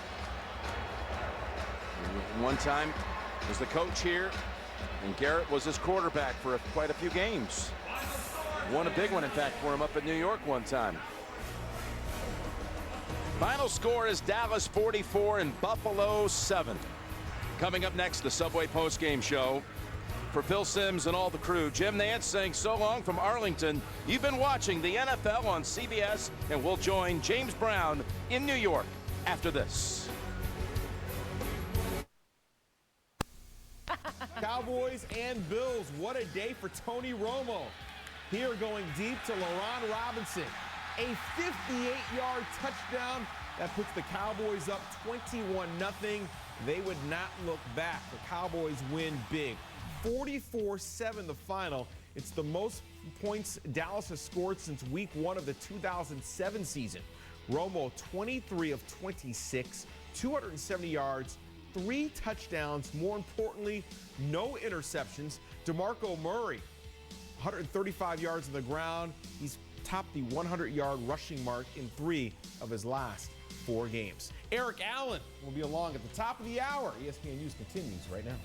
[SPEAKER 2] one time, was the coach here. And Garrett was his quarterback for quite a few games. Won a big one, in fact, for him up in New York one time. Final score is Dallas 44 and Buffalo 7. Coming up next, the Subway postgame show. For Phil Simms and all the crew, Jim Nantz saying so long from Arlington. You've been watching the NFL on CBS, and we'll join James Brown in New York after this.
[SPEAKER 13] Cowboys and Bills, what a day for Tony Romo. Here going deep to LaRon Robinson. A 58-yard touchdown that puts the Cowboys up 21-0. They would not look back. The Cowboys win big. 44-7 the final. It's the most points Dallas has scored since week 1 of the 2007 season. Romo 23 of 26, 270 yards, 3 touchdowns, more importantly, no interceptions. DeMarco Murray, 135 yards on the ground. He's topped the 100-yard rushing mark in 3 of his last 4 games. Eric Allen will be along at the top of the hour. ESPN News continues right now.